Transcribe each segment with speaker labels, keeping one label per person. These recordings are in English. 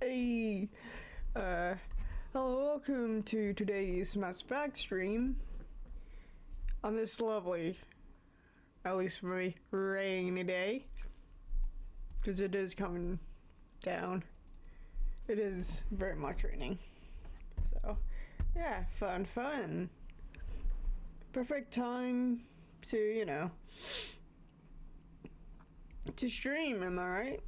Speaker 1: Hey, hello, welcome to today's Mass Effect stream on this lovely, at least for me, rainy day, because it is coming down. It is very much raining, so yeah, fun. Perfect time to, you know, to stream, am I right?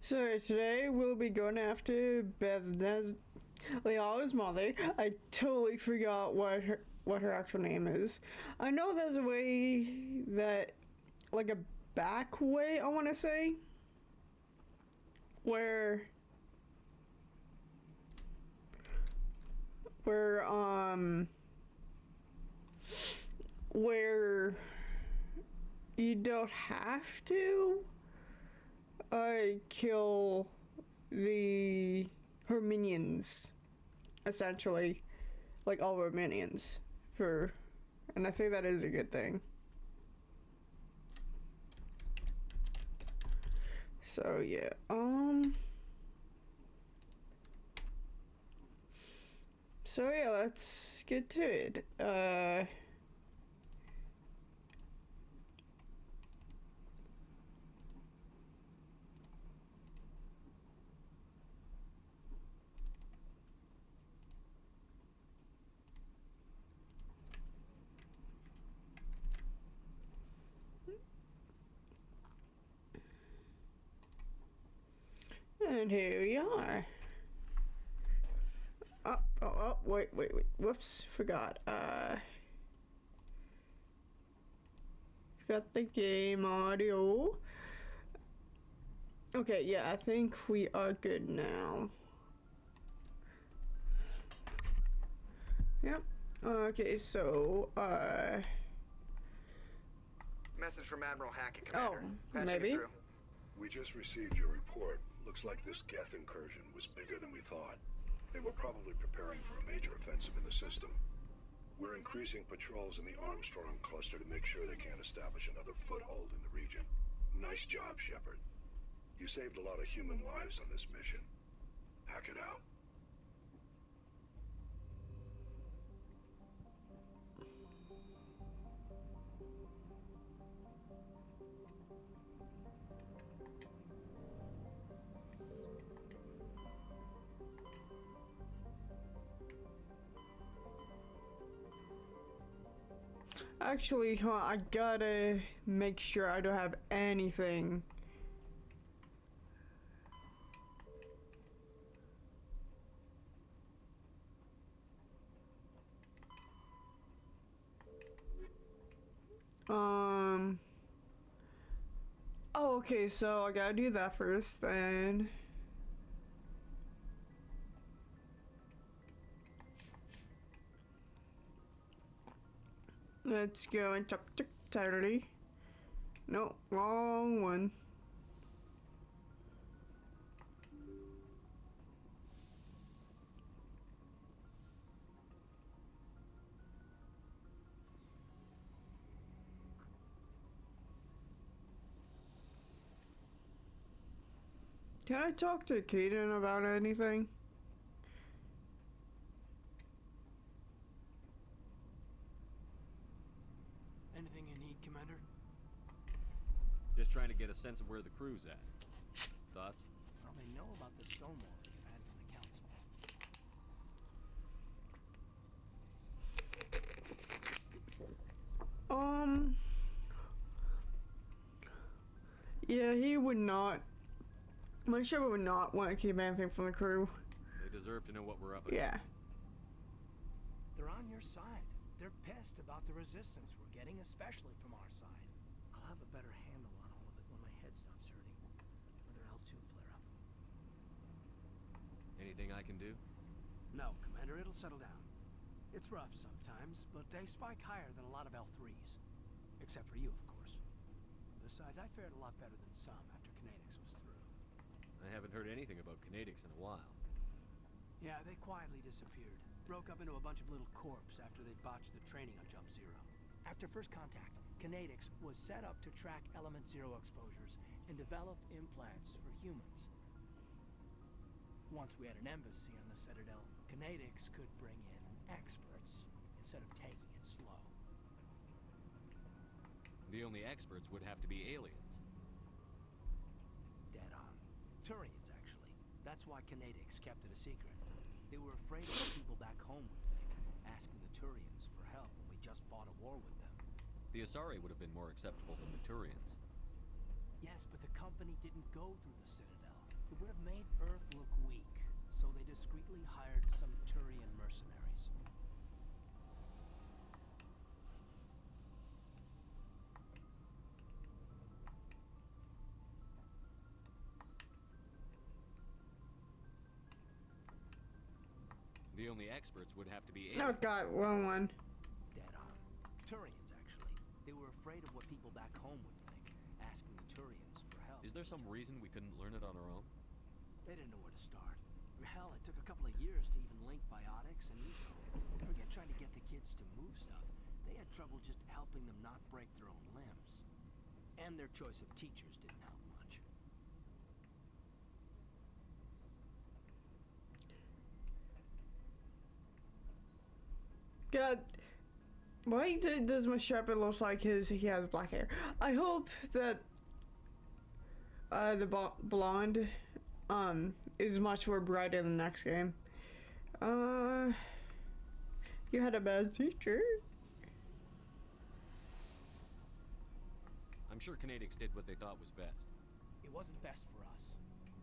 Speaker 1: So today we'll be going after Leala's mother. I totally forgot what her actual name is. I know there's a way that, like a back way, I want to say, where you don't have to kill her minions, essentially, like all her minions, and I think that is a good thing. So yeah, so yeah, let's get to it. And here we are. Oh, wait, whoops, forgot. Forgot the game audio. Okay, yeah, I think we are good now. Yep. Okay, so,
Speaker 2: Message from Admiral Hackett, Commander.
Speaker 1: Oh, maybe?
Speaker 3: We just received your report. Looks like this Geth incursion was bigger than we thought. They were probably preparing for a major offensive in the system. We're increasing patrols in the Armstrong cluster to make sure they can't establish another foothold in the region. Nice job, Shepard. You saved a lot of human lives on this mission. Hack it out.
Speaker 1: Actually, I gotta make sure I don't have anything. Oh, okay, so I gotta do that first, then. Let's go and talk entirely. No, wrong one. Can I talk to Kaden about anything?
Speaker 4: Anything you need, Commander?
Speaker 5: Just trying to get a sense of where the crew's at. Thoughts?
Speaker 4: Well, they know about the stonewall you've had from the Council.
Speaker 1: Yeah, he would not. My ship would not want to keep anything from the crew.
Speaker 5: They deserve to know what we're up against.
Speaker 1: Yeah.
Speaker 4: They're on your side. They're pissed about the resistance we're getting, especially from our side. I'll have a better handle on all of it when my head stops hurting. Another L2 flare-up.
Speaker 5: Anything I can do?
Speaker 4: No, Commander, it'll settle down. It's rough sometimes, but they spike higher than a lot of L3s. Except for you, of course. Besides, I fared a lot better than some after Kinetics was through.
Speaker 5: I haven't heard anything about kinetics in a while.
Speaker 4: Yeah, they quietly disappeared. Broke up into a bunch of little corps after they botched the training on Jump Zero. After first contact, Kinetics was set up to track Element Zero exposures and develop implants for humans. Once we had an embassy on the Citadel, Kinetics could bring in experts instead of taking it slow.
Speaker 5: The only experts would have to be aliens.
Speaker 4: Dead on. Turians, actually. That's why Kinetics kept it a secret. They were afraid of what people back home would think, asking the Turians for help when we just fought a war with them.
Speaker 5: The Asari would have been more acceptable than the Turians.
Speaker 4: Yes, but the company didn't go through the Citadel. It would have made Earth look weak, so they discreetly hired some Turian mercenaries.
Speaker 5: The only experts would have to be
Speaker 1: Oh
Speaker 5: aliens.
Speaker 1: god, wrong one.
Speaker 4: Dead on. Turians, actually. They were afraid of what people back home would think, asking the Turians for help.
Speaker 5: Is there some reason we couldn't learn it on our own?
Speaker 4: They didn't know where to start. Hell, it took a couple of years to even link biotics and eco. Forget trying to get the kids to move stuff. They had trouble just helping them not break their own limbs. And their choice of teachers didn't help much.
Speaker 1: God, why does my shepherd look like he has black hair? I hope that the blonde is much more bright in the next game. You had a bad teacher.
Speaker 5: I'm sure Kinetics did what they thought was best.
Speaker 4: It wasn't best for us.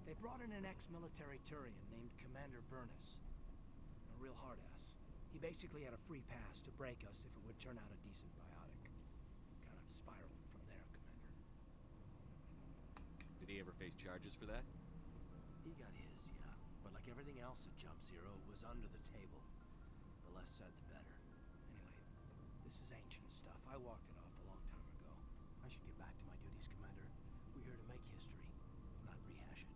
Speaker 4: They brought in an ex-military Turian named Commander Vernus. A real hard-ass. He basically had a free pass to break us if it would turn out a decent biotic. Kind of spiraled from there, Commander.
Speaker 5: Did he ever face charges for that?
Speaker 4: He got his, yeah. But like everything else at Jump Zero, it was under the table. The less said, the better. Anyway, this is ancient stuff. I walked it off a long time ago. I should get back to my duties, Commander. We're here to make history, not rehash it.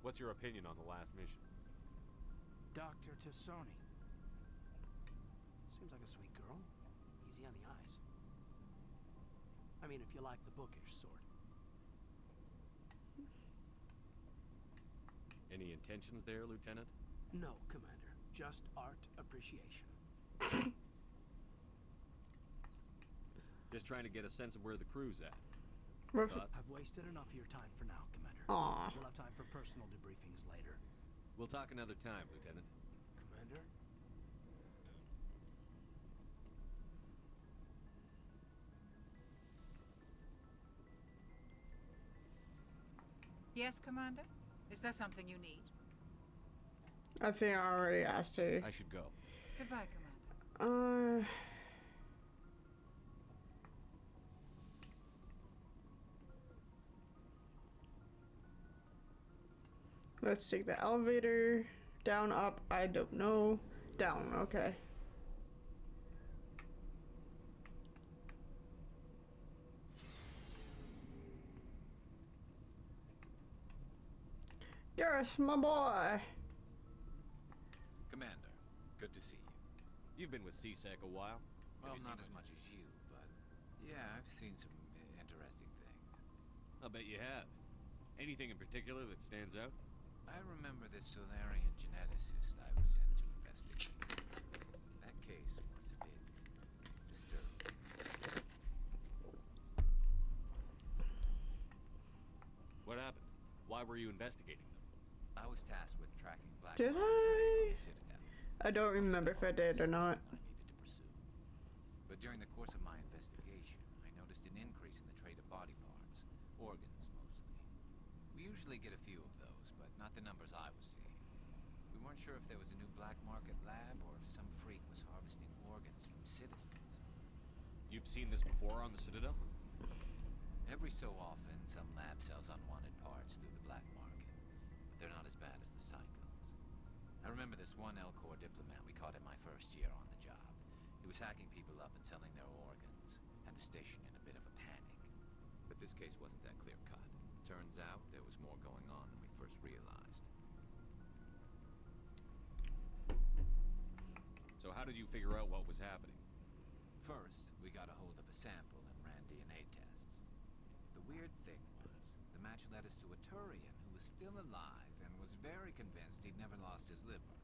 Speaker 5: What's your opinion on the last mission?
Speaker 4: Dr. Tassoni. Seems like a sweet girl. Easy on the eyes. I mean, if you like the bookish sort.
Speaker 5: Any intentions there, Lieutenant?
Speaker 4: No, Commander. Just art appreciation.
Speaker 5: Just trying to get a sense of where the crew's at.
Speaker 1: Rough-
Speaker 5: Thoughts?
Speaker 4: I've wasted enough of your time for now, Commander.
Speaker 1: Aw.
Speaker 4: We'll have time for personal debriefings later.
Speaker 5: We'll talk another time, Lieutenant.
Speaker 4: Commander?
Speaker 6: Yes, Commander? Is there something you need?
Speaker 1: I think I already asked her.
Speaker 5: I should go.
Speaker 6: Goodbye, Commander.
Speaker 1: Let's take the elevator. Down, up, I don't know. Down, okay. Yes, my boy.
Speaker 7: Commander, good to see you.
Speaker 5: You've been with CSEC a while.
Speaker 7: Well,
Speaker 5: Have you
Speaker 7: not
Speaker 5: seen
Speaker 7: as much as you, but yeah, I've seen some interesting things.
Speaker 5: I'll bet you have. Anything in particular that stands out?
Speaker 7: I remember this Solarian geneticist I was sent to investigate. That case was a bit disturbing.
Speaker 5: What happened? Why were you investigating them?
Speaker 7: I was tasked with tracking black
Speaker 1: Did
Speaker 7: market trade
Speaker 1: I?
Speaker 7: on the Citadel.
Speaker 1: I don't remember if I did or not.
Speaker 7: I needed to pursue. But during the course of my investigation, I noticed an increase in the trade of body parts, organs mostly. We usually get a few of those, but not the numbers I was seeing. We weren't sure if there was a new black market lab or if some freak was harvesting organs from citizens.
Speaker 5: You've seen this before on the Citadel?
Speaker 7: Every so often, some lab sells unwanted parts through the black market, but they're not as bad as the cycles. I remember this one El Corps diplomat we caught in my first year on the job. He was hacking people up and selling their organs. Had the station in a bit of a panic. But this case wasn't that clear-cut. Turns out there was more going on than we first realized.
Speaker 5: So how did you figure out what was happening?
Speaker 7: First, we got a hold of a sample and ran DNA tests. The weird thing was, the match led us to a Turian who was still alive and was very convinced he'd never lost his liver.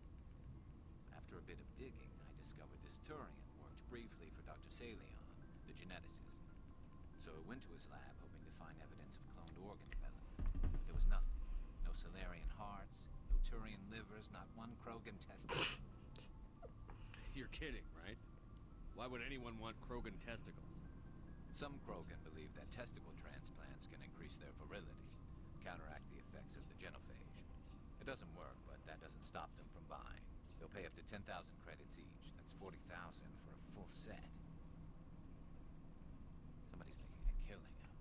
Speaker 7: After a bit of digging, I discovered this Turian worked briefly for Dr. Salion, the geneticist. So I went to his lab hoping to find evidence of cloned organ development. There was nothing. No Salarian hearts, no Turian livers, not one Krogan testicle.
Speaker 5: You're kidding, right? Why would anyone want Krogan testicles?
Speaker 7: Some Krogan believe that testicle transplants can increase their virility, counteract the effects of the genophage. It doesn't work, but that doesn't stop them from buying. They'll pay up to 10,000 credits each. That's 40,000 for a full set. Somebody's making a killing out there.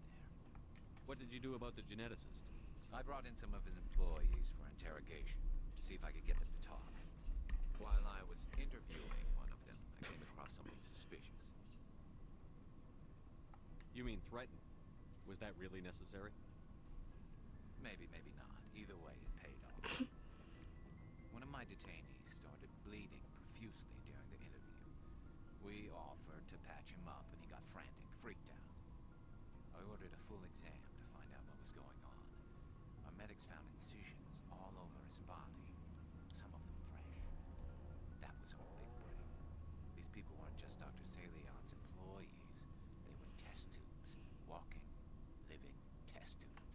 Speaker 5: What did you do about the geneticist?
Speaker 7: I brought in some of his employees for interrogation to see if I could get them to talk. While I was interviewing one of them, I came across something suspicious.
Speaker 5: You mean threaten? Was that really necessary?
Speaker 7: Maybe, maybe not. Either way, it paid off. One of my detainees started bleeding profusely during the interview. We offered to patch him up, and he got frantic, freaked out. I ordered a full exam to find out what was going on. Our medics found incisions all over his body, some of them fresh. That was our big break. These people weren't just Dr. Salion's employees. They were test tubes. Walking, living test tubes.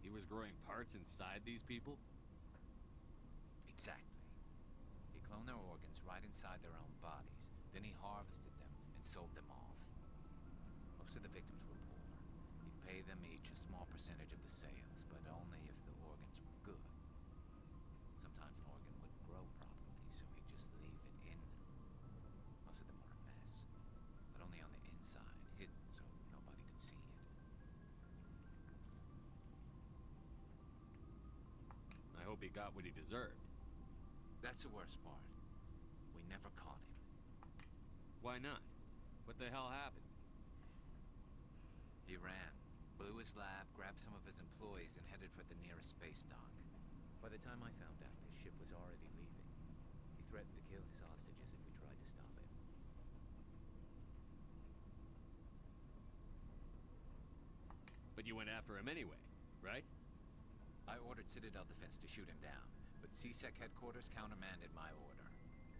Speaker 5: He was growing parts inside these people?
Speaker 7: Exactly. He cloned their organs right inside their own bodies. Then he harvested them and sold them off. Most of the victims were poor. He'd pay them each a small percentage of the sales, but only if the organs were good. Sometimes an organ wouldn't grow properly, so he'd just leave it in them. Most of them were a mess, but only on the inside, hidden so nobody could see it.
Speaker 5: I hope he got what he deserved.
Speaker 7: That's the worst part. We never caught him.
Speaker 5: Why not? What the hell happened?
Speaker 7: He ran, blew his lab, grabbed some of his employees, and headed for the nearest space dock. By the time I found out, his ship was already leaving. He threatened to kill his hostages if we tried to stop him.
Speaker 5: But you went after him anyway, right?
Speaker 7: I ordered Citadel Defense to shoot him down, but CSEC headquarters countermanded my order.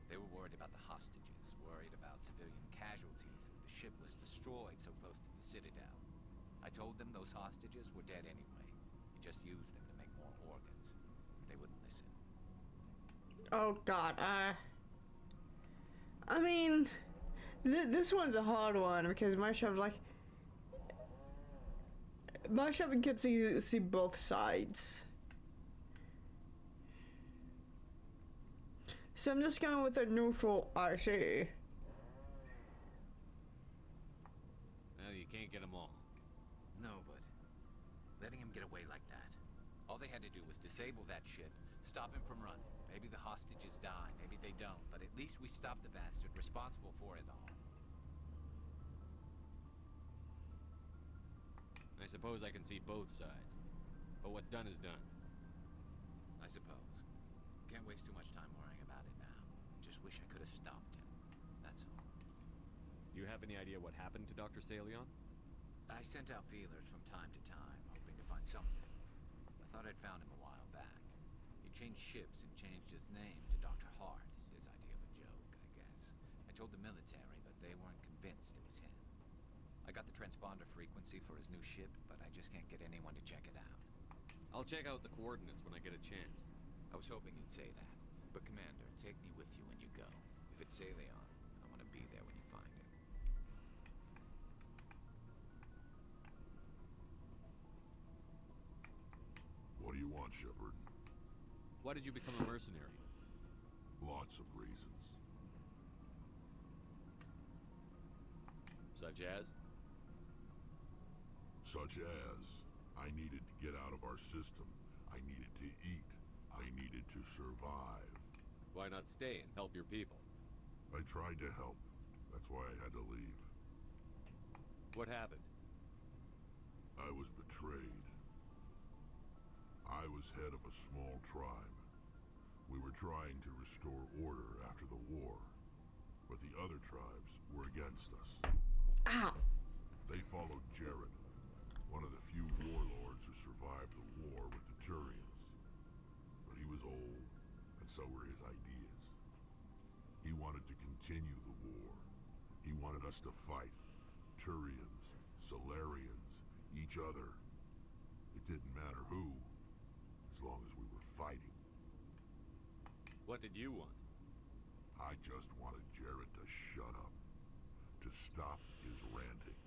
Speaker 7: They were worried about the hostages, worried about civilian casualties if the ship was destroyed so close to the Citadel. I told them those hostages were dead anyway. We just used them to make more organs. They wouldn't listen.
Speaker 1: Oh God, I mean, this one's a hard one because my shop can see both sides. So I'm just going with a neutral RC.
Speaker 5: Well, you can't get them all.
Speaker 7: No, but letting him get away like that. All they had to do was disable that ship, stop him from running. Maybe the hostages die, maybe they don't, but at least we stopped the bastard responsible for it all.
Speaker 5: I suppose I can see both sides. But what's done is done.
Speaker 7: I suppose. Can't waste too much time worrying about it now. Just wish I could have stopped him. That's all.
Speaker 5: Do you have any idea what happened to Dr. Salion?
Speaker 7: I sent out feelers from time to time, hoping to find something. I thought I'd found him a while back. He changed ships and changed his name to Dr. Hart, his idea of a joke, I guess. I told the military, but they weren't convinced it was him. I got the transponder frequency for his new ship, but I just can't get anyone to check it out.
Speaker 5: I'll check out the coordinates when I get a chance.
Speaker 7: I was hoping you'd say that. But Commander, take me with you when you go. If it's Salion, I want to be there when you find him.
Speaker 3: What do you want, Shepard?
Speaker 5: Why did you become a mercenary?
Speaker 3: Lots of reasons.
Speaker 5: Such as?
Speaker 3: Such as, I needed to get out of our system. I needed to eat. They needed to survive.
Speaker 5: Why not stay and help your people?
Speaker 3: I tried to help. That's why I had to leave.
Speaker 5: What happened?
Speaker 3: I was betrayed. I was head of a small tribe. We were trying to restore order after the war, but the other tribes were against us.
Speaker 1: Ow.
Speaker 3: They followed Jared, one of the few warlords who survived the war with the Turians. But he was old, and so were his ideas. He wanted to continue the war. He wanted us to fight. Turians, Solarians, each other. It didn't matter who, as long as we were fighting.
Speaker 5: What did you want?
Speaker 3: I just wanted Jared to shut up. To stop his ranting.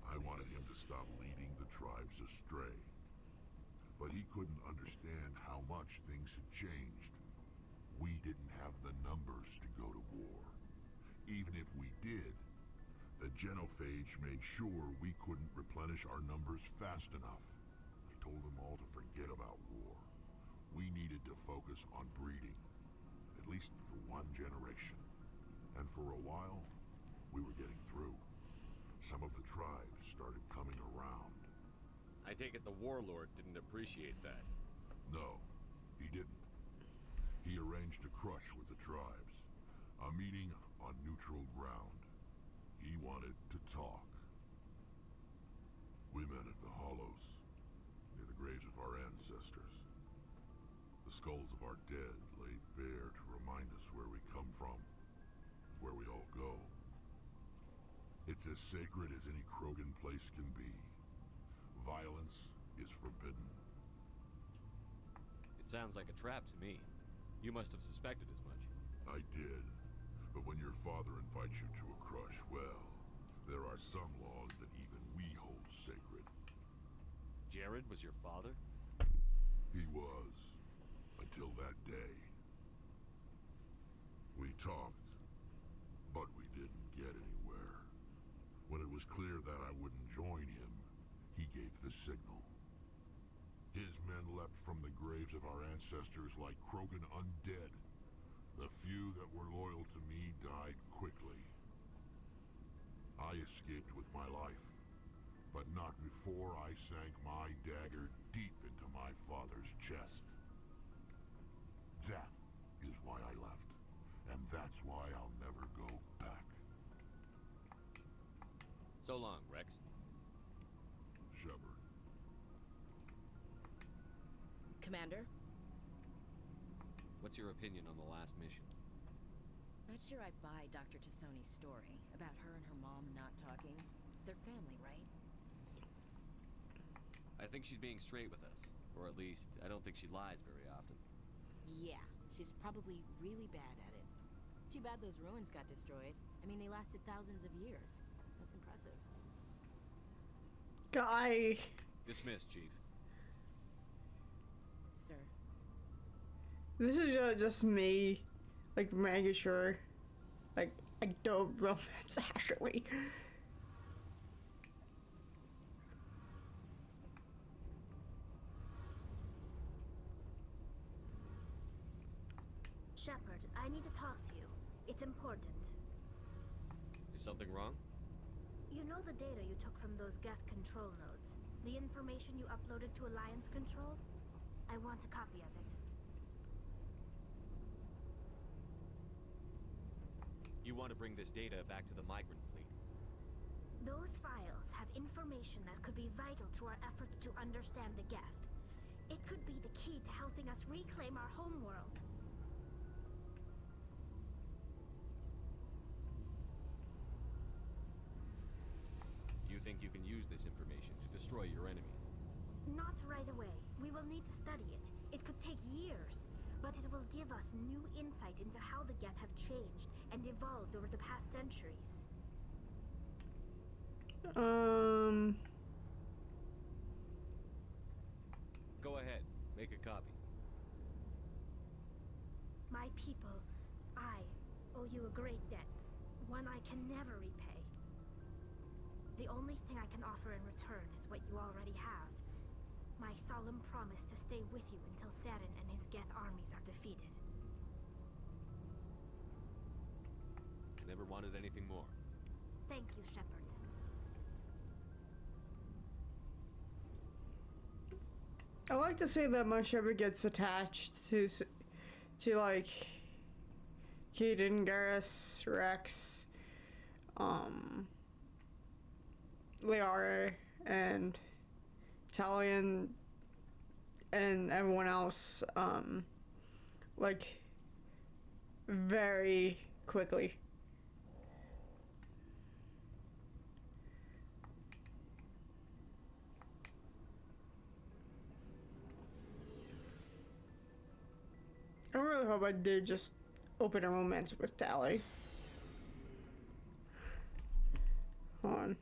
Speaker 3: I wanted him to stop leading the tribes astray. But he couldn't understand how much things had changed. We didn't have the numbers to go to war. Even if we did, the genophage made sure we couldn't replenish our numbers fast enough. I told them all to forget about war. We needed to focus on breeding, at least for one generation. And for a while, we were getting through. Some of the tribes started coming around.
Speaker 5: I take it the warlord didn't appreciate that.
Speaker 3: No, he didn't. He arranged a crush with the tribes. A meeting on neutral ground. He wanted to talk. We met at the Hollows, near the graves of our ancestors. The skulls of our dead laid bare to remind us where we come from, where we all go. It's as sacred as any Krogan place can be. Violence is forbidden.
Speaker 5: It sounds like a trap to me. You must have suspected as much.
Speaker 3: I did. But when your father invites you to a crush, well, there are some laws that even we hold sacred.
Speaker 5: Jared was your father?
Speaker 3: He was. Until that day. We talked, but we didn't get anywhere. When it was clear that I wouldn't join him, he gave the signal. His men leapt from the graves of our ancestors like Krogan undead. The few that were loyal to me died quickly. I escaped with my life, but not before I sank my dagger deep into my father's chest. That is why I left, and that's why I'll never go back.
Speaker 5: So long, Rex.
Speaker 3: Shepard.
Speaker 8: Commander?
Speaker 5: What's your opinion on the last mission?
Speaker 8: Not sure I buy Dr. Tassoni's story about her and her mom not talking. They're family, right?
Speaker 5: I think she's being straight with us. Or at least, I don't think she lies very often.
Speaker 8: Yeah, she's probably really bad at it. Too bad those ruins got destroyed. I mean, they lasted thousands of years. That's impressive.
Speaker 1: Guy.
Speaker 5: Dismissed, Chief.
Speaker 8: Sir.
Speaker 1: This is just me, like, making sure, like, I don't romance Ashley.
Speaker 9: Shepard, I need to talk to you. It's important.
Speaker 5: Is something wrong?
Speaker 9: You know the data you took from those Geth control nodes? The information you uploaded to Alliance Control? I want a copy of it.
Speaker 5: You want to bring this data back to the migrant fleet?
Speaker 9: Those files have information that could be vital to our efforts to understand the Geth. It could be the key to helping us reclaim our homeworld.
Speaker 5: You think you can use this information to destroy your enemy?
Speaker 9: Not right away. We will need to study it. It could take years, but it will give us new insight into how the Geth have changed and evolved over the past centuries.
Speaker 5: Go ahead. Make a copy.
Speaker 9: My people, I owe you a great debt. One I can never repay. The only thing I can offer in return is what you already have. My solemn promise to stay with you until Saren and his Geth armies are defeated.
Speaker 5: I never wanted anything more.
Speaker 9: Thank you, Shepard.
Speaker 1: I like to say that my Shepard gets attached to like Keaton, Garrus, Rex, Liara, and Talion, and everyone else, like, very quickly. I really hope I did just open a romance with Tally. Hold on.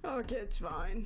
Speaker 1: Okay, it's fine.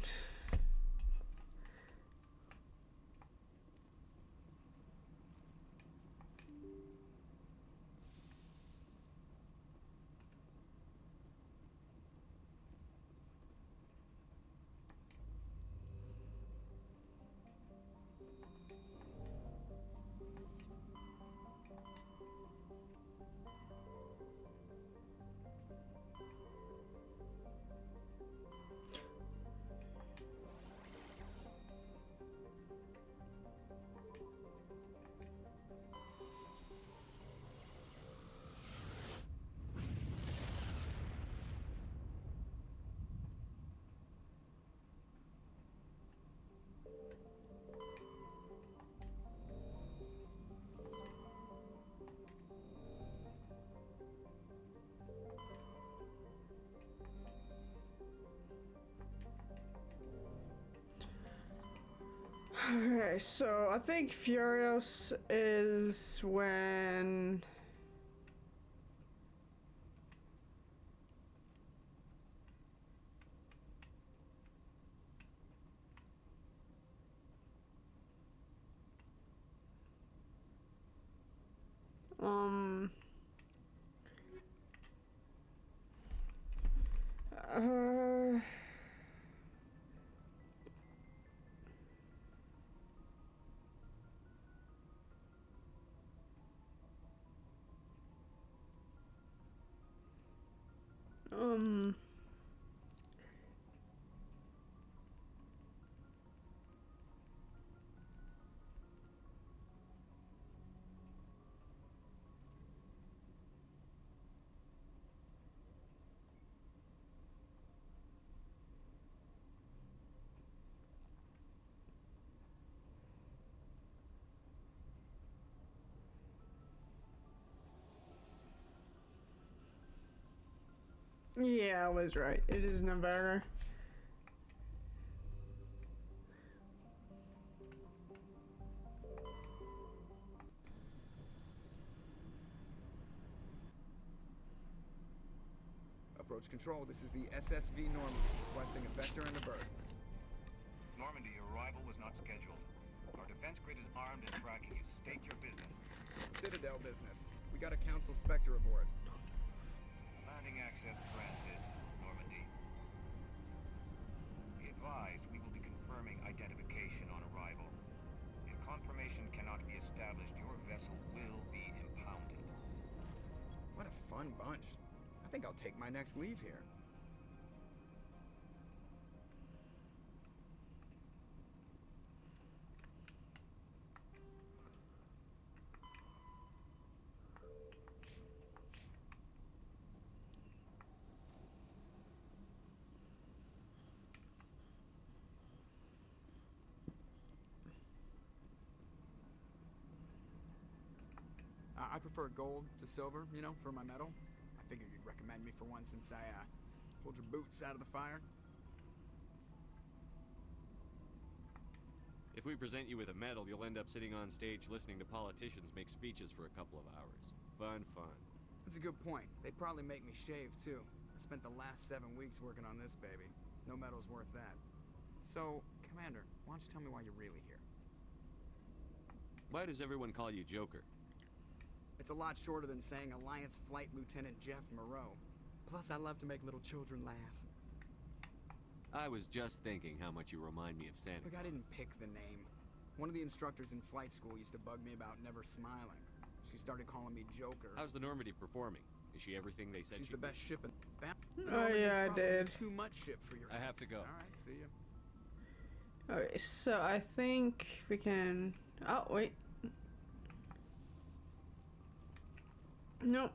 Speaker 1: Okay, so I think Furious is when... Uh... Um... Yeah, I was right. It is Nevada.
Speaker 10: Approach control, this is the SSV Normandy, requesting a vector and a berth.
Speaker 11: Normandy, your arrival was not scheduled. Our defense grid is armed and tracking you. State your business.
Speaker 10: Citadel business. We got a Council Spectre aboard.
Speaker 11: Landing access granted, Normandy. Be advised, we will be confirming identification on arrival. If confirmation cannot be established, your vessel will be impounded.
Speaker 10: What a fun bunch. I think I'll take my next leave here. I prefer gold to silver, you know, for my medal. I figured you'd recommend me for one since I, pulled your boots out of the fire.
Speaker 5: If we present you with a medal, you'll end up sitting on stage listening to politicians make speeches for a couple of hours. Fun.
Speaker 10: That's a good point. They'd probably make me shave, too. I spent the last 7 weeks working on this baby. No medal's worth that. So, Commander, why don't you tell me why you're really here?
Speaker 5: Why does everyone call you Joker?
Speaker 10: It's a lot shorter than saying Alliance Flight Lieutenant Jeff Moreau. Plus, I love to make little children laugh.
Speaker 5: I was just thinking how much you remind me of Santa.
Speaker 10: Look, I didn't pick the name. One of the instructors in flight school used to bug me about never smiling. She started calling me Joker.
Speaker 5: How's the Normandy performing? Is she everything they said
Speaker 10: She's
Speaker 5: she
Speaker 10: the best ship in the
Speaker 1: Oh yeah, I did.
Speaker 10: Too much ship for your.
Speaker 5: I have to go.
Speaker 10: All right, see ya.
Speaker 1: Okay, so I think we can. Oh wait. Nope.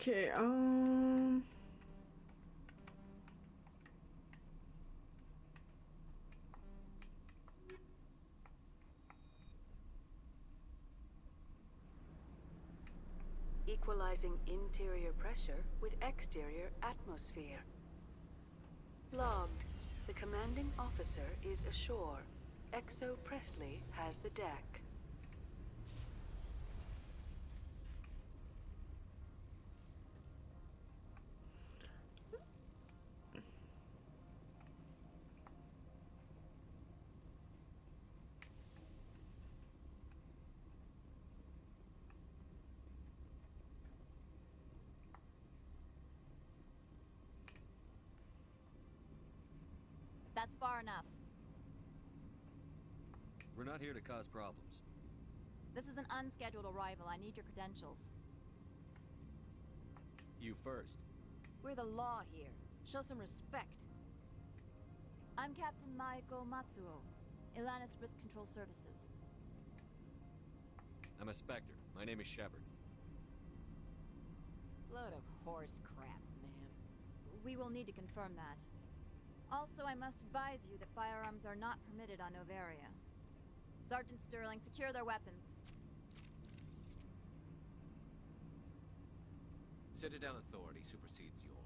Speaker 1: Okay,
Speaker 12: Equalizing interior pressure with exterior atmosphere. Logged. The commanding officer is ashore. Exo Presley has the deck.
Speaker 13: That's far enough.
Speaker 5: We're not here to cause problems.
Speaker 13: This is an unscheduled arrival. I need your credentials.
Speaker 5: You first.
Speaker 8: We're the law here. Show some respect.
Speaker 13: I'm Captain Maiko Matsuo, Ilanis Risk Control Services.
Speaker 5: I'm a Spectre. My name is Shepard.
Speaker 8: Load of horse crap, man.
Speaker 13: We will need to confirm that. Also, I must advise you that firearms are not permitted on Novaria. Sergeant Sterling, secure their weapons.
Speaker 7: Citadel authority supersedes yours.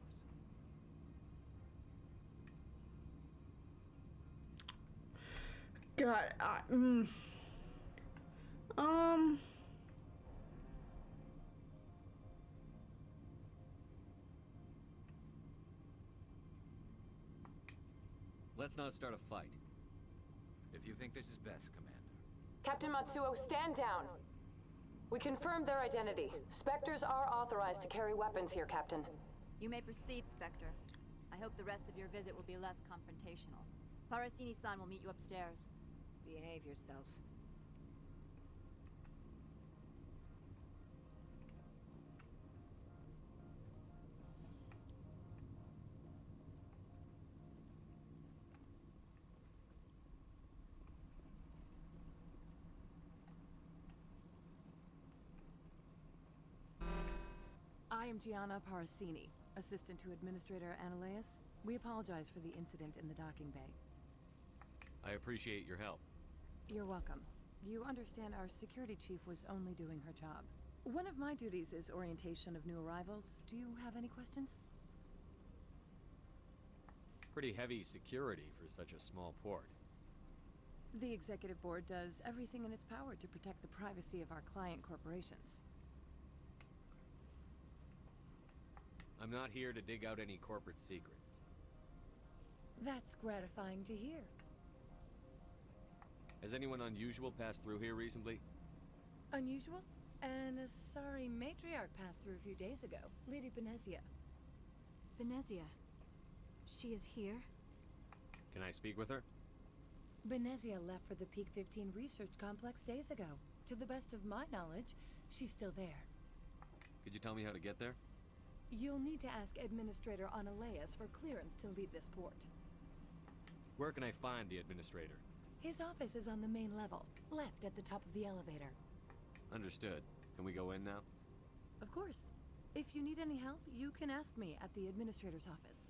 Speaker 1: God,
Speaker 5: Let's not start a fight.
Speaker 7: If you think this is best, Commander.
Speaker 14: Captain Matsuo, stand down. We confirmed their identity. Spectres are authorized to carry weapons here, Captain.
Speaker 13: You may proceed, Spectre. I hope the rest of your visit will be less confrontational. Parasini-san will meet you upstairs.
Speaker 8: Behave yourself.
Speaker 15: I am Gianna Parasini, assistant to Administrator Ananias. We apologize for the incident in the docking bay.
Speaker 5: I appreciate your help.
Speaker 15: You're welcome. You understand our security chief was only doing her job. One of my duties is orientation of new arrivals. Do you have any questions?
Speaker 5: Pretty heavy security for such a small port.
Speaker 15: The executive board does everything in its power to protect the privacy of our client corporations.
Speaker 5: I'm not here to dig out any corporate secrets.
Speaker 15: That's gratifying to hear.
Speaker 5: Has anyone unusual passed through here recently?
Speaker 15: Unusual? And a sorry matriarch passed through a few days ago. Lady Benezia.
Speaker 8: Benezia. She is here?
Speaker 5: Can I speak with her?
Speaker 15: Benezia left for the Peak 15 research complex days ago. To the best of my knowledge, she's still there.
Speaker 5: Could you tell me how to get there?
Speaker 15: You'll need to ask Administrator Ananias for clearance to leave this port.
Speaker 5: Where can I find the Administrator?
Speaker 15: His office is on the main level, left at the top of the elevator.
Speaker 5: Understood. Can we go in now?
Speaker 15: Of course. If you need any help, you can ask me at the Administrator's office.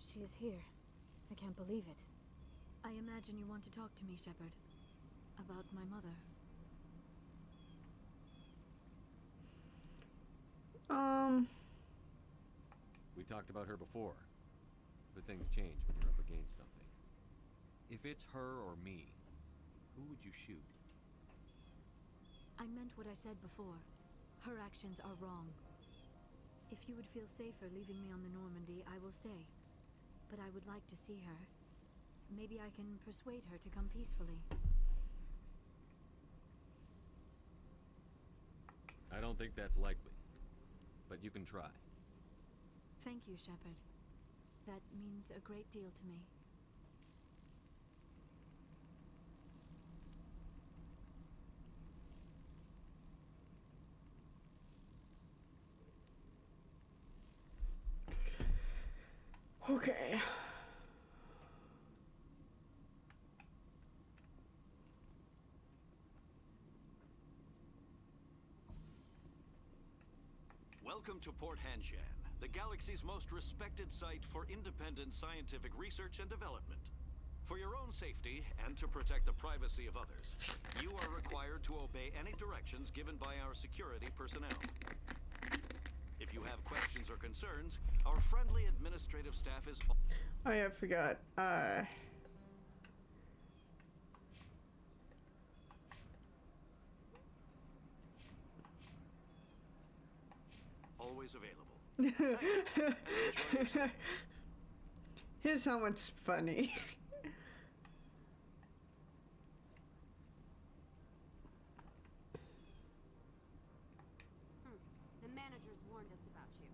Speaker 9: She is here. I can't believe it. I imagine
Speaker 8: imagine you want to talk to me, Shepard. About my mother.
Speaker 5: We talked about her before. But things change when you're up against something. If it's her or me, who would you shoot?
Speaker 8: I meant what I said before. Her actions are wrong. If you would feel safer leaving me on the Normandy, I will stay. But I would like to see her. Maybe I can persuade her to come peacefully.
Speaker 5: I don't think that's likely. But you can try.
Speaker 8: Thank you, Shepard. That means a great deal to me.
Speaker 1: Okay.
Speaker 16: Welcome to Port Hanshan, the galaxy's most respected site for independent scientific research and development. For your own safety and to protect the privacy of others, you are required to obey any directions given by our security personnel. If you have questions or concerns, our friendly administrative staff is...
Speaker 1: I forgot.
Speaker 16: Always available. Thank you, and enjoy your stay.
Speaker 1: Here's how it's funny.
Speaker 17: The managers warned us about you.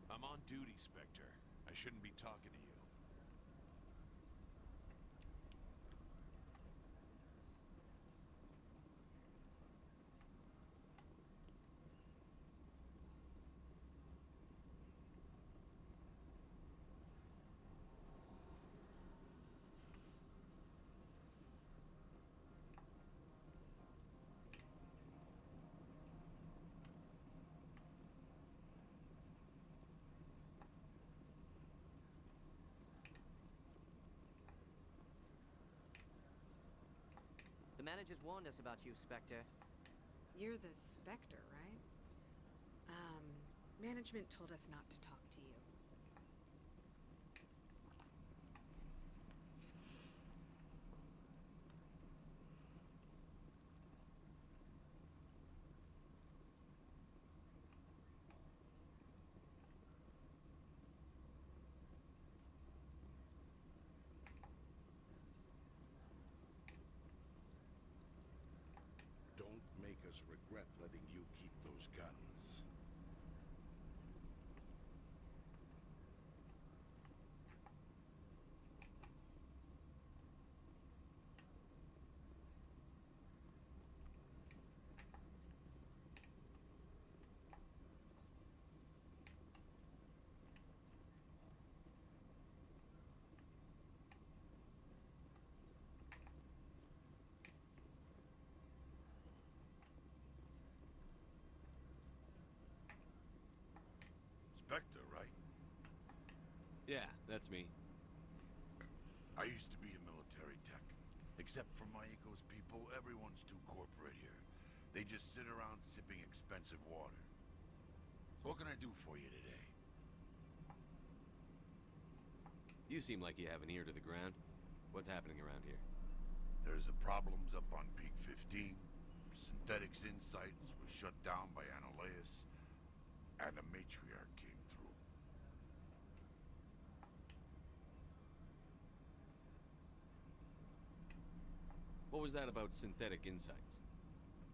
Speaker 18: I'm on duty, Spectre. I shouldn't be talking to you.
Speaker 19: The managers warned us about you, Spectre.
Speaker 20: You're the Spectre, right? Management told us not to talk to you.
Speaker 3: Don't make us regret letting you keep those guns. Spectre, right?
Speaker 5: Yeah, that's me.
Speaker 3: I used to be a military tech. Except for Mayuko's people, everyone's too corporate here. They just sit around sipping expensive water. So what can I do for you today?
Speaker 5: You seem like you have an ear to the ground. What's happening around here?
Speaker 3: There's the problems up on Peak 15. Synthetics Insights was shut down by Anoleus. And the Matriarch came through.
Speaker 5: What was that about Synthetic Insights?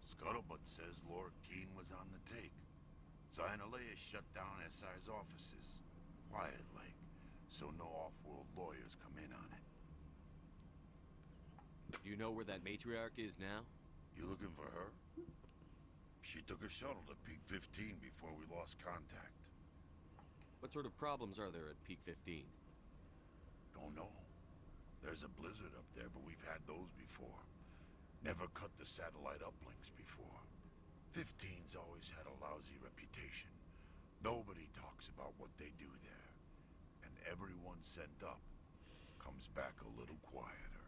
Speaker 3: Scuttlebutt says Lord Keene was on the take. So Anoleus shut down SI's offices. Quiet like, so no off-world lawyers come in on it.
Speaker 5: Do you know where that Matriarch is now?
Speaker 3: You looking for her? She took a shuttle to Peak 15 before we lost contact.
Speaker 5: What sort of problems are there at Peak 15?
Speaker 3: Don't know. There's a blizzard up there, but we've had those before. Never cut the satellite uplinks before. 15's always had a lousy
Speaker 21: talks about what they do there, and everyone sent up comes back a little quieter.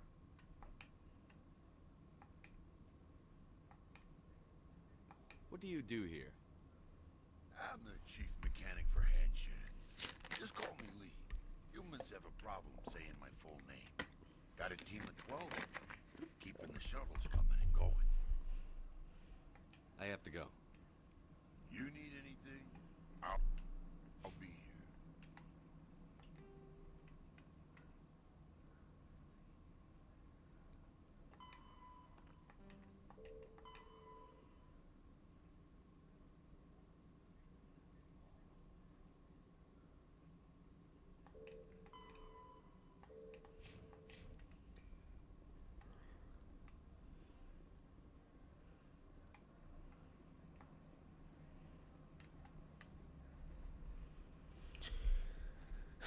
Speaker 5: What do you do here?
Speaker 21: I'm the chief mechanic for Hanshan. Just call me Lee. Humans have a problem saying my full name. Got a team of 12 under me, keeping the shuttles coming and going.
Speaker 5: I have to go.
Speaker 21: You need anything? I'll be here.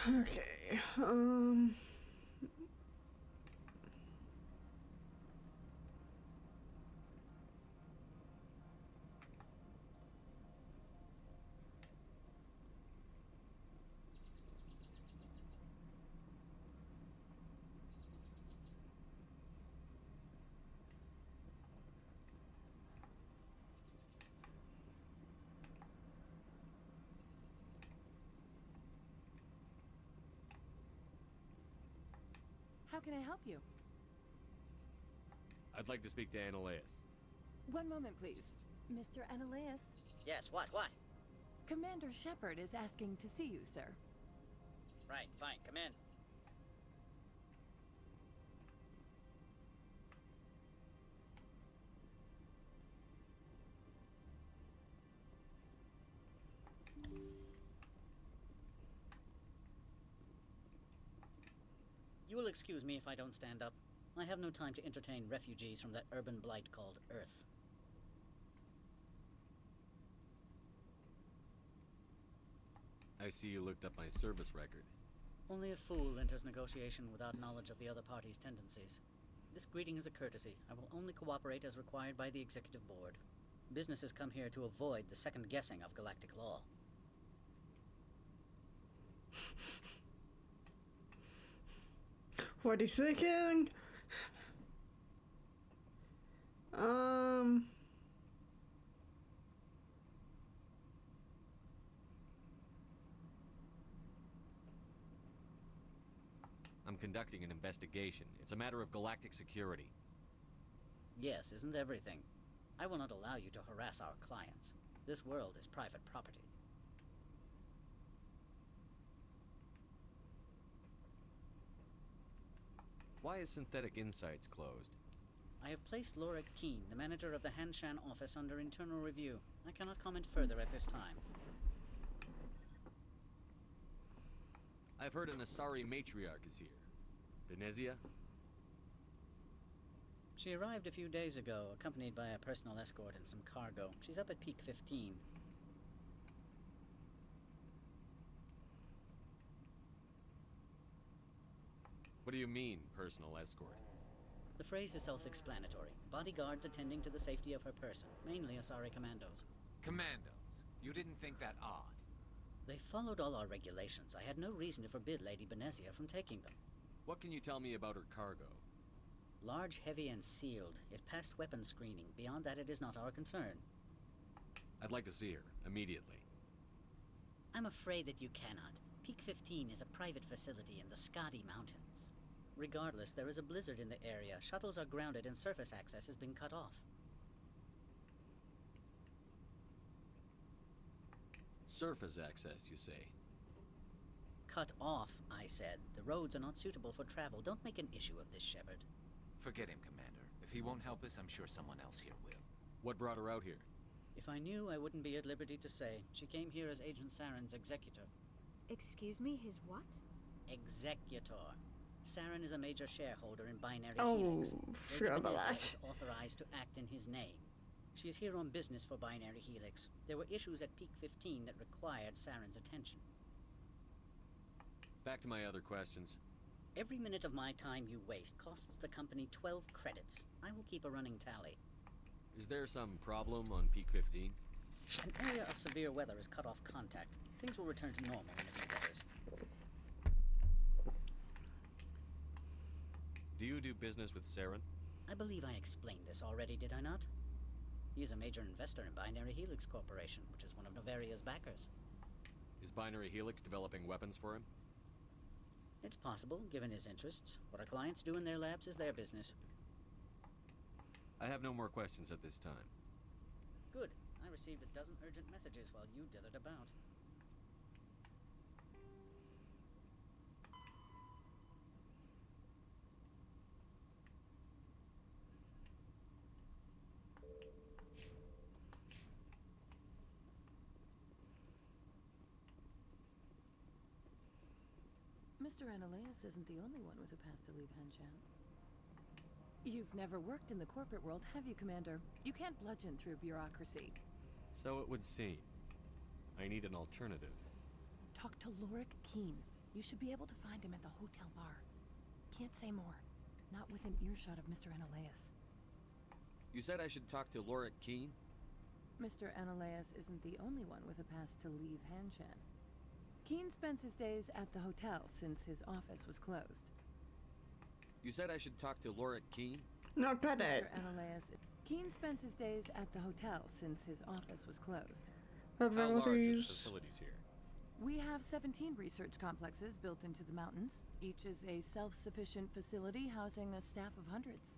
Speaker 1: Okay,
Speaker 15: How can I help you?
Speaker 5: I'd like to speak to Annaleus.
Speaker 15: One moment, please. Mr. Annaleus?
Speaker 22: Yes, what?
Speaker 15: Commander Shepard is asking to see you, sir.
Speaker 22: Right, fine, come in. You will excuse me if I don't stand up. I have no time to entertain refugees from that urban blight called Earth.
Speaker 5: I see you looked up my service record.
Speaker 22: Only a fool enters negotiation without knowledge of the other party's tendencies. This greeting is a courtesy. I will only cooperate as required by the Executive Board. Businesses come here to avoid the second guessing of galactic law.
Speaker 1: what is thinking?
Speaker 5: I'm conducting an investigation. It's a matter of galactic security.
Speaker 22: Yes, isn't everything? I will not allow you to harass our clients. This world is private property.
Speaker 5: Why is Synthetic Insights closed?
Speaker 22: I have placed Lorik Keen, the manager of the Hanshan office, under internal review. I cannot comment further at this time.
Speaker 5: I've heard an Asari Matriarch is here. Benezia?
Speaker 22: She arrived a few days ago, accompanied by a personal escort and some cargo. She's up at Peak 15.
Speaker 5: What do you mean, personal escort?
Speaker 22: The phrase is self-explanatory. Bodyguards attending to the safety of her person, mainly Asari commandos.
Speaker 7: Commandos? You didn't think that odd?
Speaker 22: They followed all our regulations. I had no reason to forbid Lady Benezia from taking them.
Speaker 5: What can you tell me about her cargo?
Speaker 22: Large, heavy, and sealed. It passed weapons screening. Beyond that, it is not our concern.
Speaker 5: I'd like to see her, immediately.
Speaker 22: I'm afraid that you cannot. Peak 15 is a private facility in the Skadi Mountains. Regardless, there is a blizzard in the area. Shuttles are grounded and surface access has been cut off.
Speaker 5: Surface access, you say?
Speaker 22: Cut off, I said. The roads are not suitable for travel. Don't make an issue of this, Shepard.
Speaker 7: Forget him, Commander. If he won't help us, I'm sure someone else here will.
Speaker 5: What brought her out here?
Speaker 22: If I knew, I wouldn't be at liberty to say. She came here as Agent Saren's executor.
Speaker 8: Excuse me, his what?
Speaker 22: Executor. Saren is a major shareholder in Binary
Speaker 1: Oh,
Speaker 22: Helix.
Speaker 1: forgot about
Speaker 22: Benezia
Speaker 1: that.
Speaker 22: is authorized to act in his name. She is here on business for Binary Helix. There were issues at Peak 15 that required Saren's attention.
Speaker 5: Back to my other questions.
Speaker 22: Every minute of my time you waste costs the company 12 credits. I will keep a running tally.
Speaker 5: Is there some problem on Peak 15?
Speaker 22: An area of severe weather is cut off contact. Things will return to normal in a few days.
Speaker 5: Do you do business with Saren?
Speaker 22: I believe I explained this already, did I not? He is a major investor in Binary Helix Corporation, which is one of Novaria's backers.
Speaker 5: Is Binary Helix developing weapons for him?
Speaker 22: It's possible, given his interests. What our clients do in their labs is their business.
Speaker 5: I have no more questions at this time.
Speaker 22: Good. I received a dozen urgent messages while you dithered about.
Speaker 15: Mr. Ananias isn't the only one with a past to leave Hanshan. You've never worked in the corporate world, have you, Commander? You can't bludgeon through bureaucracy.
Speaker 5: So it would seem. I need an alternative.
Speaker 15: Talk to Lorik Keen. You should be able to find him at the hotel bar. Can't say more. Not within earshot of Mr. Ananias.
Speaker 5: You said I should talk to Lorik Keen?
Speaker 15: Mr. Ananias isn't the only one with a past to leave Hanshan. Keen spends his days at the hotel since his office was closed.
Speaker 5: You said I should talk to Lorik Keen?
Speaker 1: Not bad.
Speaker 15: Mr. Ananias, Keen spends his days at the hotel since his office was closed.
Speaker 5: How large are the facilities here?
Speaker 15: We have 17 research complexes built into the mountains. Each is a self-sufficient facility housing a staff of hundreds.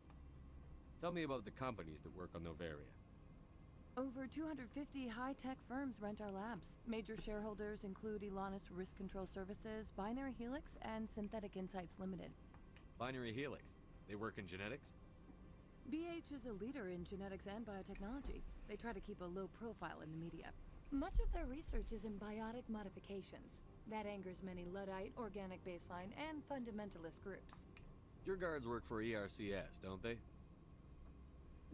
Speaker 5: Tell me about the companies that work on Novaria.
Speaker 15: Over 250 high-tech firms rent our labs. Major shareholders include Elanus Risk Control Services, Binary Helix, and Synthetic Insights Limited.
Speaker 5: Binary Helix. They work in genetics?
Speaker 15: BH is a leader in genetics and biotechnology. They try to keep a low profile in the media. Much of their research is in biotic modifications. That angers many Luddite, organic baseline, and fundamentalist groups.
Speaker 5: Your guards work for ERCS, don't they?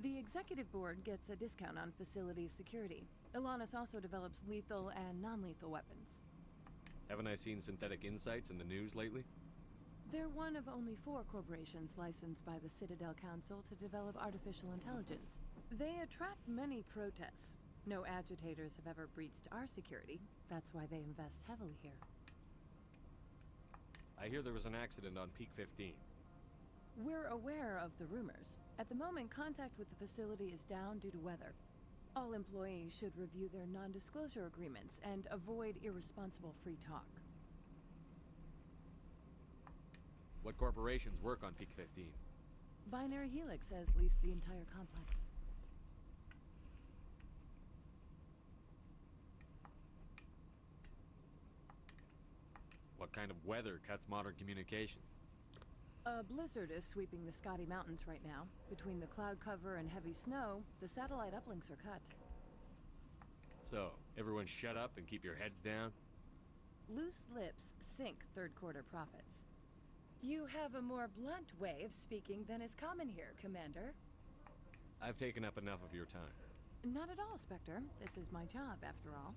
Speaker 15: The executive board gets a discount on facility security. Elanus also develops lethal and non-lethal weapons.
Speaker 5: Haven't I seen Synthetic Insights in the news lately?
Speaker 15: They're one of only 4 corporations licensed by the Citadel Council to develop artificial intelligence. They attract many protests. No agitators have ever breached our security. That's why they invest heavily here.
Speaker 5: I hear there was an accident on Peak 15.
Speaker 15: We're aware of the rumors. At the moment, contact with the facility is down due to weather. All employees should review their non-disclosure agreements and avoid irresponsible free talk.
Speaker 5: What corporations work on Peak 15?
Speaker 15: Binary Helix has leased the entire complex.
Speaker 5: What kind of weather cuts modern communication?
Speaker 15: A blizzard is sweeping the Scotty Mountains right now. Between the cloud cover and heavy snow, the satellite uplinks are cut.
Speaker 5: So, everyone shut up and keep your heads down?
Speaker 15: Loose lips sink third quarter profits. You have a more blunt way of speaking than is common here, Commander.
Speaker 5: I've taken up enough of your time.
Speaker 15: Not at all, Spectre. This is my job, after all.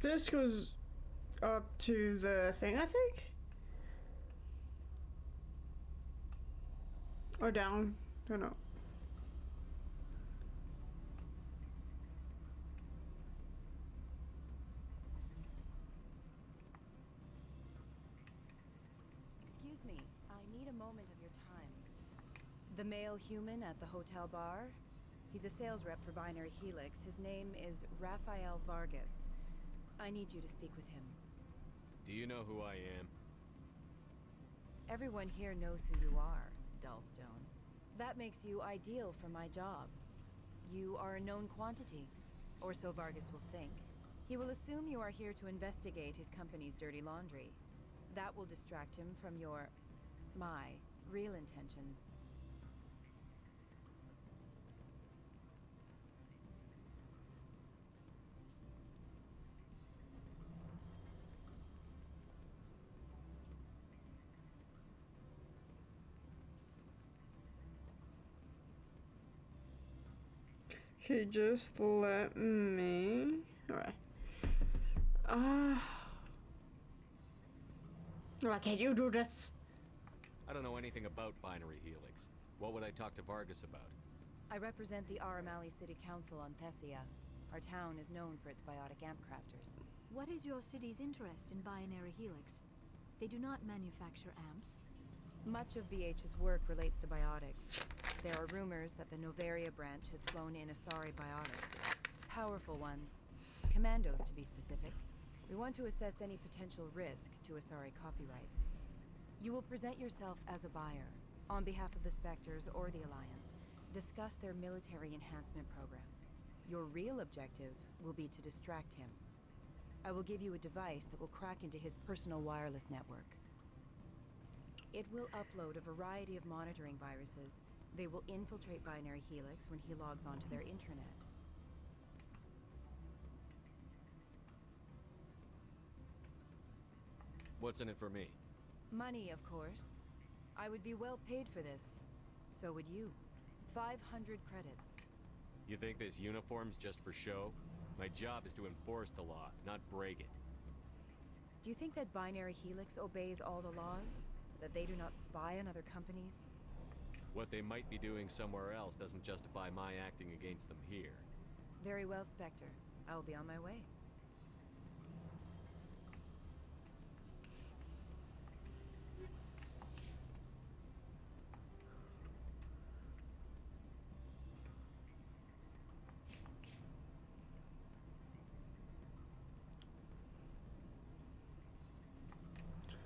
Speaker 1: This goes up to the thing, I think? Or down? Don't know.
Speaker 2: Excuse me, I need a moment of your time. The male human at the hotel bar? He's a sales rep for Binary Helix. His name is Rafael Vargas. I need you to speak with him.
Speaker 5: Do you know who I am?
Speaker 2: Everyone here knows who you are, Dullstone. That makes you ideal for my job. You are a known quantity, or so Vargas will think. He will assume you are here to investigate his company's dirty laundry. That will distract him from my real intentions.
Speaker 1: Okay, just let me. Alright. Why can't you do this?
Speaker 5: I don't know anything about binary helix. What would I talk to Vargas about?
Speaker 2: I represent the Aramali City Council on Thessia. Our town is known for its biotic amp crafters.
Speaker 8: What is your city's interest in binary helix? They do not manufacture amps.
Speaker 2: Much of BH's work relates to biotics. There are rumors that the Novaria branch has flown in Asari biotics. Powerful ones. Commandos, to be specific. We want to assess any potential risk to Asari copyrights. You will present yourself as a buyer, on behalf of the Spectres or the Alliance. Discuss their military enhancement programs. Your real objective will be to distract him. I will give you a device that will crack into his personal wireless network. It will upload a variety of monitoring viruses. They will infiltrate Binary Helix when he logs onto their intranet.
Speaker 5: What's in it for me?
Speaker 2: Money, of course. I would be well paid for this. So would you. 500 credits.
Speaker 5: You think this uniform's just for show? My job is to enforce the law, not break it.
Speaker 2: Do you think that Binary Helix obeys all the laws? That they do not spy on other companies?
Speaker 5: What they might be doing somewhere else doesn't justify my acting against them here.
Speaker 2: Very well, Spectre. I will be on my way.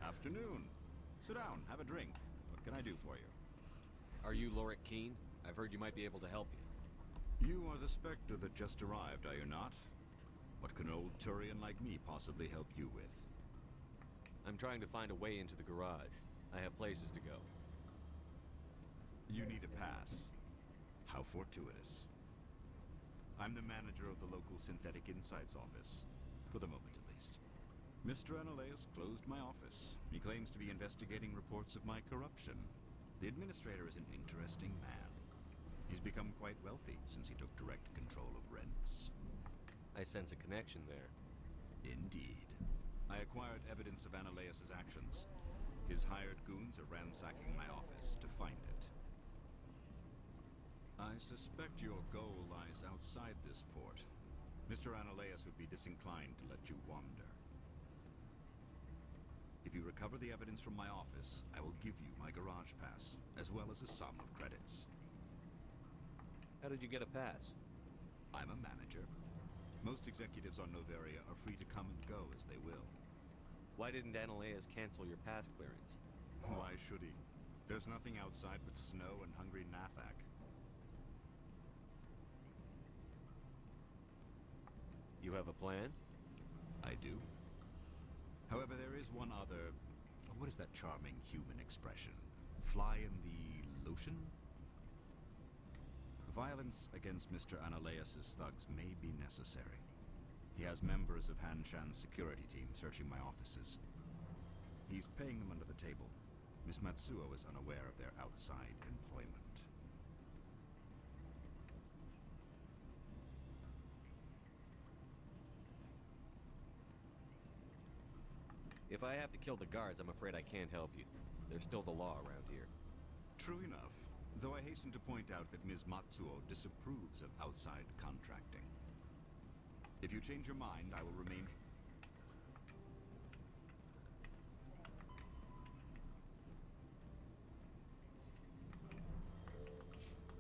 Speaker 4: Afternoon. Sit down, have a drink. What can I do for you?
Speaker 5: Are you Lorik Keen? I've heard you might be able to help you.
Speaker 4: You are the Spectre that just arrived, are you not? What can old Turian like me possibly help you with?
Speaker 5: I'm trying to find a way into the garage. I have places to go.
Speaker 4: You need a pass. How fortuitous. I'm the manager of the local Synthetic Insights office. For the moment, at least. Mr. Analeus closed my office. He claims to be investigating reports of my corruption. The administrator is an interesting man. He's become quite wealthy since he took direct control of rents.
Speaker 5: I sense a connection there.
Speaker 4: Indeed. I acquired evidence of Analeus' actions. His hired goons are ransacking my office to find it. I suspect your goal lies outside this port. Mr. Analeus would be disinclined to let you wander. If you recover the evidence from my office, I will give you my garage pass, as well as a sum of credits.
Speaker 5: How did you get a pass?
Speaker 4: I'm a manager. Most executives on Novaria are free to come and go as they will.
Speaker 5: Why didn't Analeus cancel your pass clearance?
Speaker 4: Why should he? There's nothing outside but snow and hungry Nathak.
Speaker 5: You have a plan?
Speaker 4: I do. However, there is one other... What is that charming human expression? Fly in the lotion? Violence against Mr. Analeus' thugs may be necessary. He has members of Han Shan's security team searching my offices. He's paying them under the table. Miss Matsuo is unaware of their outside employment.
Speaker 5: If I have to kill the guards, I'm afraid I can't help you. There's still the law around here.
Speaker 4: True enough, though I hasten to point out that Ms. Matsuo disapproves of outside contracting. If you change your mind, I will remain...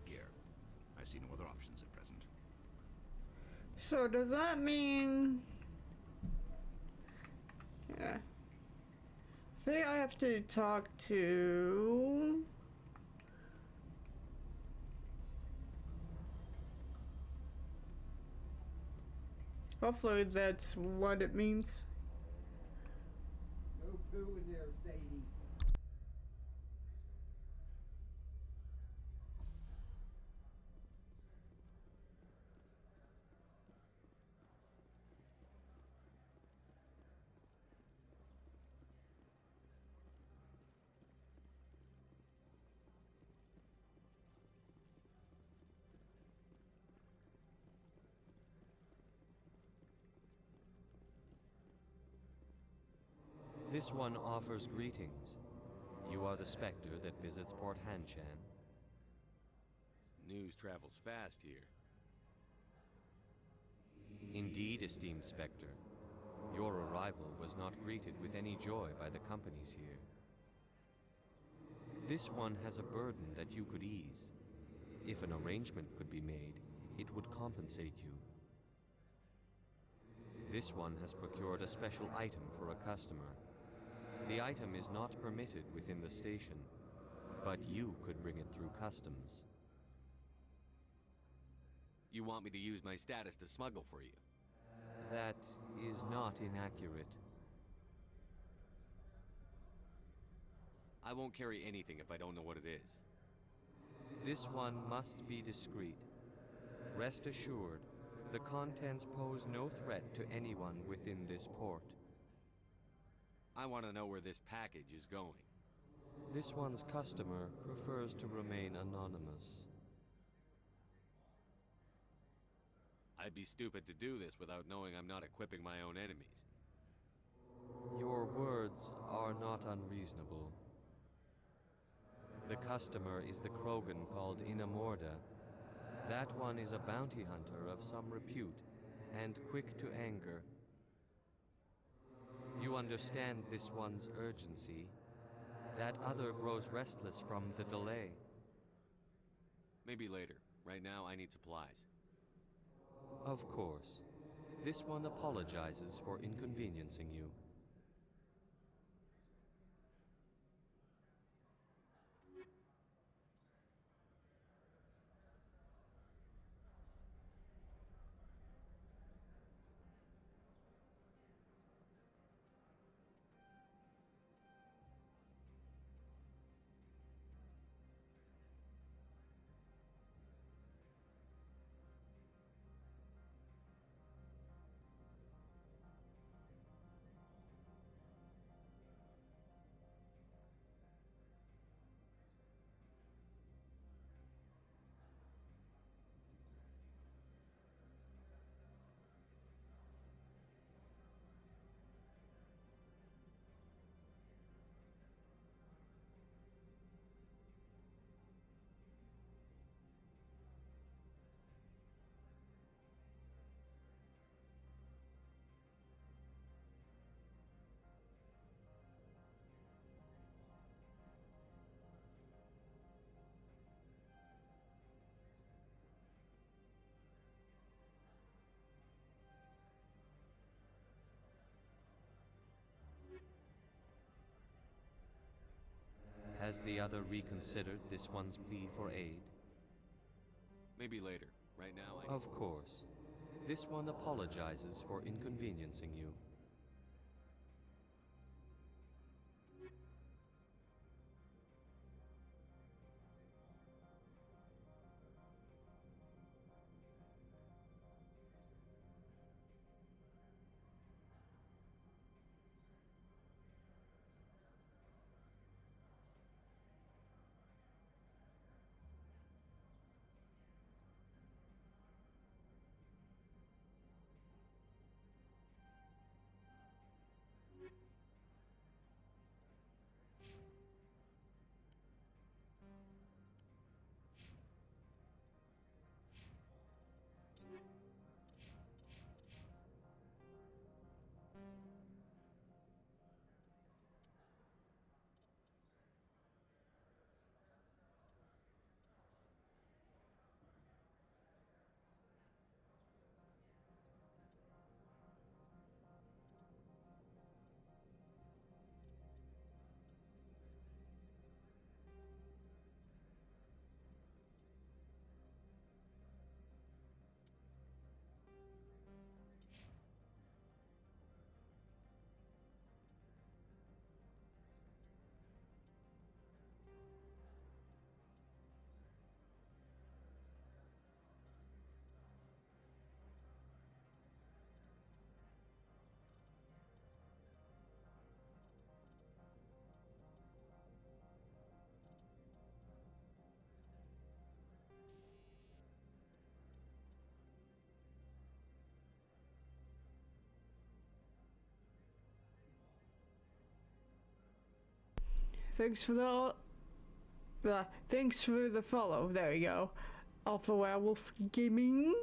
Speaker 4: here. I see no other options at present.
Speaker 1: So does that mean... Yeah. I think I have to talk to... Hopefully that's what it means.
Speaker 6: No poo in there, Sadie.
Speaker 5: This one offers greetings. You are the Spectre that visits Port Hanshan.
Speaker 18: News travels fast here.
Speaker 5: Indeed, esteemed Spectre. Your arrival was not greeted with any joy by the companies here. This one has a burden that you could ease. If an arrangement could be made, it would compensate you. This one has procured a special item for a customer. The item is not permitted within the station, but you could bring it through customs. You want me to use my status to smuggle for you? That is not inaccurate. I won't carry anything if I don't know what it is. This one must be discreet. Rest assured, the contents pose no threat to anyone within this port. I want to know where this package is going. This one's customer prefers to remain anonymous. I'd be stupid to do this without knowing I'm not equipping my own enemies. Your words are not unreasonable. The customer is the Krogan called Inamorda. That one is a bounty hunter of some repute, and quick to anger. You understand this one's urgency. That other grows restless from the delay. Maybe later. Right now, I need supplies. Of course. This one apologizes for inconveniencing you. Has the other reconsidered this one's plea for aid? Maybe later. Right now, Of course. This one apologizes for inconveniencing you.
Speaker 1: Thanks for thanks for the follow. There you go. Alpha Werewolf Gaming.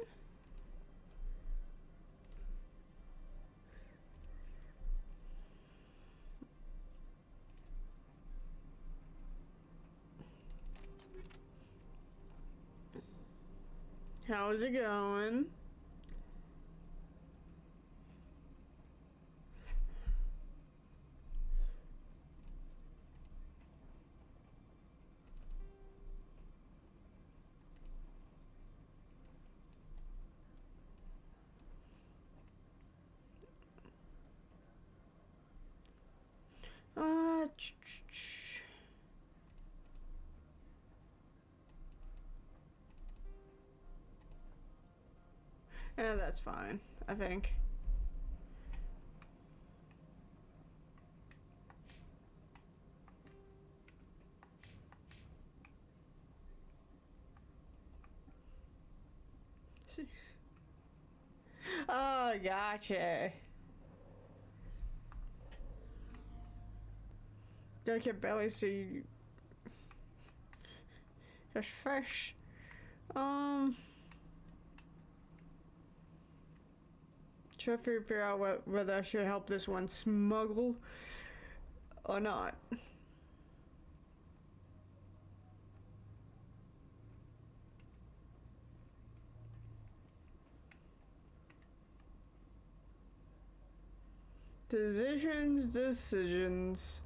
Speaker 1: How's it going? Yeah, that's fine, I think. Oh, gotcha. I can barely see. Just fresh. Try to figure out whether I should help this one smuggle or not. Decisions.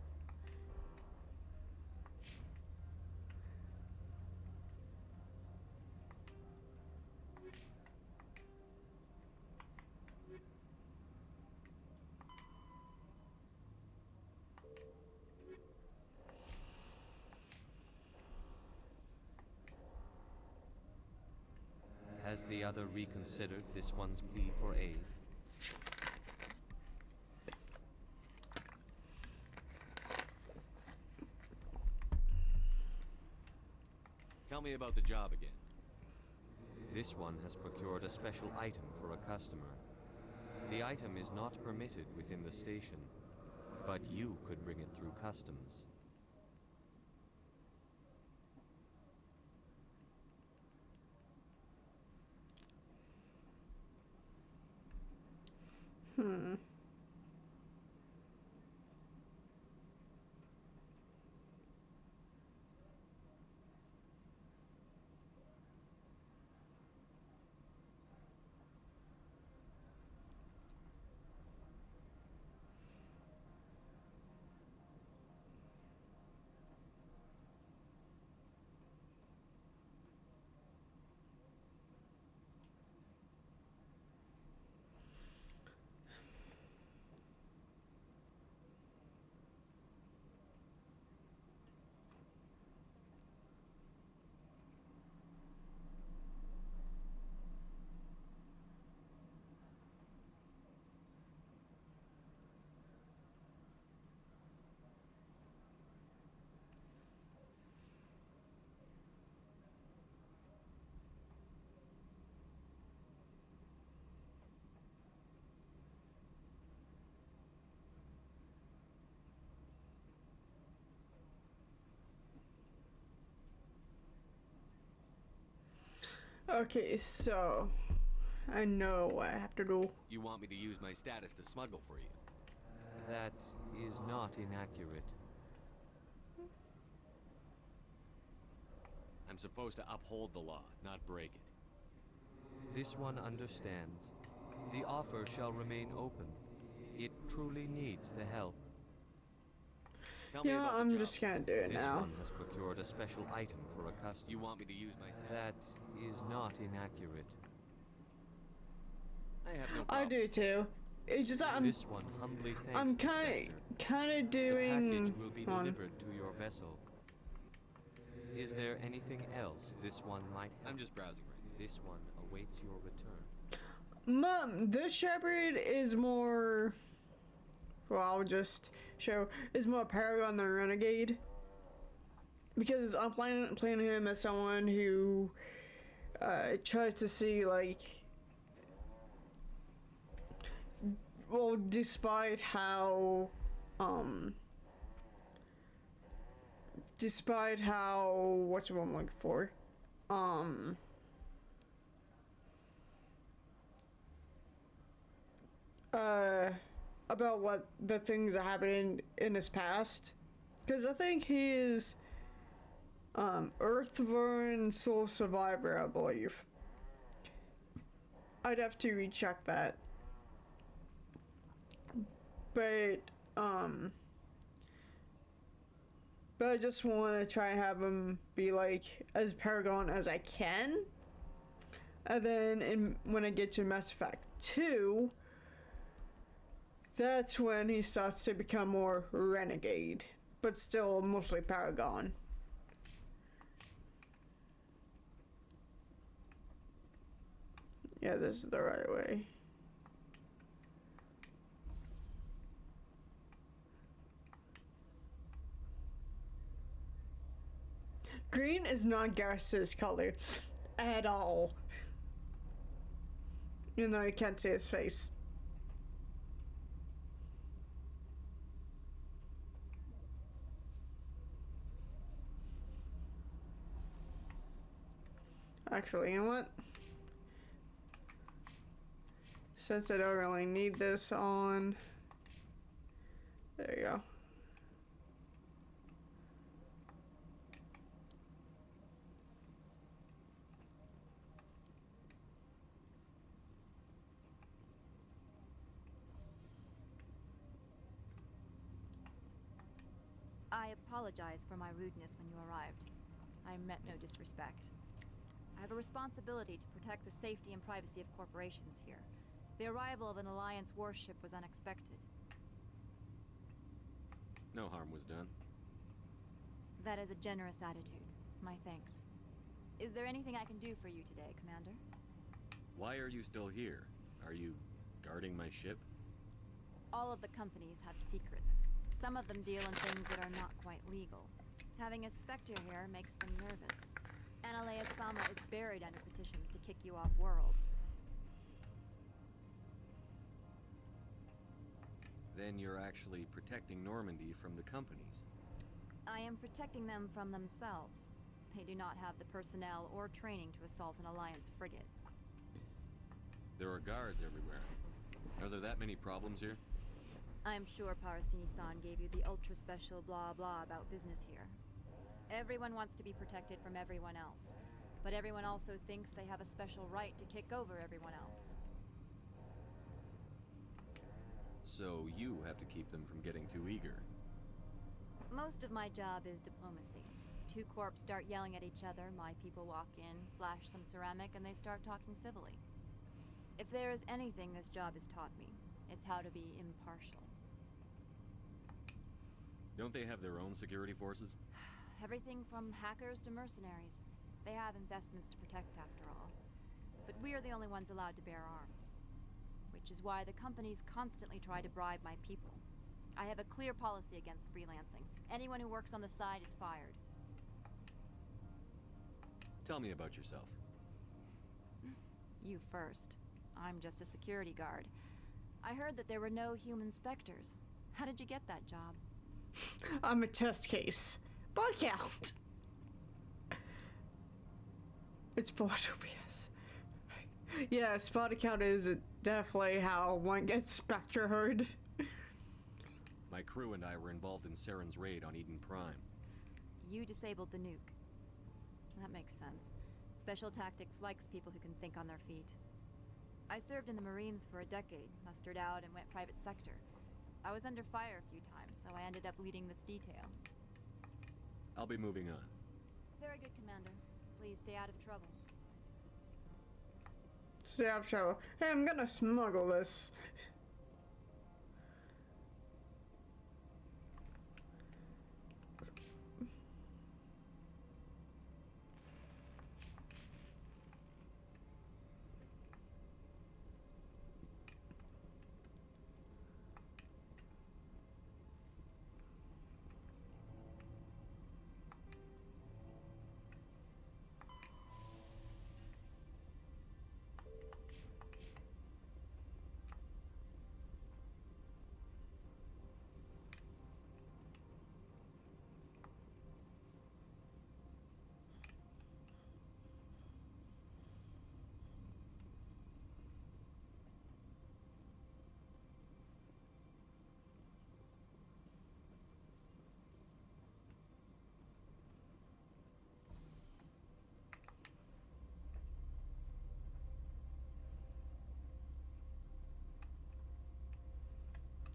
Speaker 5: Has the other reconsidered this one's plea for aid?
Speaker 16: Tell me about the job again.
Speaker 5: This one has procured a special item for a customer. The item is not permitted within the station, but you could bring it through customs.
Speaker 1: Okay, so I know what I have to do.
Speaker 16: You want me to use my status to smuggle for you?
Speaker 5: That is not inaccurate.
Speaker 16: I'm supposed to uphold the law, not break it.
Speaker 5: This one understands. The offer shall remain open. It truly needs the help.
Speaker 16: Tell me about
Speaker 1: I'm
Speaker 16: the job.
Speaker 1: just gonna do it
Speaker 5: This
Speaker 1: now.
Speaker 5: one has procured a special item for a customer.
Speaker 16: You want me to use my
Speaker 5: That is not inaccurate.
Speaker 16: I have no
Speaker 1: I
Speaker 16: problem.
Speaker 1: do too. It's just that
Speaker 5: This one humbly thanks
Speaker 1: I'm
Speaker 5: the Spectre.
Speaker 1: kind of
Speaker 5: The
Speaker 1: doing.
Speaker 5: package will be delivered to your vessel. Is there anything else this one might help?
Speaker 16: I'm just browsing right now.
Speaker 5: This one awaits your return.
Speaker 1: Mom, this shepherd is more. Well, I'll just show. Is more Paragon than Renegade. Because I'm playing him as someone who tries to see, like. Well, despite how despite how, what's what I'm looking for, about what the things that happened in his past, because I think he is Earthborn sole survivor, I believe. I'd have to recheck that, but I just want to try and have him be like as Paragon as I can, and then when I get to Mass Effect 2, that's when he starts to become more renegade, but still mostly Paragon. Yeah, this is the right way. Green is not Garrus's color at all. Even though you can't see his face. Actually, you know what? Since I don't really need this on, there you go.
Speaker 13: I apologize for my rudeness when you arrived. I meant no disrespect. I have a responsibility to protect the safety and privacy of corporations here. The arrival of an Alliance warship was unexpected.
Speaker 5: No harm was done.
Speaker 13: That is a generous attitude. My thanks. Is there anything I can do for you today, Commander?
Speaker 5: Why are you still here? Are you guarding my ship?
Speaker 13: All of the companies have secrets. Some of them deal in things that are not quite legal. Having a Spectre here makes them nervous. Analea Sama is buried under petitions to kick you off-world.
Speaker 5: Then you're actually protecting Normandy from the companies.
Speaker 13: I am protecting them from themselves. They do not have the personnel or training to assault an Alliance frigate.
Speaker 5: There are guards everywhere. Are there that many problems here?
Speaker 13: I am sure Parasini-san gave you the ultra-special blah-blah about business here. Everyone wants to be protected from everyone else, but everyone also thinks they have a special right to kick over everyone else.
Speaker 5: So you have to keep them from getting too eager.
Speaker 13: Most of my job is diplomacy. Two corps start yelling at each other, my people walk in, flash some ceramic, and they start talking civilly. If there is anything this job has taught me, it's how to be impartial.
Speaker 5: Don't they have their own security forces?
Speaker 13: Everything from hackers to mercenaries. They have investments to protect after all. But we are the only ones allowed to bear arms. Which is why the companies constantly try to bribe my people. I have a clear policy against freelancing. Anyone who works on the side is fired.
Speaker 5: Tell me about yourself.
Speaker 13: You first. I'm just a security guard. I heard that there were no human Spectres. How did you get that job?
Speaker 1: I'm a test case. Bug count. It's blood OBS. Yeah, spot count is definitely how one gets Spectre heard.
Speaker 5: My crew and I were involved in Saren's raid on Eden Prime.
Speaker 13: You disabled the nuke. That makes sense. Special Tactics likes people who can think on their feet. I served in the Marines for a decade, mustered out, and went private sector. I was under fire a few times, so I ended up leading this detail.
Speaker 5: I'll be moving on.
Speaker 13: Very good, Commander. Please stay out of trouble.
Speaker 1: Stay out of trouble. Hey, I'm gonna smuggle this.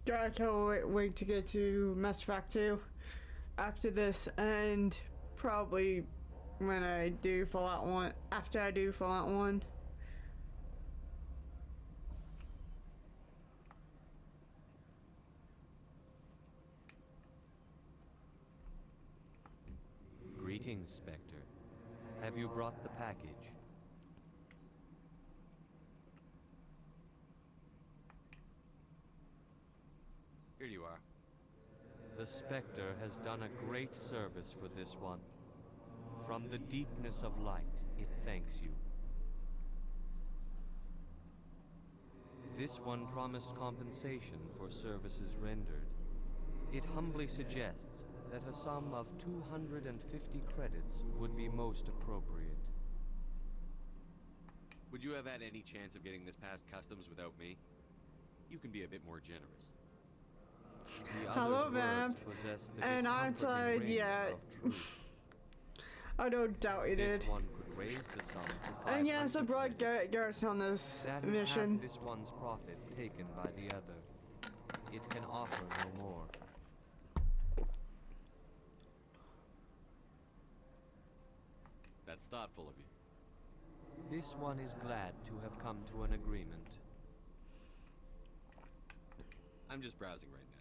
Speaker 1: God, I can't wait to get to Mass Effect 2 after this, and probably when I do Fallout 1, after I do Fallout 1.
Speaker 5: Greetings, Spectre. Have you brought the package?
Speaker 7: Here you are.
Speaker 5: The Spectre has done a great service for this one. From the deepness of light, it thanks you. This one promised compensation for services rendered. It humbly suggests that a sum of 250 credits would be most appropriate. Would you have had any chance of getting this past customs without me? You can be a bit more generous. The
Speaker 1: Hello,
Speaker 5: other's words
Speaker 1: Vamp.
Speaker 5: possess the
Speaker 1: And I'm
Speaker 5: discomforting
Speaker 1: inside,
Speaker 5: ring
Speaker 1: yeah.
Speaker 5: of truth.
Speaker 1: I don't doubt you did.
Speaker 5: This one could raise the sum to 500
Speaker 1: And yes, I brought
Speaker 5: credits.
Speaker 1: Garrus on this
Speaker 5: That is
Speaker 1: mission.
Speaker 5: half this one's profit taken by the other. It can offer no more. That's thoughtful of you. This one is glad to have come to an agreement. I'm just browsing right now.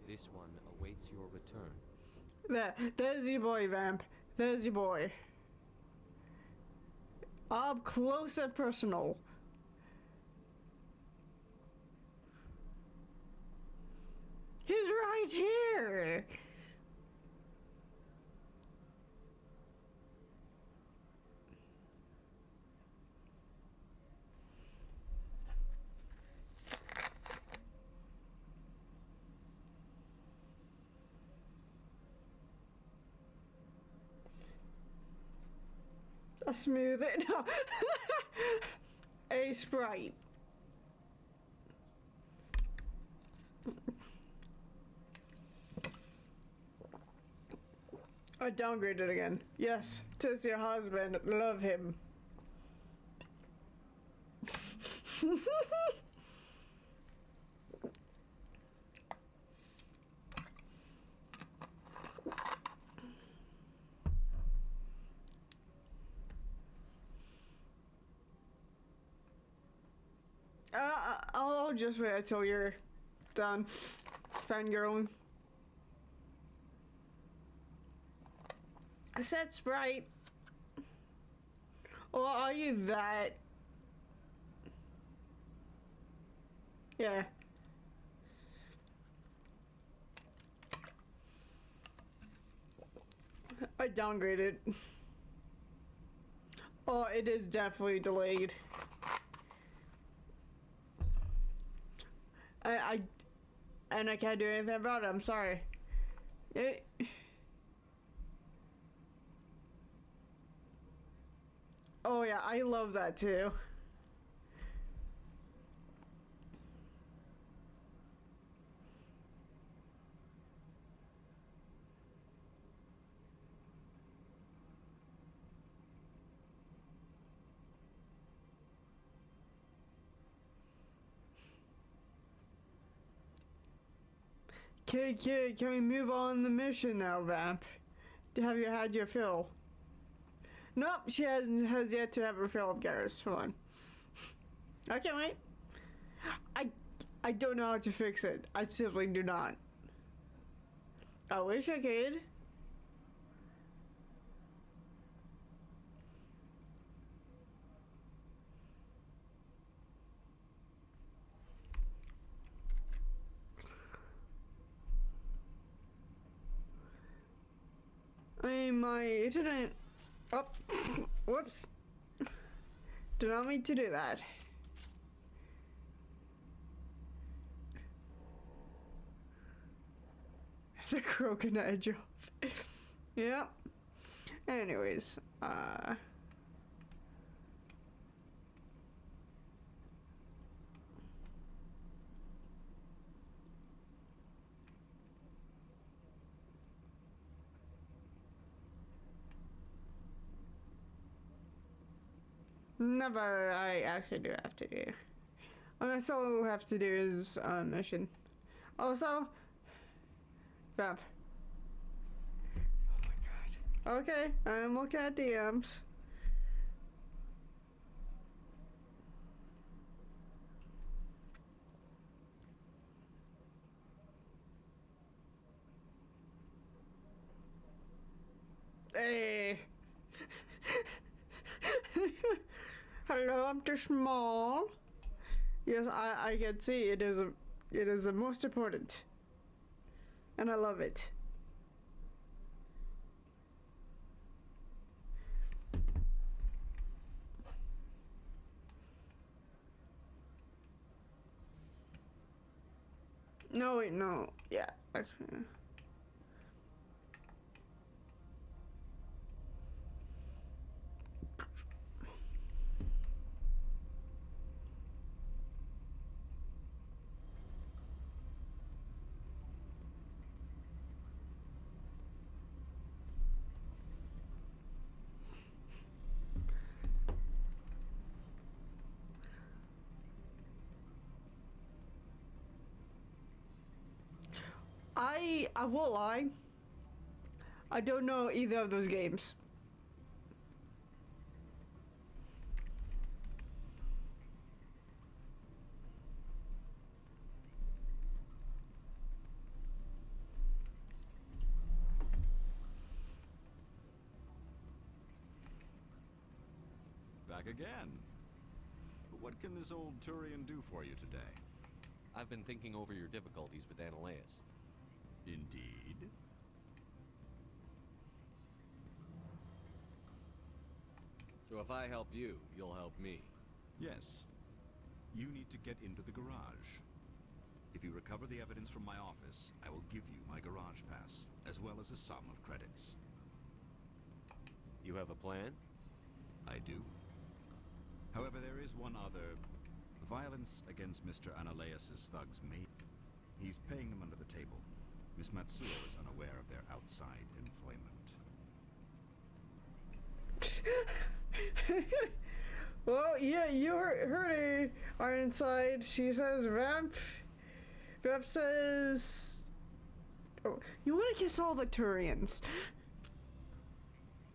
Speaker 5: This one awaits your return.
Speaker 1: There's your boy, Vamp. There's your boy. Up close and personal. He's right here. A smooth it. No. A Sprite. I downgraded again. Yes, tis your husband. Love him. I'll just wait until you're done fangirling. I said Sprite. Or are you that? Yeah. I downgraded. Oh, it is definitely delayed. And I can't do anything about it. I'm sorry. Oh yeah, I love that too. Okay, can we move on the mission now, Vamp? Have you had your fill? Nope, she has yet to have her fill of Garrus. Hold on. I can't wait. I don't know how to fix it. I simply do not. I wish I could. I mean, my internet... Oh, whoops. Did not mean to do that. The crooked edge off. Yep. Anyways, never. I actually do have to do. That's all we have to do is mission. Also, Vamp. Oh my god. Okay, I'm looking at DMs. Hey. Hello, Mr. Small. Yes, I can see it is the most important. And I love it. No, wait, no. Yeah, actually. I won't lie. I don't know either of those games.
Speaker 4: Back again. But what can this old Turian do for you today?
Speaker 5: I've been thinking over your difficulties with Analeus.
Speaker 4: Indeed.
Speaker 5: So if I help you, you'll help me.
Speaker 4: Yes. You need to get into the garage. If you recover the evidence from my office, I will give you my garage pass, as well as a sum of credits.
Speaker 5: You have a plan?
Speaker 4: I do. However, there is one other. Violence against Mr. Analeus' thugs may... He's paying them under the table. Miss Matsuo is unaware of their outside employment.
Speaker 1: Well, yeah, you heard her. Are inside. She says Vamp. Vamp says... Oh, you want to kiss all the Turians.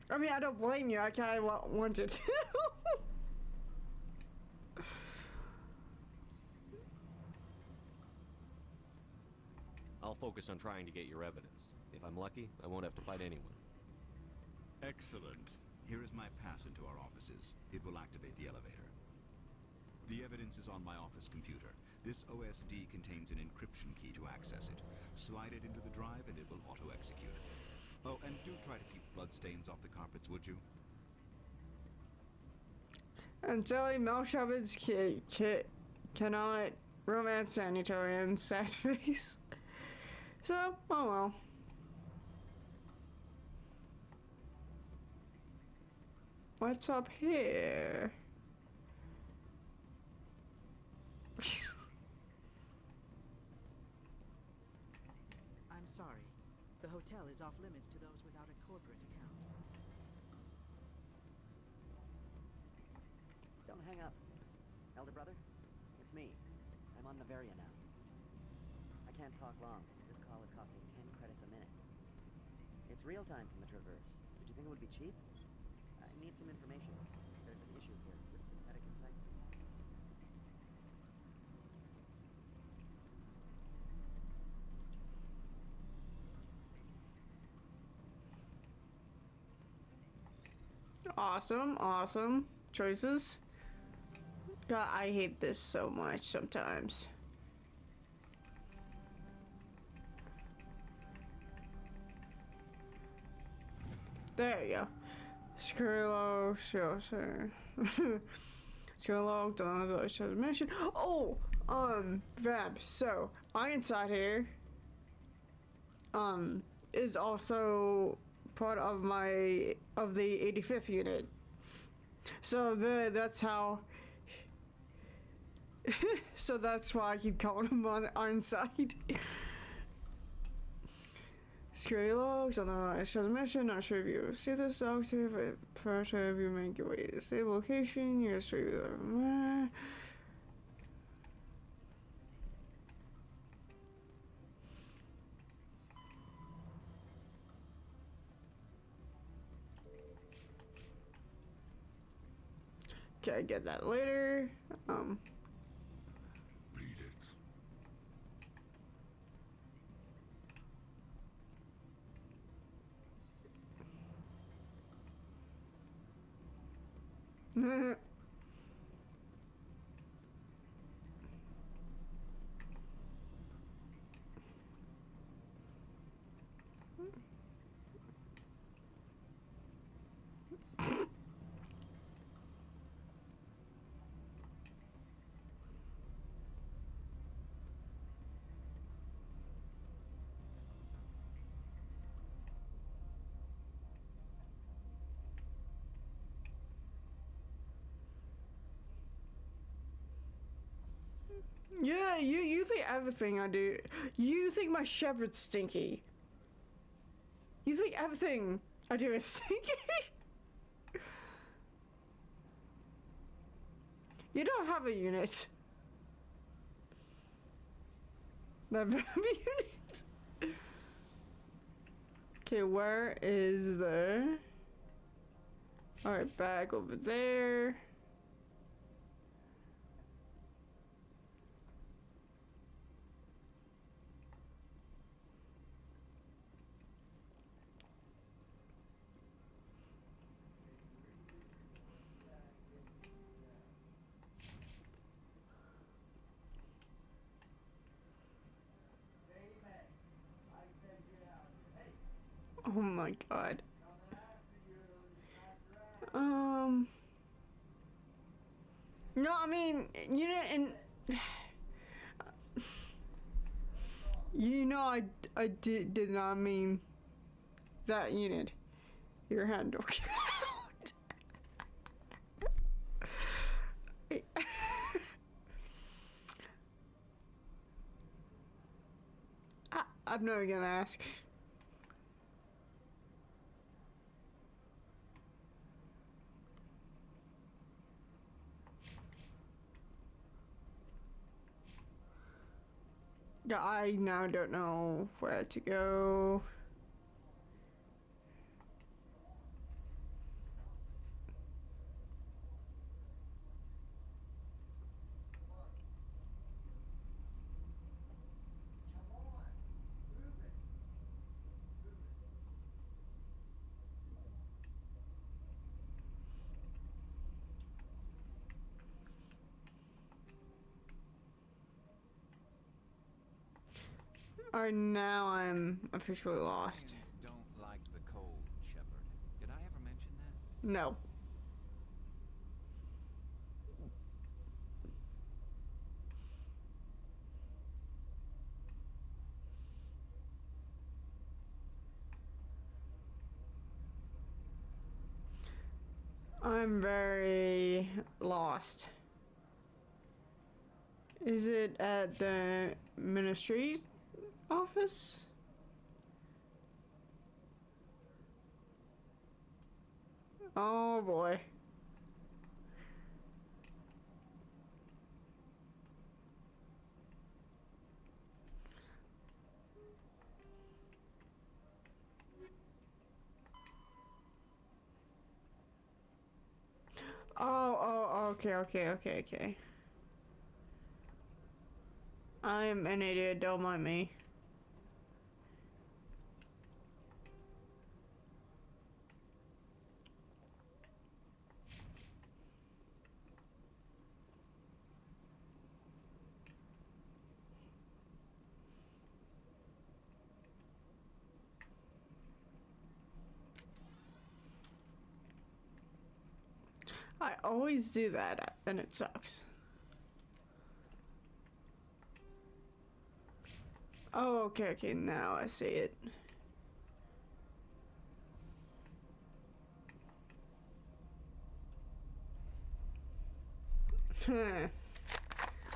Speaker 1: I mean, I don't blame you. I kind of want it to.
Speaker 5: I'll focus on trying to get your evidence. If I'm lucky, I won't have to fight anyone.
Speaker 4: Excellent. Here is my pass into our offices. It will activate the elevator. The evidence is on my office computer. This OSD contains an encryption key to access it. Slide it into the drive and it will auto-execute. Oh, and do try to keep bloodstains off the carpets, would you?
Speaker 1: And Jelly Melshovit's cannot romance Sanitarian sad face. So, oh well. What's up here?
Speaker 6: I'm sorry. The hotel is off limits to those without a corporate account.
Speaker 11: Don't hang up. Elder brother, it's me. I'm on Bavaria now. I can't talk long. This call is costing 10 credits a minute. It's real time from the Traverse. Did you think it would be cheap? I need some information. There's an issue here with synthetic insights.
Speaker 1: Awesome, awesome choices. God, I hate this so much sometimes. There you go. Skrilo, Skrilo, don't go to the mission. Oh, Vamp. So, Ironside here, is also part of the 85th unit. So that's how. So that's why I keep calling him on Ironside. Scary logs on the right shows mission, not sure if you see this active, prior to you make your way to the same location, you're straight with Okay, I get that later.
Speaker 21: Beat it.
Speaker 1: Yeah, you think everything I do. You think my shepherd's stinky. You think everything I do is stinky. You don't have a unit. That unit. Okay, where is the... Alright, bag over there. Oh my god. No, I mean, you know, and you know, I did not mean that unit. Your hand okay. I'm never gonna ask. Yeah, I now don't know where to go. Alright, now I'm officially lost.
Speaker 7: Don't like the cold, Shepard. Did I ever mention that?
Speaker 1: No. I'm very lost. Is it at the ministry office? Oh boy. Oh, okay. I'm an idiot, don't mind me. I always do that, and it sucks. Oh, okay, now I see it.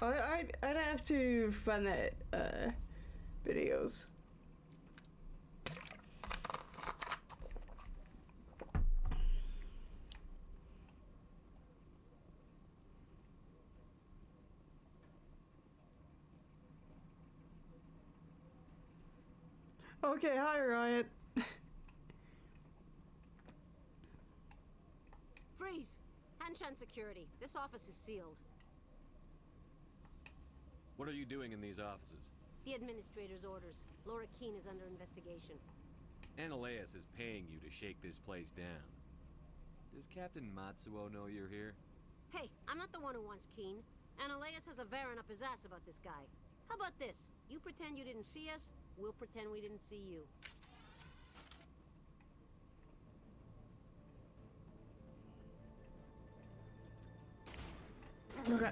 Speaker 1: I'd have to find that, videos. Okay, hi Riot.
Speaker 17: Freeze! Attention, security. This office is sealed.
Speaker 5: What are you doing in these offices?
Speaker 17: The administrator's orders. Laura Keene is under investigation.
Speaker 5: Analeus is paying you to shake this place down. Does Captain Matsuo know you're here?
Speaker 17: Hey, I'm not the one who wants Keene. Analeus has a Varen up his ass about this guy. How about this? You pretend you didn't see us, we'll pretend we didn't see you.
Speaker 1: Okay.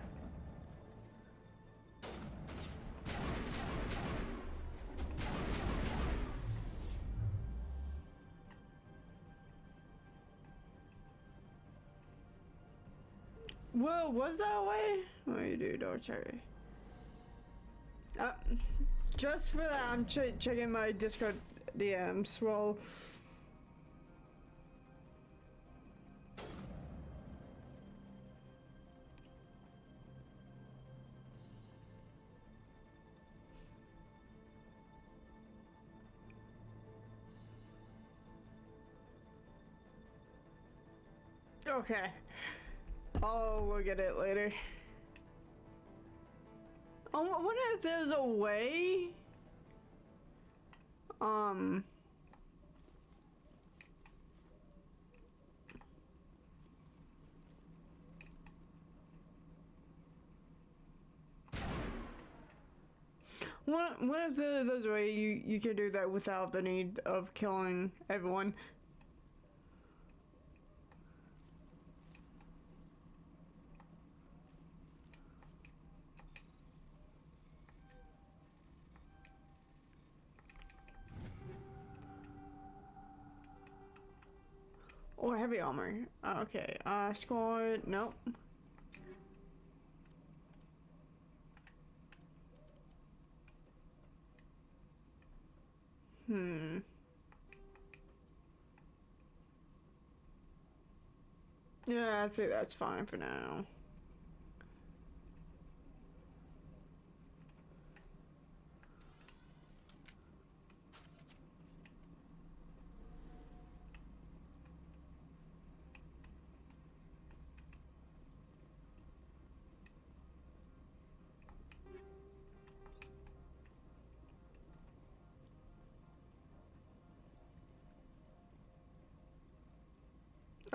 Speaker 1: Whoa, was that way? Oh, you do, don't check. Just for that, I'm checking my Discord DMs. Well, okay. I'll look at it later. I wonder if there's a way. What if there's a way you can do that without the need of killing everyone? Or heavy armor. Okay, squad, nope. Yeah, I think that's fine for now.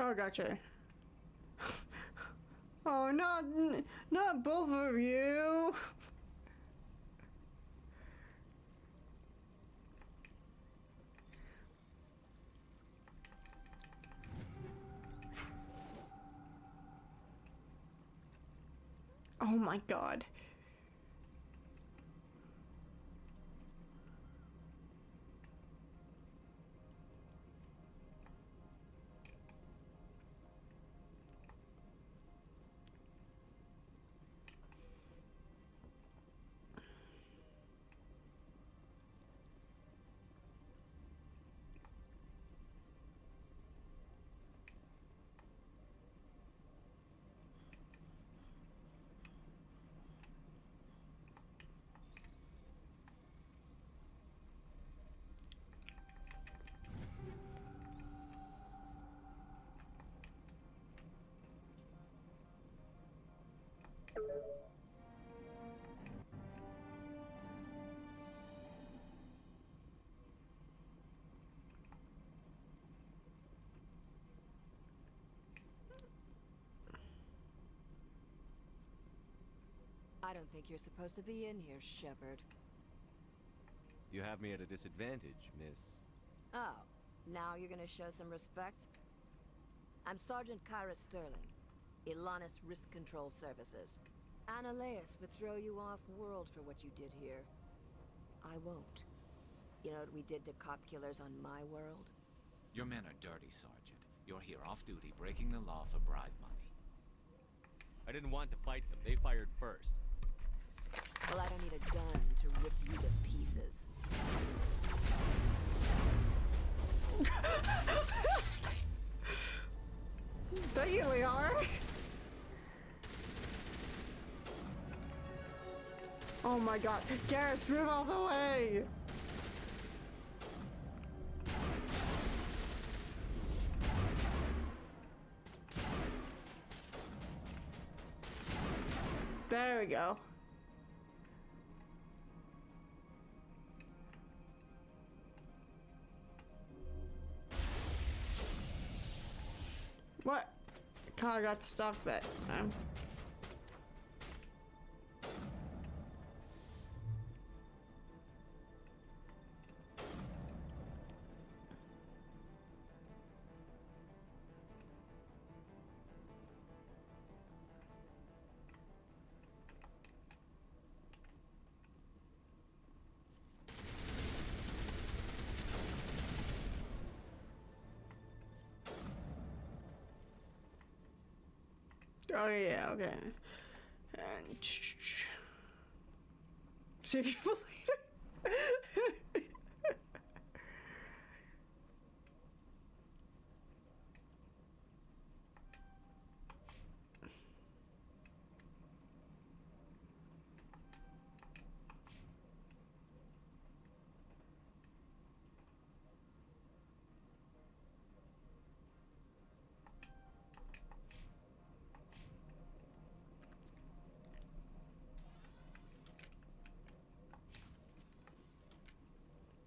Speaker 1: Oh, gotcha. Oh, not both of you. Oh my God.
Speaker 2: I don't think you're supposed to be in here, Shepard.
Speaker 5: You have me at a disadvantage, miss.
Speaker 2: Oh, now you're gonna show some respect? I'm Sergeant Kyra Sterling, Ilanis Risk Control Services. Analeus would throw you off-world for what you did here. I won't. You know what we did to cop killers on my world?
Speaker 7: Your men are dirty, Sergeant. You're here off-duty, breaking the law for bribe money.
Speaker 5: I didn't want to fight them. They fired first.
Speaker 2: Well, I don't need a gun to rip you to pieces.
Speaker 1: There you are. Oh my God, Garrus, move all the way. There we go. What? Car got stuck that time. Oh yeah, okay. And see people later.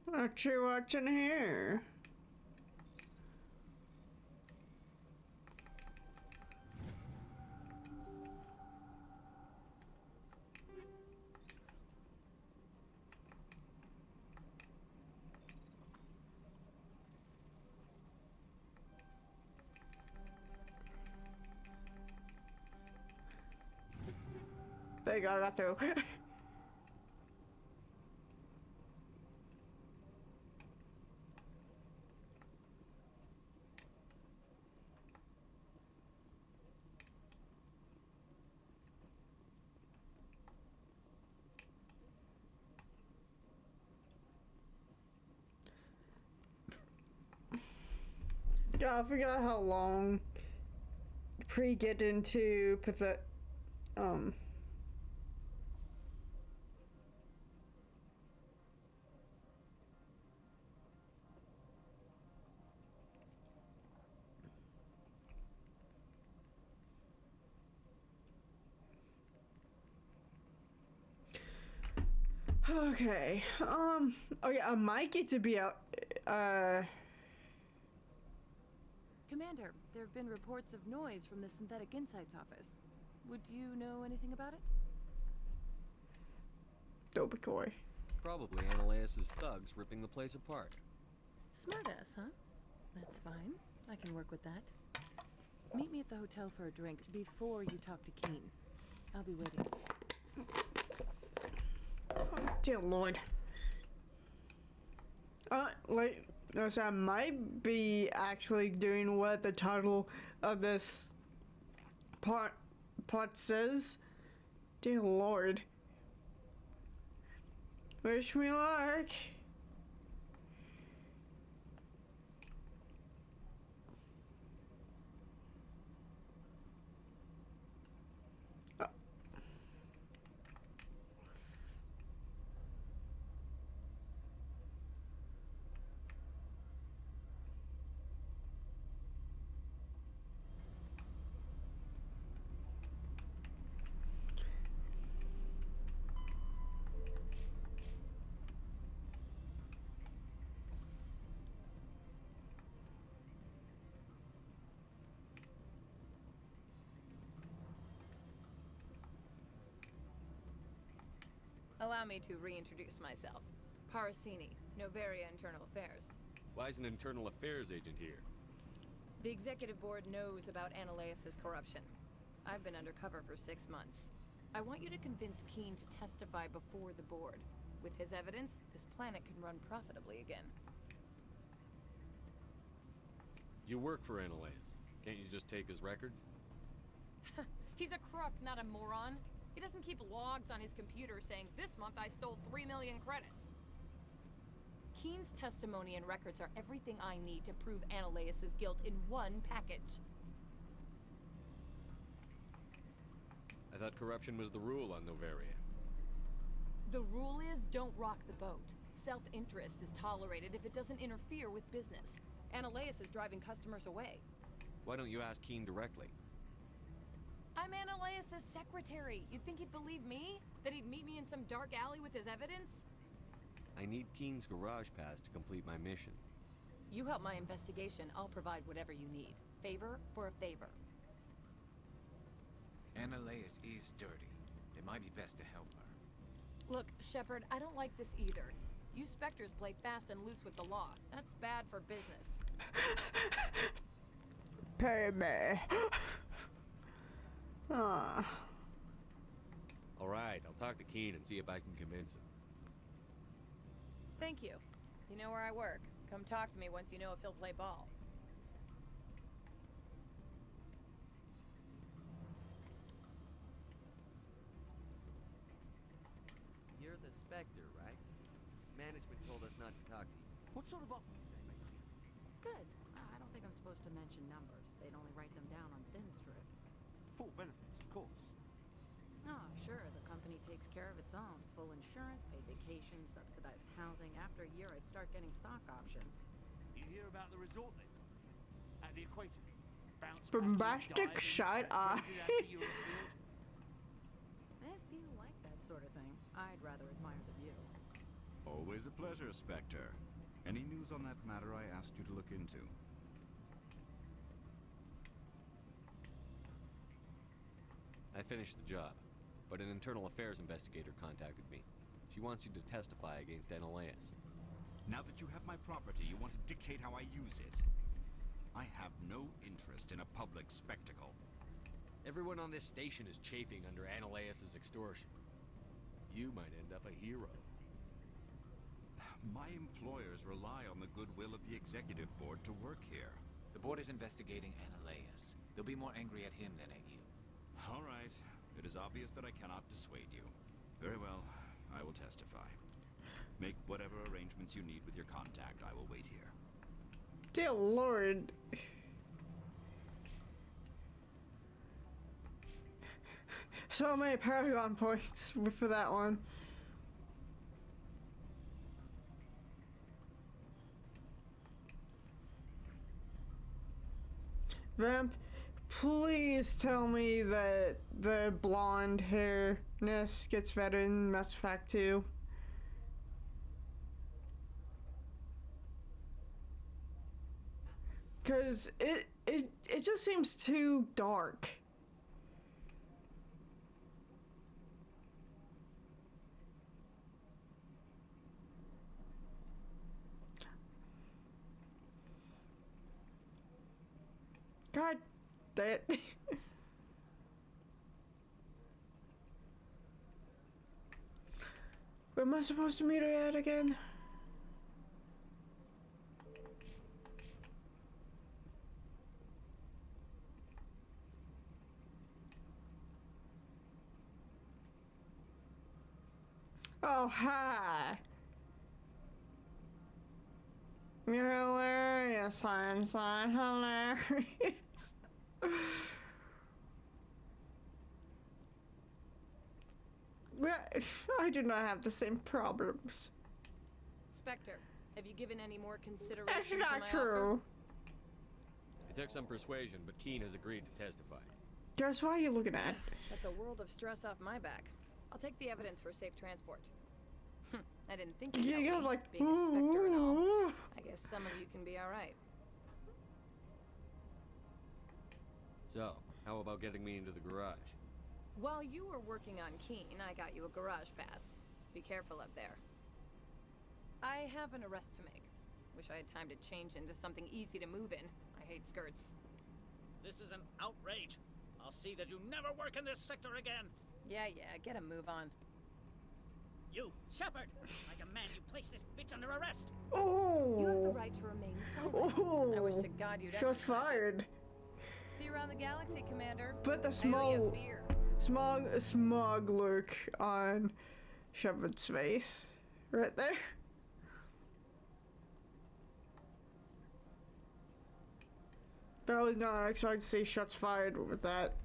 Speaker 1: What you watching here? There you go, I got through. Yeah, I forgot how long pre-get into okay. Oh yeah, I might get to be out.
Speaker 15: Commander, there have been reports of noise from the Synthetic Insights office. Would you know anything about it?
Speaker 1: Dobecoy.
Speaker 5: Probably Ananias's thugs ripping the place apart.
Speaker 15: Smartass, huh? That's fine. I can work with that. Meet me at the hotel for a drink before you talk to Keen. I'll be waiting.
Speaker 1: Oh, dear Lord. Like, no, so I might be actually doing what the title of this part says. Dear Lord. Wish me luck.
Speaker 10: Allow me to reintroduce myself. Parasini, Novaria Internal Affairs.
Speaker 5: Why is an internal affairs agent here?
Speaker 10: The executive board knows about Ananias's corruption. I've been undercover for 6 months. I want you to convince Keen to testify before the board. With his evidence, this planet can run profitably again.
Speaker 5: You work for Ananias. Can't you just take his records?
Speaker 10: He's a crook, not a moron. He doesn't keep logs on his computer saying, this month I stole 3 million credits. Keen's testimony and records are everything I need to prove Ananias's guilt in one package.
Speaker 5: I thought corruption was the rule on Novaria.
Speaker 10: The rule is, don't rock the boat. Self-interest is tolerated if it doesn't interfere with business. Ananias is driving customers away.
Speaker 5: Why don't you ask Keen directly?
Speaker 10: I'm I'm Ananias' secretary. You'd think he'd believe me? That he'd meet me in some dark alley with his evidence?
Speaker 5: I need Keen's garage pass to complete my mission.
Speaker 10: You help my investigation, I'll provide whatever you need. Favor for a favor.
Speaker 7: Ananias is dirty. It might be best to help her.
Speaker 10: Look, Shepard, I don't like this either. You Spectres play fast and loose with the law. That's bad for business.
Speaker 1: Pay me. Ah.
Speaker 5: Alright, I'll talk to Keen and see if I can convince him.
Speaker 10: Thank you. You know where I work. Come talk to me once you know if he'll play ball.
Speaker 5: You're the Spectre, right? Management told us not to talk to you.
Speaker 12: What sort of offer did they make you?
Speaker 2: Good. I don't think I'm supposed to mention numbers. They'd only write them down on thin strip.
Speaker 12: Full benefits, of course.
Speaker 2: Oh, sure. The company takes care of its own. Full insurance, paid vacations, subsidized housing. After a year, I'd start getting stock options.
Speaker 12: You hear about the resort then? At the equator. Bounce
Speaker 1: Bombastic shot eye.
Speaker 2: If you like that sort of thing, I'd rather admire the view.
Speaker 4: Always a pleasure, Spectre. Any news on that matter I asked you to look into?
Speaker 5: I finished the job, but an internal affairs investigator contacted me. She wants you to testify against Ananias.
Speaker 4: Now that you have my property, you want to dictate how I use it. I have no interest in a public spectacle.
Speaker 5: Everyone on this station is chafing under Ananias' extortion. You might end up a hero.
Speaker 4: My employers rely on the goodwill of the executive board to work here.
Speaker 7: The board is investigating Ananias. They'll be more angry at him than at you.
Speaker 4: All right. It is obvious that I cannot dissuade you. Very well. I will testify. Make whatever arrangements you need with your contact. I will wait here.
Speaker 1: Dear Lord. So many Paragon points for that one. Vamp, please tell me that the blonde hairness gets better in Mass Effect 2. Cause it just seems too dark. God, that. Where am I supposed to meet her at again? Oh, hi. You're hilarious, Einstein. Hilarious. I do not have the same problems.
Speaker 10: Spectre, have you given any more consideration
Speaker 1: That's
Speaker 10: to
Speaker 1: not
Speaker 10: my
Speaker 1: true.
Speaker 10: offer?
Speaker 5: It took some persuasion, but Keen has agreed to testify.
Speaker 1: Guess what are you looking at?
Speaker 10: That's a world of stress off my back. I'll take the evidence for safe transport. I didn't think you'd help me,
Speaker 1: like,
Speaker 10: being a Spectre and all. I guess some of you can be alright.
Speaker 5: So, how about getting me into the garage?
Speaker 10: While you were working on Keen, I got you a garage pass. Be careful up there. I have an arrest to make. Wish I had time to change into something easy to move in. I hate skirts.
Speaker 22: This is an outrage. I'll see that you never work in this sector again.
Speaker 10: Yeah, get a move on.
Speaker 22: You, Shepard! I demand you place this bitch under arrest.
Speaker 1: Oh!
Speaker 10: You have the right to remain silent.
Speaker 1: Oh!
Speaker 10: I wish to God you'd
Speaker 1: Shots
Speaker 10: exercise
Speaker 1: fired.
Speaker 10: it. See you around the galaxy, Commander.
Speaker 1: But the
Speaker 10: I owe you a beer.
Speaker 1: smug look on Shepard's face. Right there. But I was not expecting to see shots fired with that.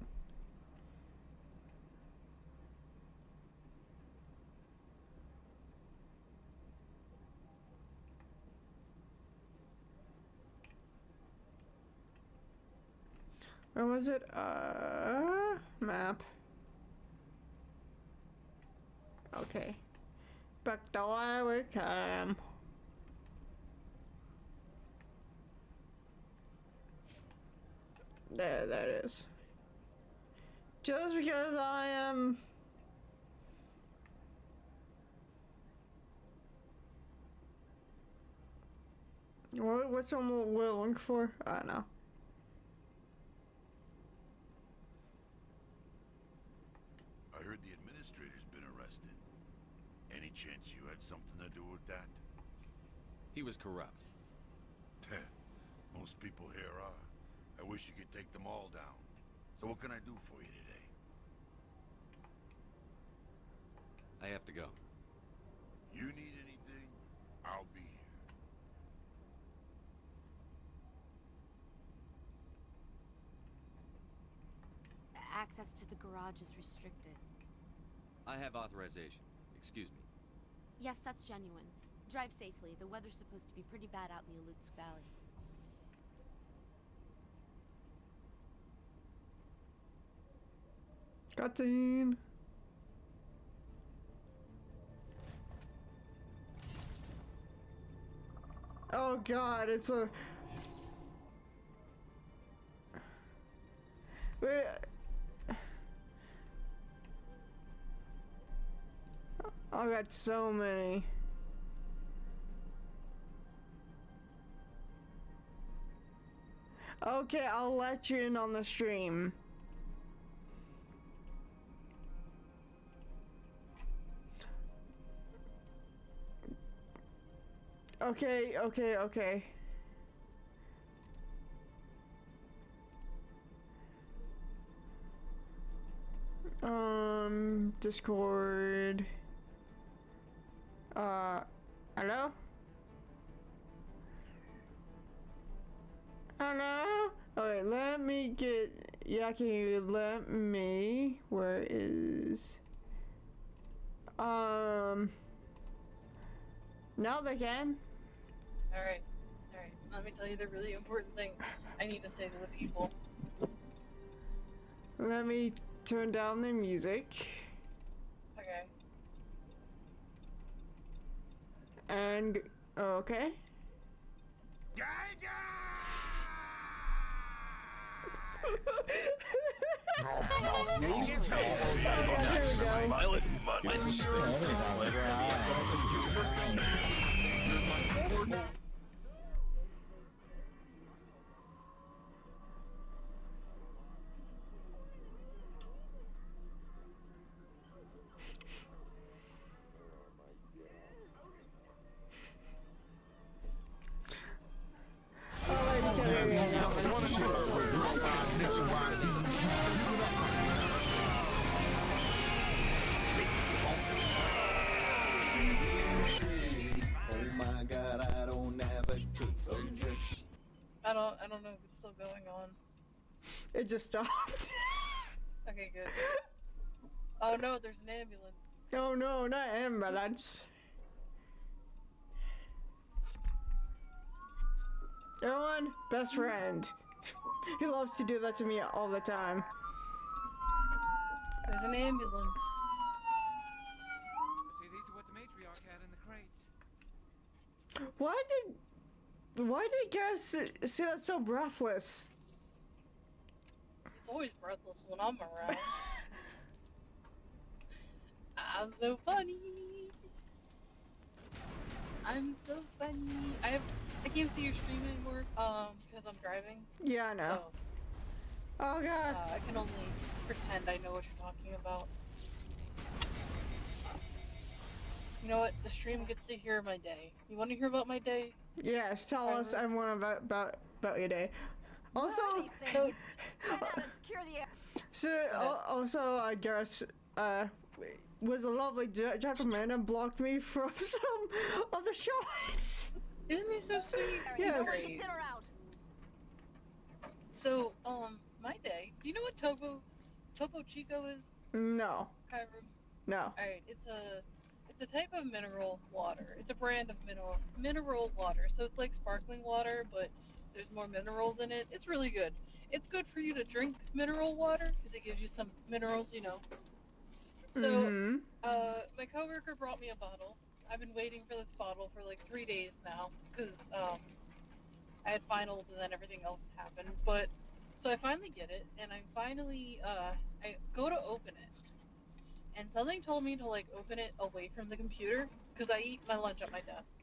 Speaker 1: Where was it? Map. Okay. Back the way we came. There, that is. Just because I am... What's someone we're looking for? I don't know.
Speaker 21: I heard the administrator's been arrested. Any chance you had something to do with that?
Speaker 5: He was corrupt.
Speaker 21: Most people here are. I wish you could take them all down. So what can I do for you today?
Speaker 5: I have to go.
Speaker 21: You need anything, I'll be here.
Speaker 13: Access to the garage is restricted.
Speaker 5: I have authorization. Excuse me.
Speaker 13: Yes, that's genuine. Drive safely. The weather's supposed to be pretty bad out in the Alutsk Valley.
Speaker 1: Cutscene. Oh God, it's a... Wait. I got so many. Okay, I'll let you in on the stream. Okay. Discord. Hello? Hello? Okay, let me get... Yeah, can you let me... Where is... Now they can.
Speaker 9: Alright. Let me tell you the really important thing I need to say to the people.
Speaker 1: Let me turn down the music.
Speaker 9: Okay.
Speaker 1: And... Okay.
Speaker 9: I don't know if it's still going on.
Speaker 1: It just stopped.
Speaker 9: Okay, good. Oh no, there's an ambulance.
Speaker 1: Oh no, not ambulance. Everyone, best friend. He loves to do that to me all the time.
Speaker 9: There's an ambulance.
Speaker 7: See, these are what the Matriarch had in the crates.
Speaker 1: Why did Gus say that so breathless?
Speaker 9: It's always breathless when I'm around. I'm so funny. I can't see your stream anymore, because I'm driving.
Speaker 1: Yeah, I know.
Speaker 9: So,
Speaker 1: oh God.
Speaker 9: I can only pretend I know what you're talking about. You know what? The stream gets to hear my day. You want to hear about my day?
Speaker 1: Yes, tell us everyone about your day. Also, also I guess was a lovely gentleman and blocked me from some other shots.
Speaker 9: Isn't he so sweet?
Speaker 1: Yes.
Speaker 9: So, my day. Do you know what Topo Chico is?
Speaker 1: No.
Speaker 9: Kyrum?
Speaker 1: No.
Speaker 9: Alright, it's a type of mineral water. It's a brand of mineral water. So it's like sparkling water, but There's more minerals in it. It's really good. It's good for you to drink mineral water because it gives you some minerals, you know. So, my coworker brought me a bottle. I've been waiting for this bottle for like 3 days now because I had finals and then everything else happened. But so I finally get it, and I finally I go to open it, and something told me to like open it away from the computer because I eat my lunch at my desk.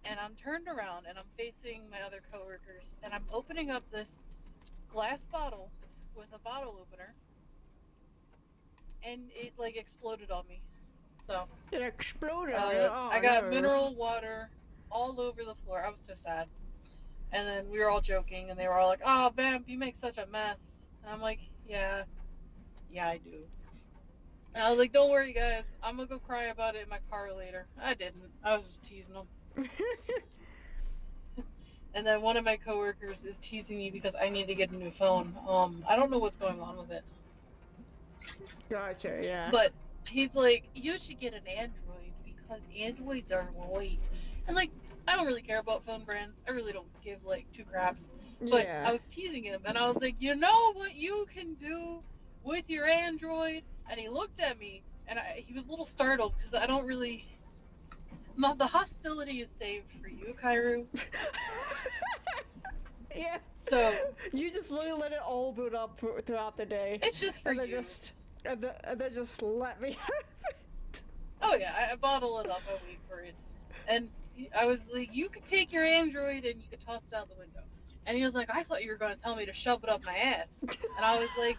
Speaker 9: And I'm turned around and I'm facing my other coworkers, and I'm opening up this glass bottle with a bottle opener, and it like exploded on me. So
Speaker 1: it exploded.
Speaker 9: I got mineral water all over the floor. I was so sad. And then we were all joking, and they were all like, "Oh, Vamp, you make such a mess." And I'm like, "Yeah, I do." And I was like, "Don't worry, guys. I'm gonna go cry about it in my car later." I didn't. I was just teasing them. And then one of my coworkers is teasing me because I need to get a new phone. I don't know what's going on with it.
Speaker 1: Gotcha, yeah.
Speaker 9: But he's like, "You should get an Android because Androids are light." And like, I don't really care about phone brands. I really don't give like two craps. But I was teasing him, and I was like, "You know what you can do with your Android?" And he looked at me, and he was a little startled because I don't really. The hostility is saved for you, Kairu.
Speaker 1: Yeah.
Speaker 9: So
Speaker 1: you just literally let it all boot up throughout the day.
Speaker 9: It's just for you.
Speaker 1: And they just let me have it.
Speaker 9: Oh yeah, I bottle it up. I wait for it, and I was like, "You could take your Android and you could toss it out the window." And he was like, "I thought you were going to tell me to shove it up my ass." And I was like,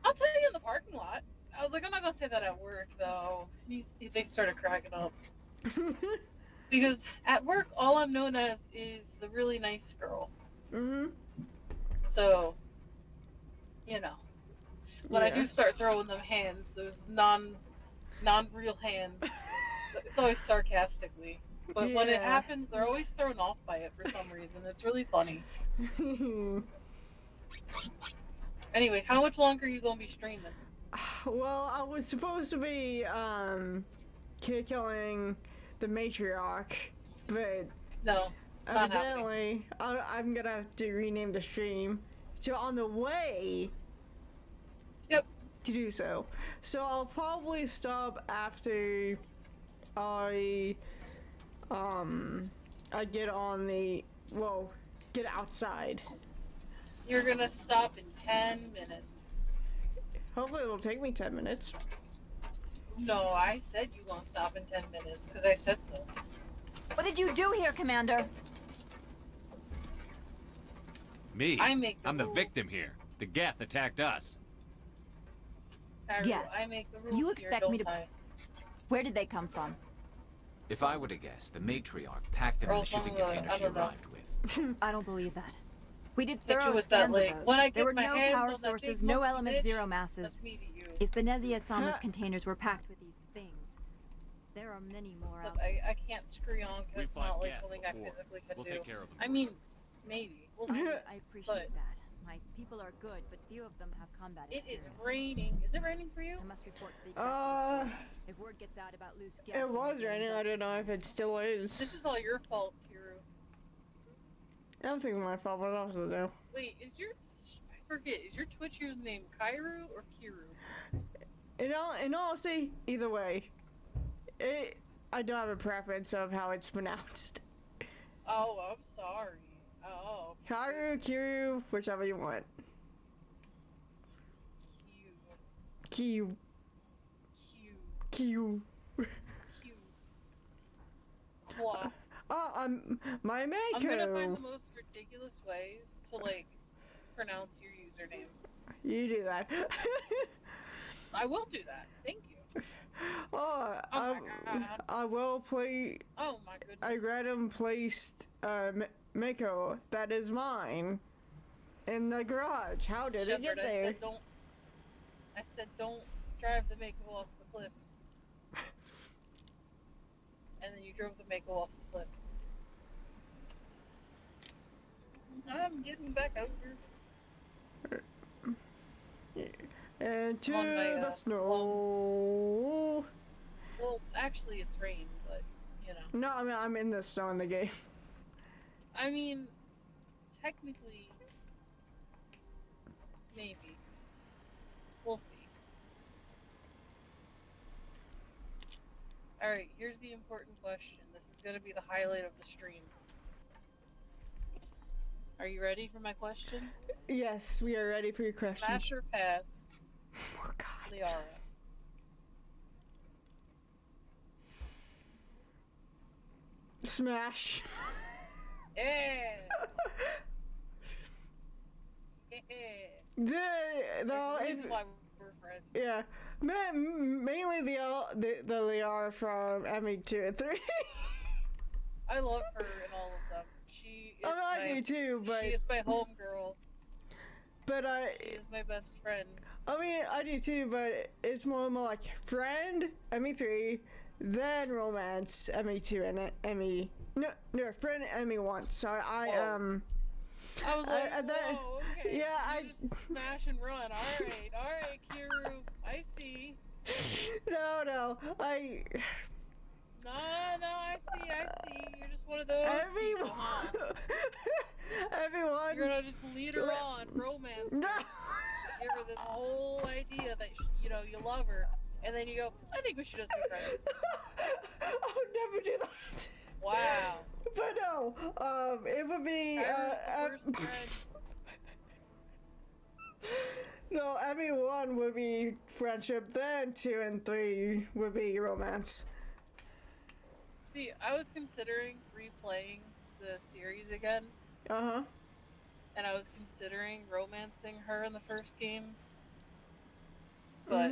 Speaker 9: "I'll tell you in the parking lot." I was like, "I'm not going to say that at work though." And they started cracking up. Because at work, all I'm known as is the really nice girl. So, you know, when I do start throwing them hands, those non-real hands, it's always sarcastically. But when it happens, they're always thrown off by it for some reason. It's really funny. Anyway, how much longer are you gonna be streaming?
Speaker 1: Well, I was supposed to be killing the Matriarch, but
Speaker 9: no,
Speaker 1: evidently I'm gonna have to rename the stream to On the Way.
Speaker 9: Yep.
Speaker 1: To do so. So I'll probably stop after I get on get outside.
Speaker 9: You're gonna stop in 10 minutes.
Speaker 1: Hopefully it'll take me 10 minutes.
Speaker 9: No, I said you gonna stop in 10 minutes, because I said so.
Speaker 13: What did you do here, Commander?
Speaker 7: Me?
Speaker 9: I'm
Speaker 7: the victim here. The Geth attacked us.
Speaker 13: Yes.
Speaker 9: I make the rules
Speaker 13: You
Speaker 9: here,
Speaker 13: expect me
Speaker 9: don't
Speaker 13: to...
Speaker 9: I?
Speaker 13: Where did they come from?
Speaker 7: If I were to guess, the Matriarch packed them in the shipping container she arrived with.
Speaker 13: I don't believe that. We did
Speaker 9: Hit you
Speaker 13: thorough
Speaker 9: with that
Speaker 13: scans
Speaker 9: leg.
Speaker 13: of those.
Speaker 9: When I
Speaker 13: There
Speaker 9: get
Speaker 13: were
Speaker 9: my
Speaker 13: no
Speaker 9: hands
Speaker 13: power
Speaker 9: on that
Speaker 13: sources,
Speaker 9: big
Speaker 13: no
Speaker 9: monkey
Speaker 13: element
Speaker 9: bitch,
Speaker 13: zero masses.
Speaker 9: that's me to you.
Speaker 13: If Benezia Sama's containers were packed with these things, there are many more out there.
Speaker 9: I can't screw on because it's not like something I physically could do.
Speaker 7: Take care of them.
Speaker 9: I mean, maybe. We'll see.
Speaker 13: I appreciate that. My people are good, but few of them have combat experience.
Speaker 9: It is raining. Is it raining for you?
Speaker 13: I must report to the executive board. If word gets out about loose gas...
Speaker 1: It was raining. I don't know if it still is.
Speaker 9: This is all your fault, Kiru.
Speaker 1: I don't think it's my fault, but I also do.
Speaker 9: Wait, I forget, is your Twitch username Kairu or Kiru?
Speaker 1: In all honesty, either way. I don't have a preference of how it's pronounced.
Speaker 9: Oh, I'm sorry. Oh.
Speaker 1: Kairu, Kiru, whichever you want. Q.
Speaker 9: What?
Speaker 1: My Mako.
Speaker 9: I'm gonna find the most ridiculous ways to, like, pronounce your username.
Speaker 1: You do that.
Speaker 9: I will do that. Thank you.
Speaker 1: Oh my God. I will play.
Speaker 9: Oh my goodness.
Speaker 1: I random placed Mako that is mine in the garage. How did it get there?
Speaker 9: I said don't drive the Mako off the cliff. And then you drove the Mako off the cliff. I'm getting back over.
Speaker 1: Into the snow.
Speaker 9: Well, actually, it's rain, but you know.
Speaker 1: No, I mean I'm in the snow in the game.
Speaker 9: I mean, technically, maybe. We'll see. Alright, here's the important question. This is gonna be the highlight of the stream. Are you ready for my question?
Speaker 1: Yes, we are ready for your question.
Speaker 9: Smash or pass?
Speaker 1: Oh God.
Speaker 9: Liara.
Speaker 1: Smash.
Speaker 9: Yeah.
Speaker 1: The
Speaker 9: reason why we're friends.
Speaker 1: Yeah, mainly the Liara from ME2 and 3.
Speaker 9: I love her in all of them. She is
Speaker 1: I do too, but
Speaker 9: she is my homegirl.
Speaker 1: But
Speaker 9: she is my best friend.
Speaker 1: I mean, I do too, but it's more like friend ME3, then romance ME2 and ME. No, friend ME1. So I
Speaker 9: was like,
Speaker 1: then,
Speaker 9: whoa, okay.
Speaker 1: Yeah,
Speaker 9: I just smash and run. All right, Kiru. I see.
Speaker 1: No,
Speaker 9: No, I see. You're just one of those people, huh?
Speaker 1: Everyone.
Speaker 9: You're gonna just lead her on, romance her, give her this whole idea that you love her, and then you go, I think we should just be friends.
Speaker 1: I would never do that.
Speaker 9: Wow.
Speaker 1: But no, it would be no, ME1 would be friendship, then 2 and 3 would be romance.
Speaker 9: See, I was considering replaying the series again.
Speaker 1: Uh-huh.
Speaker 9: And I was considering romancing her in the first game. But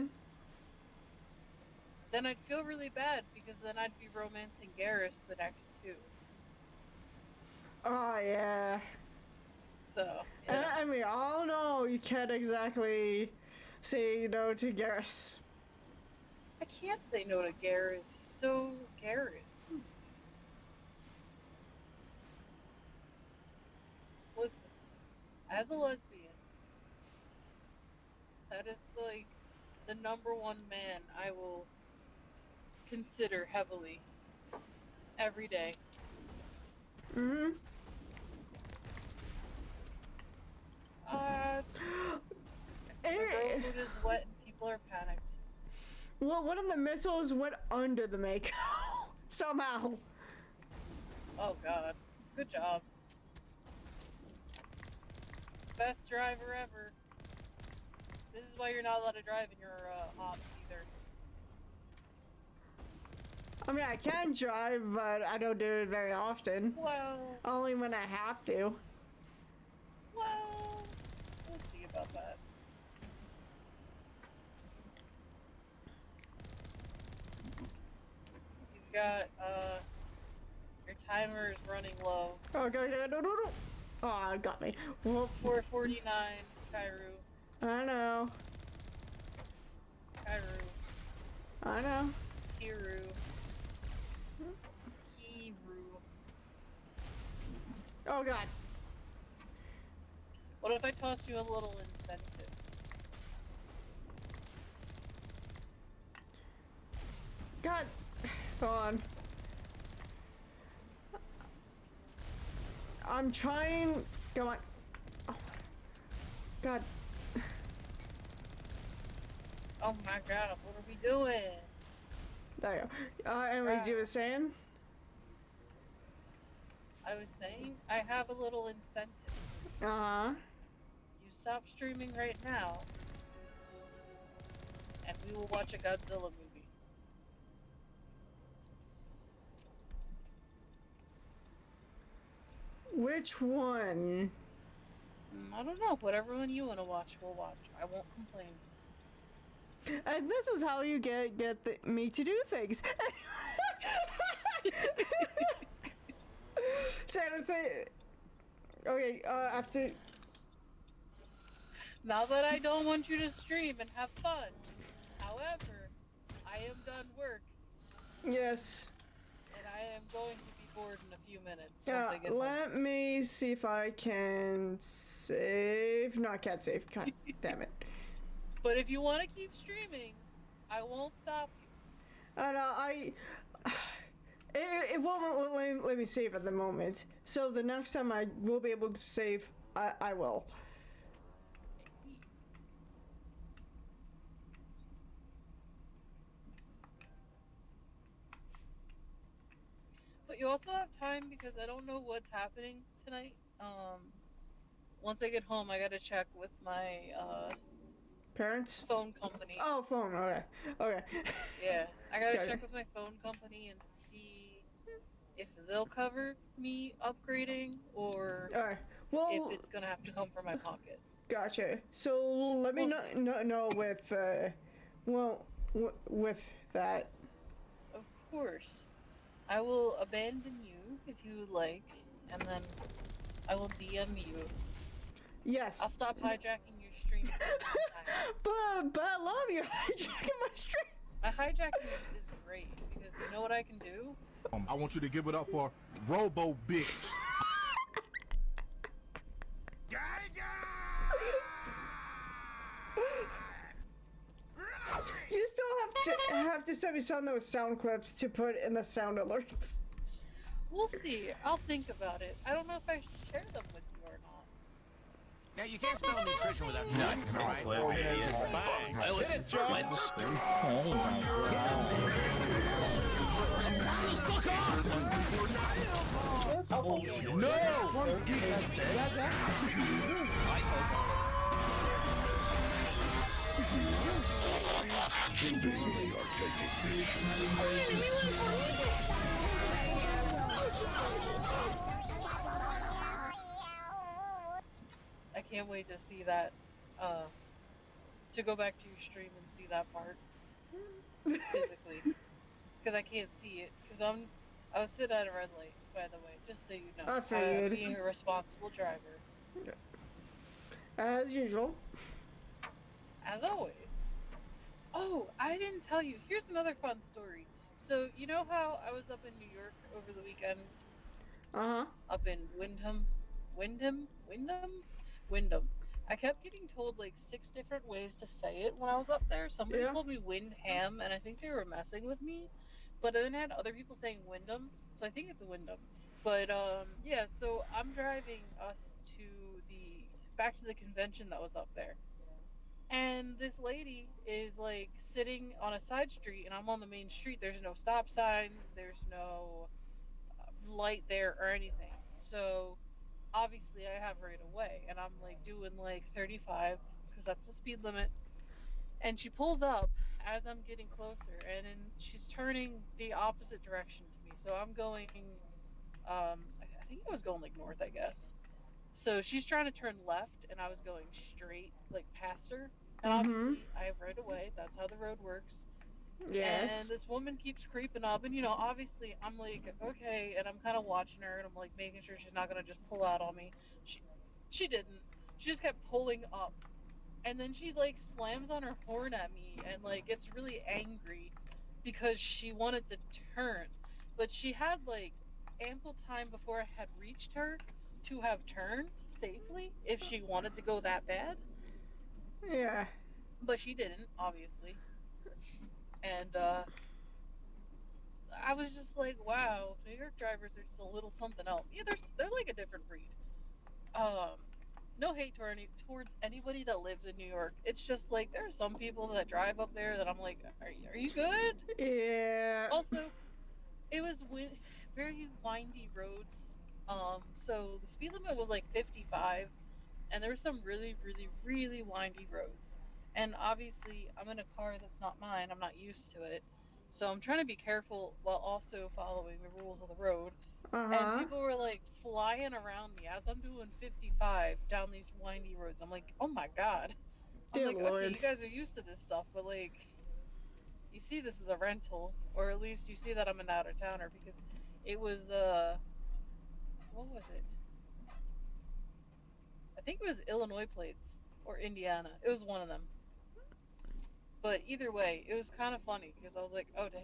Speaker 9: then I'd feel really bad because then I'd be romancing Garrus the next 2.
Speaker 1: Oh, yeah.
Speaker 9: So,
Speaker 1: I mean, I don't know. You can't exactly say no to Garrus.
Speaker 9: I can't say no to Garrus. He's so Garrus. Listen, as a lesbian, that is like the number one man I will consider heavily every day.
Speaker 1: Mm-hmm.
Speaker 9: The road is wet and people are panicked.
Speaker 1: Well, one of the missiles went under the Mako. Somehow.
Speaker 9: Oh god. Good job. Best driver ever. This is why you're not allowed to drive in your hops either.
Speaker 1: I mean, I can drive, but I don't do it very often.
Speaker 9: Well...
Speaker 1: Only when I have to.
Speaker 9: Well... We'll see about that. You've got, your timer is running low.
Speaker 1: Oh, God, no. Oh, it got me. Well,
Speaker 9: it's 4:49, Kairu.
Speaker 1: I know.
Speaker 9: Kairu.
Speaker 1: I know.
Speaker 9: Kiru.
Speaker 1: Oh, God.
Speaker 9: What if I toss you a little incentive?
Speaker 1: God. Go on. I'm trying. Come on. Oh. God.
Speaker 9: Oh my god, what are we doing?
Speaker 1: There you go. Anyways, you were saying?
Speaker 9: I was saying, I have a little incentive.
Speaker 1: Uh-huh.
Speaker 9: You stop streaming right now, and we will watch a Godzilla movie.
Speaker 1: Which one?
Speaker 9: I don't know. Whatever one you want to watch, we'll watch. I won't complain.
Speaker 1: And this is how you get me to do things. Saturday. Okay, after.
Speaker 9: Now that I don't want you to stream and have fun. However, I am done work.
Speaker 1: Yes.
Speaker 9: And I am going to be bored in a few minutes. Once I get
Speaker 1: let me see if I can save. No, I can't save. God damn it.
Speaker 9: But if you want to keep streaming, I won't stop you.
Speaker 1: And It won't let me save at the moment. So the next time I will be able to save, I will.
Speaker 9: I see. But you also have time because I don't know what's happening tonight. Once I get home, I gotta check with my
Speaker 1: Parents?
Speaker 9: phone company.
Speaker 1: Oh, phone. Okay. Okay.
Speaker 9: Yeah, I gotta
Speaker 1: Got it.
Speaker 9: check with my phone company and see if they'll cover me upgrading or
Speaker 1: Alright.
Speaker 9: if
Speaker 1: Well,
Speaker 9: it's gonna have to come from my pocket.
Speaker 1: gotcha. So let me
Speaker 9: We'll see.
Speaker 1: know with with that.
Speaker 9: Of course. I will abandon you if you would like, and then I will DM you.
Speaker 1: Yes.
Speaker 9: I'll stop hijacking your stream.
Speaker 1: But I love you hijacking my stream.
Speaker 9: My hijacking is great because you know what I can do?
Speaker 14: I want you to give it up for Robo Bitch.
Speaker 1: You still have to send me some of those sound clips to put in the sound alerts.
Speaker 9: We'll see. I'll think about it. I don't know if I should share them with you or not.
Speaker 12: Now, you can't spell nutrition without nut, right?
Speaker 19: Oh, yeah.
Speaker 9: I can't wait to see that, to go back to your stream and see that part physically, because I can't see it. Because I was sitting at a red light, by the way, just so you know.
Speaker 1: I figured.
Speaker 9: Being a responsible driver.
Speaker 1: As usual.
Speaker 9: As always. Oh, I didn't tell you. Here's another fun story. So, you know how I was up in New York over the weekend?
Speaker 1: Uh-huh.
Speaker 9: Up in Windham? I kept getting told like 6 different ways to say it when I was up there. Somebody told me Windham, and I think they were messing with me. But then I had other people saying Wyndham, so I think it's Wyndham. But yeah, so I'm driving us back to the convention that was up there. And this lady is like sitting on a side street, and I'm on the main street. There's no stop signs, there's no light there or anything. So obviously I have right away, and I'm like doing like 35 because that's the speed limit. And she pulls up as I'm getting closer, and then she's turning the opposite direction to me. So I'm going, I think I was going like north, I guess. So she's trying to turn left, and I was going straight, like past her. And obviously, I have right away. That's how the road works.
Speaker 1: Yes.
Speaker 9: And this woman keeps creeping up, and you know, obviously, I'm like, okay, and I'm kind of watching her, and I'm like making sure she's not gonna just pull out on me. She didn't. She just kept pulling up, and then she like slams on her horn at me, and like gets really angry because she wanted to turn, but she had like ample time before I had reached her to have turned safely if she wanted to go that bad.
Speaker 1: Yeah.
Speaker 9: But she didn't, obviously. And I was just like, wow, New York drivers are just a little something else. Yeah, they're like a different breed. No hate towards anybody that lives in New York. It's just like there are some people that drive up there that I'm like, are you good?
Speaker 1: Yeah.
Speaker 9: Also, it was very windy roads. So the speed limit was like 55, and there were some really, really, really windy roads. And obviously, I'm in a car that's not mine. I'm not used to it. So I'm trying to be careful while also following the rules of the road. And people were like flying around me as I'm doing 55 down these windy roads. I'm like, oh my god. I'm
Speaker 1: Dear
Speaker 9: like,
Speaker 1: Lord.
Speaker 9: okay, you guys are used to this stuff, but like, you see this is a rental, or at least you see that I'm an out of towner, because it was what was it? I think it was Illinois plates or Indiana. It was one of them. But either way, it was kind of funny because I was like, oh damn.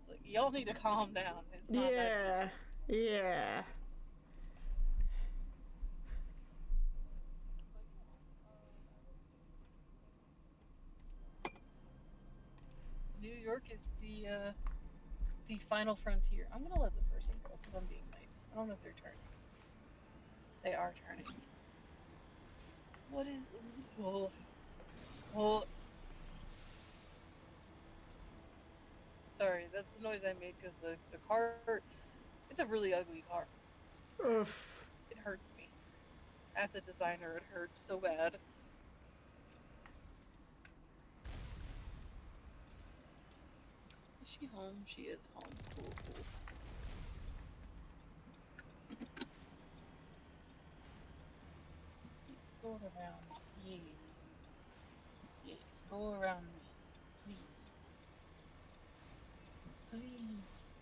Speaker 9: It's like, y'all need to calm down. It's not that deep.
Speaker 1: Yeah.
Speaker 9: New York is the the final frontier. I'm gonna let this person go because I'm being nice. I don't know if they're turning. They are turning. What is? Oh. Sorry, that's the noise I made because the car. It's a really ugly car.
Speaker 1: Oof.
Speaker 9: It hurts me. As a designer, it hurts so bad. Is she home? She is home. Cool, cool. Please go around. Yes. Yes, go around me. Please. Please.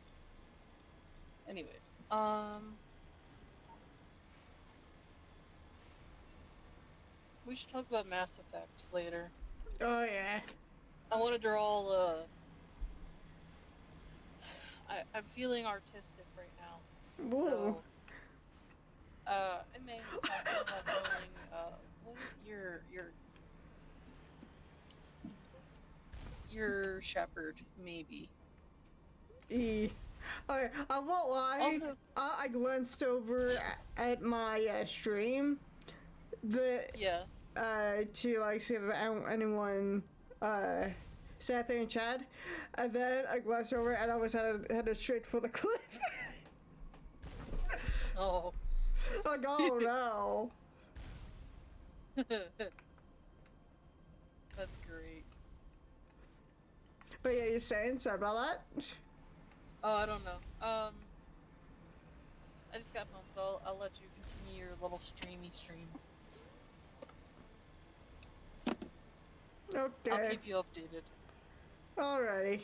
Speaker 9: Anyways, we should talk about Mass Effect later.
Speaker 1: Oh yeah.
Speaker 9: I wanted to all, I'm feeling artistic right now.
Speaker 1: Whoa.
Speaker 9: So, I may talk about going, what your shepherd, maybe.
Speaker 1: I won't lie.
Speaker 9: Also,
Speaker 1: I glanced over at my stream.
Speaker 9: Yeah.
Speaker 1: To like see if anyone sat there and chat, and then I glanced over and I was headed straight for the cliff.
Speaker 9: Oh.
Speaker 1: Like, oh no.
Speaker 9: That's great.
Speaker 1: But yeah, you're saying sorry about that.
Speaker 9: Oh, I don't know. I just got home, so I'll let you continue your little streamy stream.
Speaker 1: Okay.
Speaker 9: I'll keep you updated.
Speaker 1: Alrighty.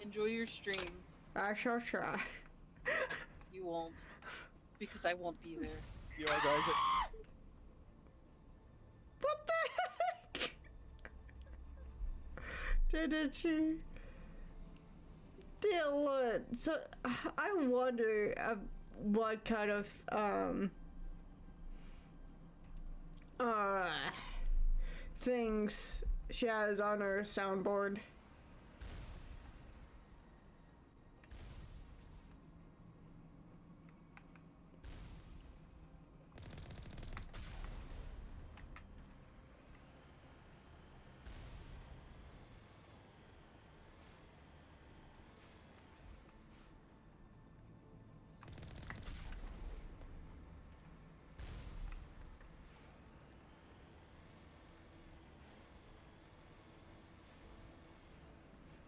Speaker 9: Enjoy your stream.
Speaker 1: I shall try.
Speaker 9: You won't. Because I won't be there.
Speaker 19: Yo, guys.
Speaker 1: What the heck? Did she? Dear Lord. So, I wonder what kind of, things she has on her soundboard.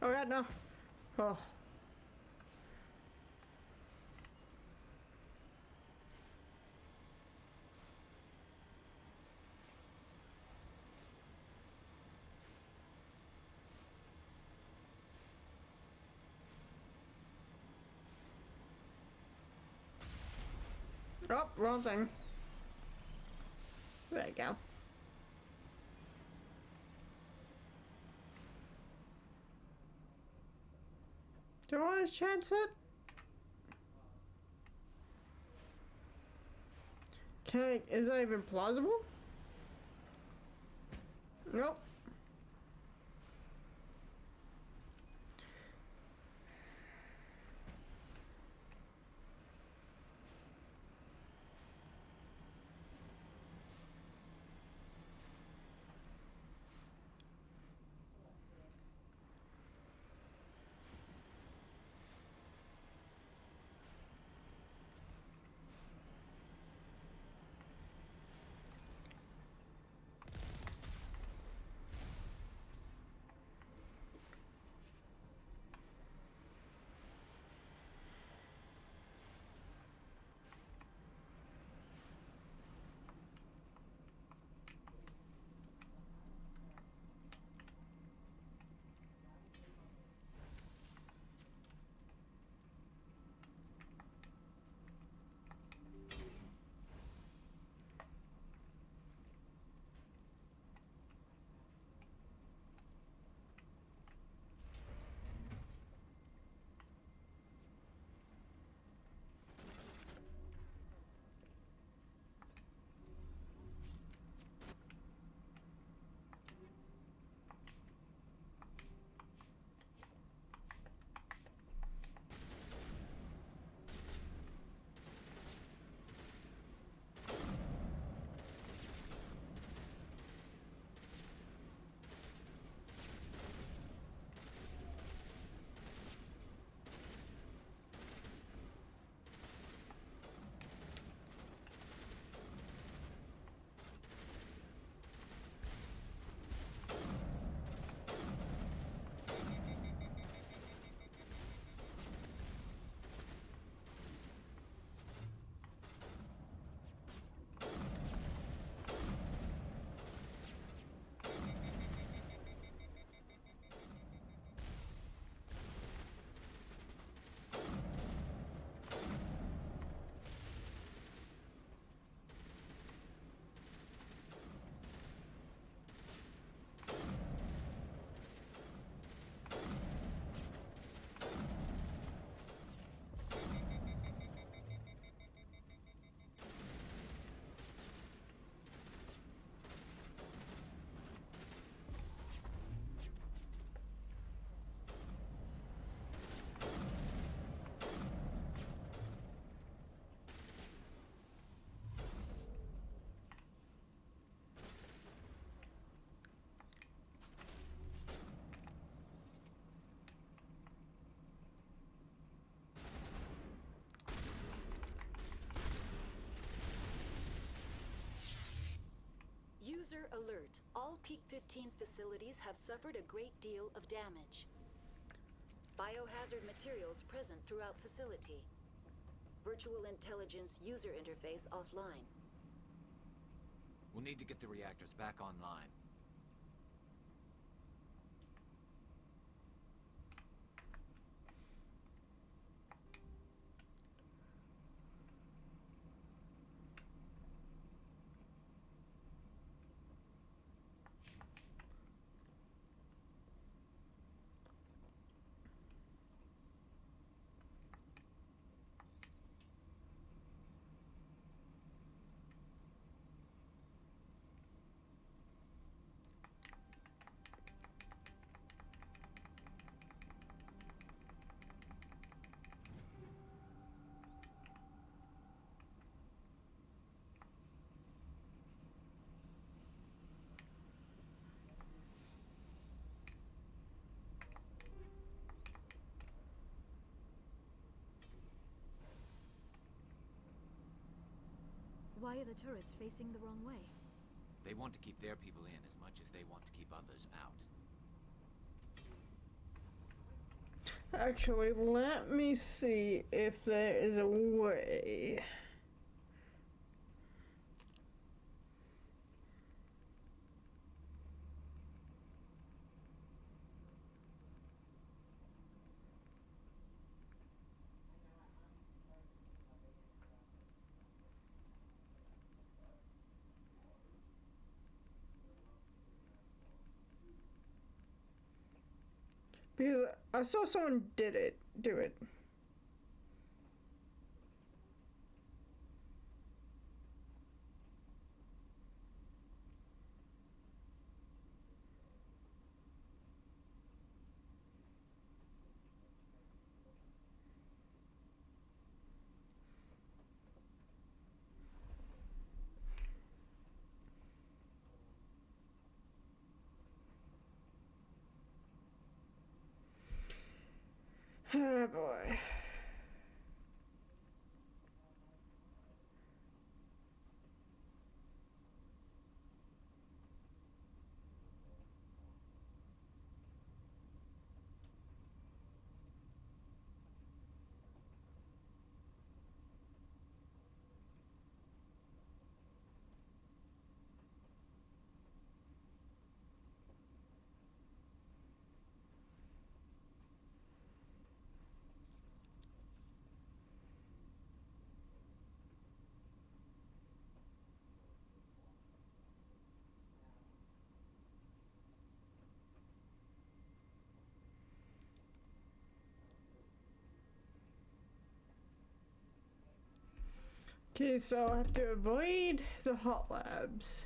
Speaker 1: Oh god, no. Oh. Oh, wrong thing. There you go. Do I want to chance it? Okay, is that even plausible? Nope.
Speaker 19: User alert. All Peak 15 facilities have suffered a great deal of damage. Biohazard materials present throughout facility. Virtual intelligence user interface offline.
Speaker 7: We'll need to get the reactors back online.
Speaker 8: Why are the turrets facing the wrong way?
Speaker 7: They want to keep their people in as much as they want to keep others out.
Speaker 1: Actually, let me see if there is a way. Because I saw someone do it. Oh boy. Okay, so I have to avoid the hot labs.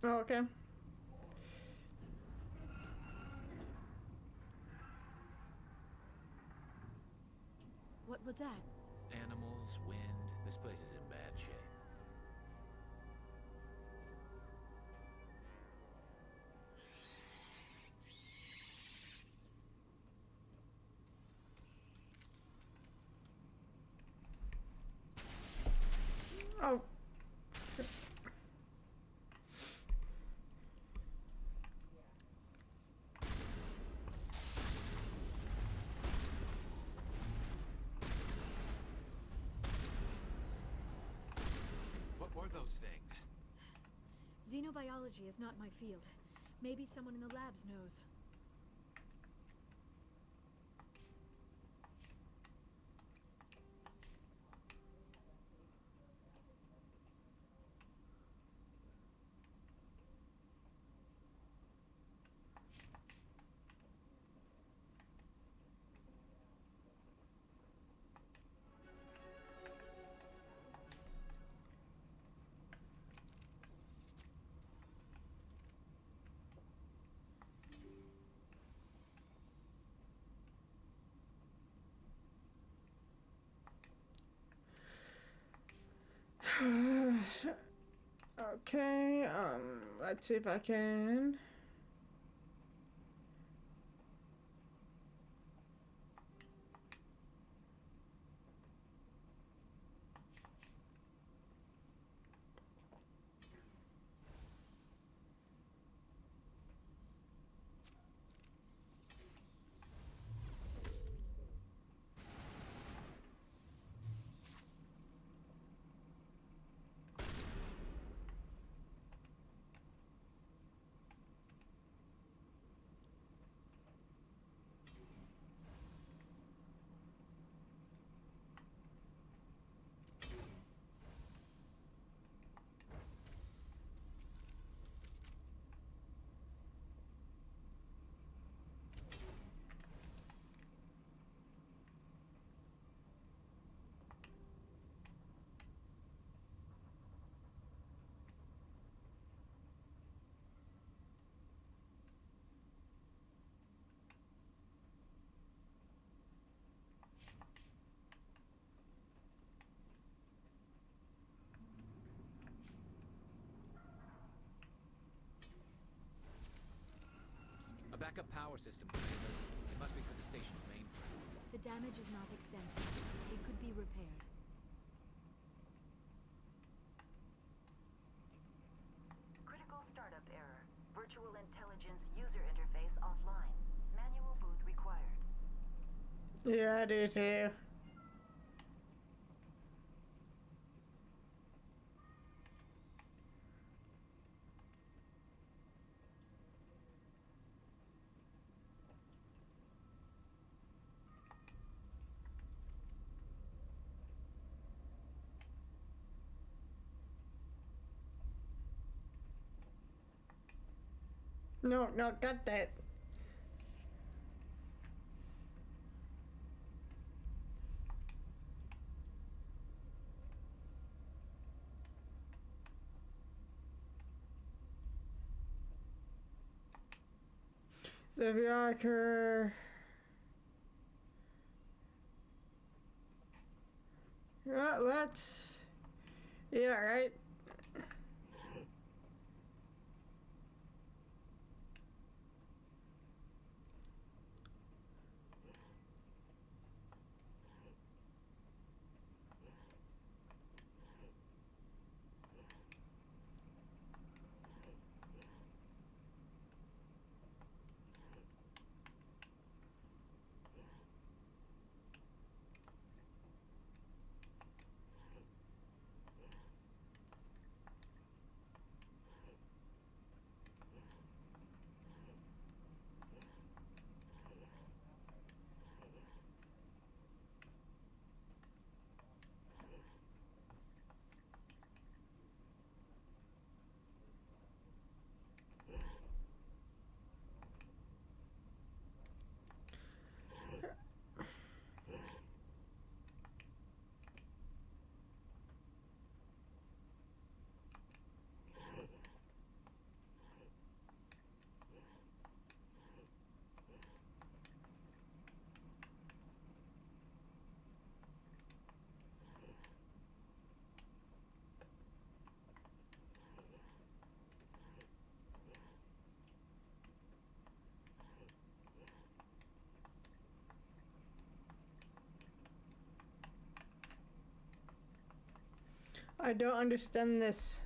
Speaker 1: Oh, okay.
Speaker 8: What was that?
Speaker 7: Animals, wind. This place is in bad shape.
Speaker 1: Oh.
Speaker 7: What were those things?
Speaker 8: Xenobiology is not my field. Maybe someone in the labs knows.
Speaker 1: Okay, let's see if I can.
Speaker 7: A backup power system, Commander. It must be for the station's mainframe.
Speaker 8: The damage is not extensive. It could be repaired.
Speaker 19: Critical startup error. Virtual intelligence user interface offline. Manual boot required.
Speaker 1: Yeah, I do too. No, no, got that. The VR. Let's. Yeah, right. I don't understand this.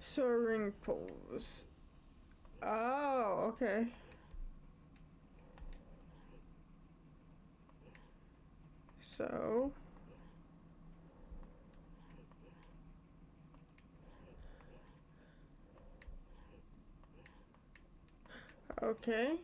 Speaker 1: Soaring poles. Oh, okay. So. Okay.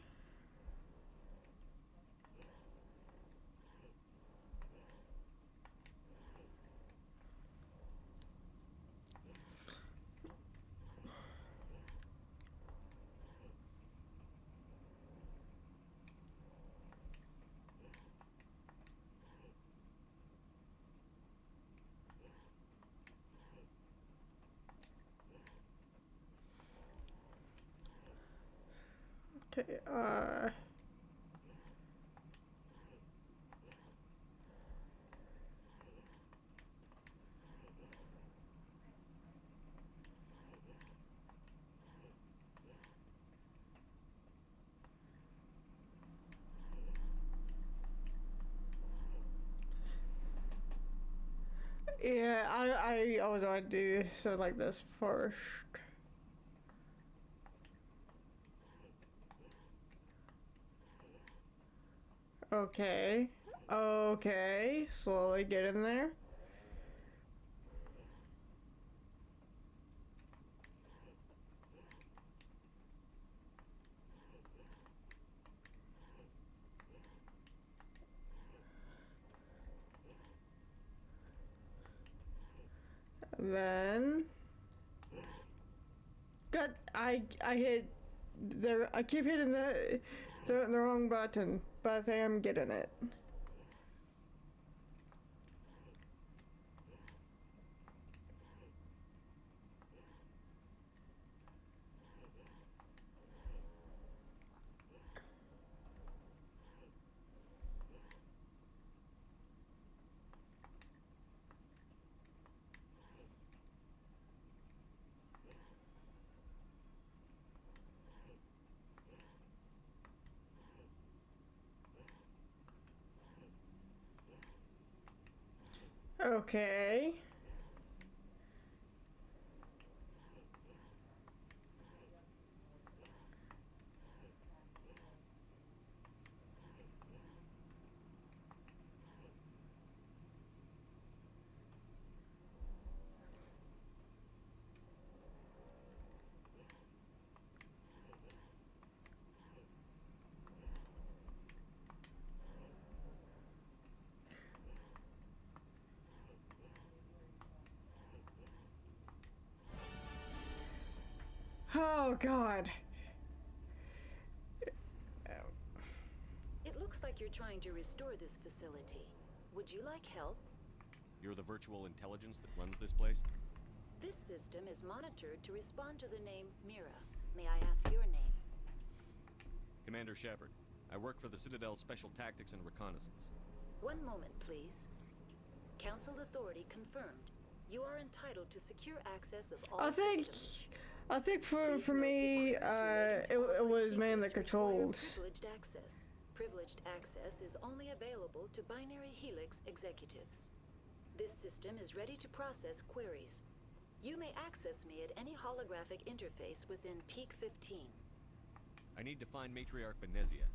Speaker 1: Okay, yeah, I always want to do something like this first. Okay. Okay. Slowly get in there. Then God, I hit the I keep hitting the wrong button, but I think I'm getting it. Okay. Oh God.
Speaker 19: It looks like you're trying to restore this facility. Would you like help?
Speaker 5: You're the virtual intelligence that runs this place?
Speaker 19: This system is monitored to respond to the name Mira. May I ask your name?
Speaker 5: Commander Shepard. I work for the Citadel Special Tactics and Reconnaissance.
Speaker 19: One moment, please. Council authority confirmed. You are entitled to secure access of all systems.
Speaker 1: I think for me, it was mainly the controls.
Speaker 19: Privileged access. Privileged access is only available to Binary Helix executives. This system is ready to process queries. You may access me at any holographic interface within Peak 15.
Speaker 5: I need to find Matriarch Benezia.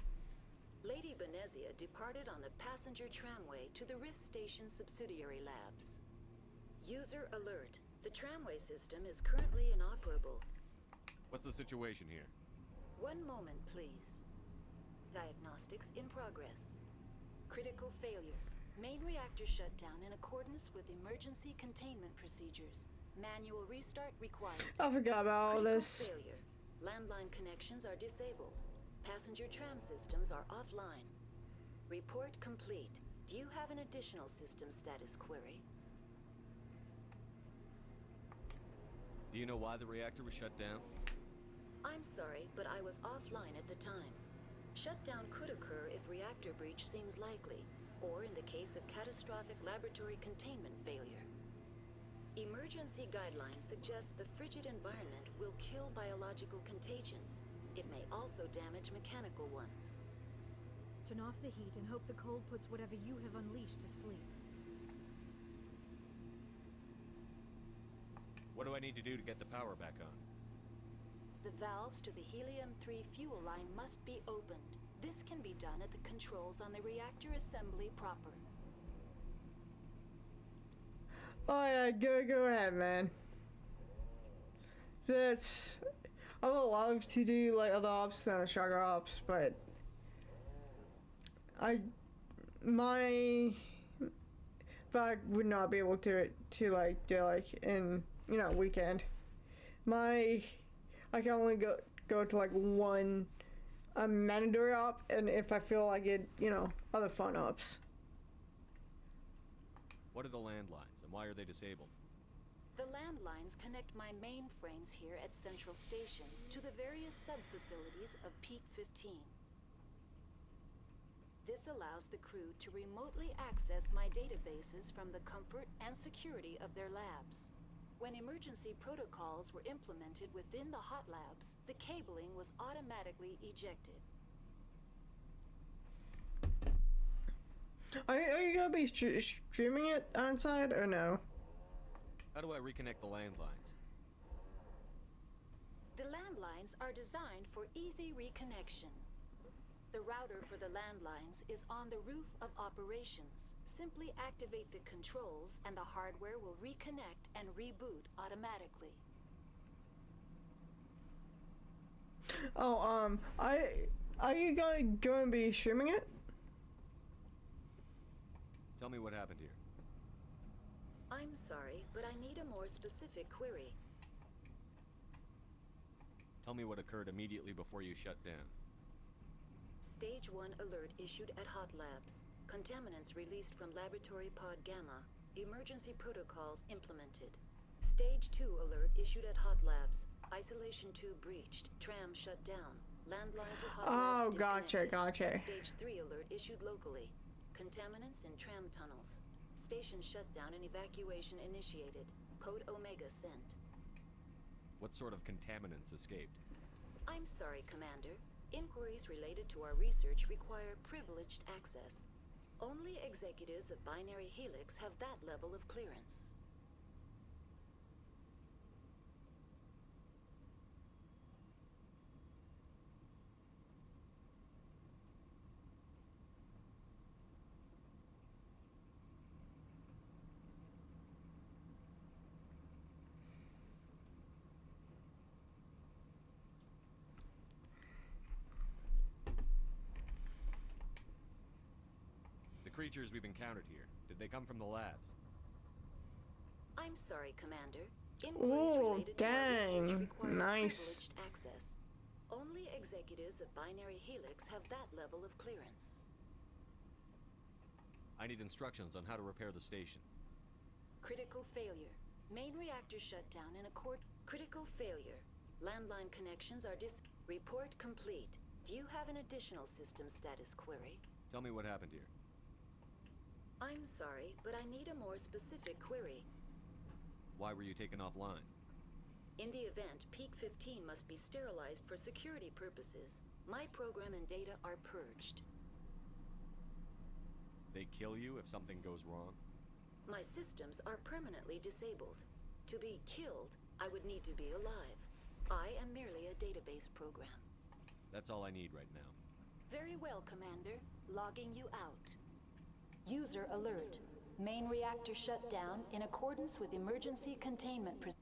Speaker 19: Lady Benezia departed on the passenger tramway to the Rift Station subsidiary labs. User alert. The tramway system is currently inoperable.
Speaker 5: What's the situation here?
Speaker 19: One moment, please. Diagnostics in progress. Critical failure. Main reactor shut down in accordance with emergency containment procedures. Manual restart required.
Speaker 1: I forgot about all this.
Speaker 19: Failure. Landline connections are disabled. Passenger tram systems are offline. Report complete. Do you have an additional system status query?
Speaker 5: Do you know why the reactor was shut down?
Speaker 19: I'm sorry, but I was offline at the time. Shutdown could occur if reactor breach seems likely, or in the case of catastrophic laboratory containment failure. Emergency guidelines suggest the frigid environment will kill biological contagions. It may also damage mechanical ones.
Speaker 8: Turn off the heat and hope the cold puts whatever you have unleashed to sleep.
Speaker 5: What do I need to do to get the power back on?
Speaker 19: The valves to the helium-3 fuel line must be opened. This can be done at the controls on the reactor assembly proper.
Speaker 1: Oh yeah, go ahead, man. That's... I would love to do like other ops than a shocker ops, but my would not be able to like do like in weekend. I can only go to like one mandatory op, and if I feel like it, other fun ops.
Speaker 5: What are the landlines, and why are they disabled?
Speaker 19: The landlines connect my mainframes here at Central Station to the various sub-facilities of Peak 15. This allows the crew to remotely access my databases from the comfort and security of their labs. When emergency protocols were implemented within the hot labs, the cabling was automatically ejected.
Speaker 1: Are you gonna be streaming it on site or no?
Speaker 5: How do I reconnect the landlines?
Speaker 19: The landlines are designed for easy reconnection. The router for the landlines is on the roof of operations. Simply activate the controls and the hardware will reconnect and reboot automatically.
Speaker 1: Oh, are you going to be streaming it?
Speaker 5: Tell me what happened here.
Speaker 19: I'm sorry, but I need a more specific query.
Speaker 5: Tell me what occurred immediately before you shut down.
Speaker 19: Stage 1 alert issued at Hot Labs. Contaminants released from Laboratory Pod Gamma. Emergency protocols implemented. Stage 2 alert issued at Hot Labs. Isolation tube breached. Tram shut down. Landline to Hot Labs disconnected.
Speaker 1: Gotcha.
Speaker 19: Stage 3 alert issued locally. Contaminants in tram tunnels. Station shutdown and evacuation initiated. Code Omega sent.
Speaker 5: What sort of contaminants escaped?
Speaker 19: I'm sorry, Commander. Inquiries related to our research require privileged access. Only executives of Binary Helix have that level of clearance.
Speaker 5: The creatures we've encountered here, did they come from the labs?
Speaker 19: I'm sorry, Commander. Inquiries related to our research require privileged access. Only executives of Binary Helix have that level of clearance.
Speaker 5: I need instructions on how to repair the station.
Speaker 19: Critical failure. Main reactor shut down in accord. Critical failure. Landline connections are Report complete. Do you have an additional system status query?
Speaker 5: Tell me what happened here.
Speaker 19: I'm sorry, but I need a more specific query.
Speaker 5: Why were you taken offline?
Speaker 19: In the event, Peak 15 must be sterilized for security purposes. My program and data are purged.
Speaker 5: They kill you if something goes wrong?
Speaker 19: My systems are permanently disabled. To be killed, I would need to be alive. I am merely a database program.
Speaker 5: That's all I need right now.
Speaker 19: Very well, Commander. Logging you out. User alert. Main reactor shut down in accordance with emergency containment procedures.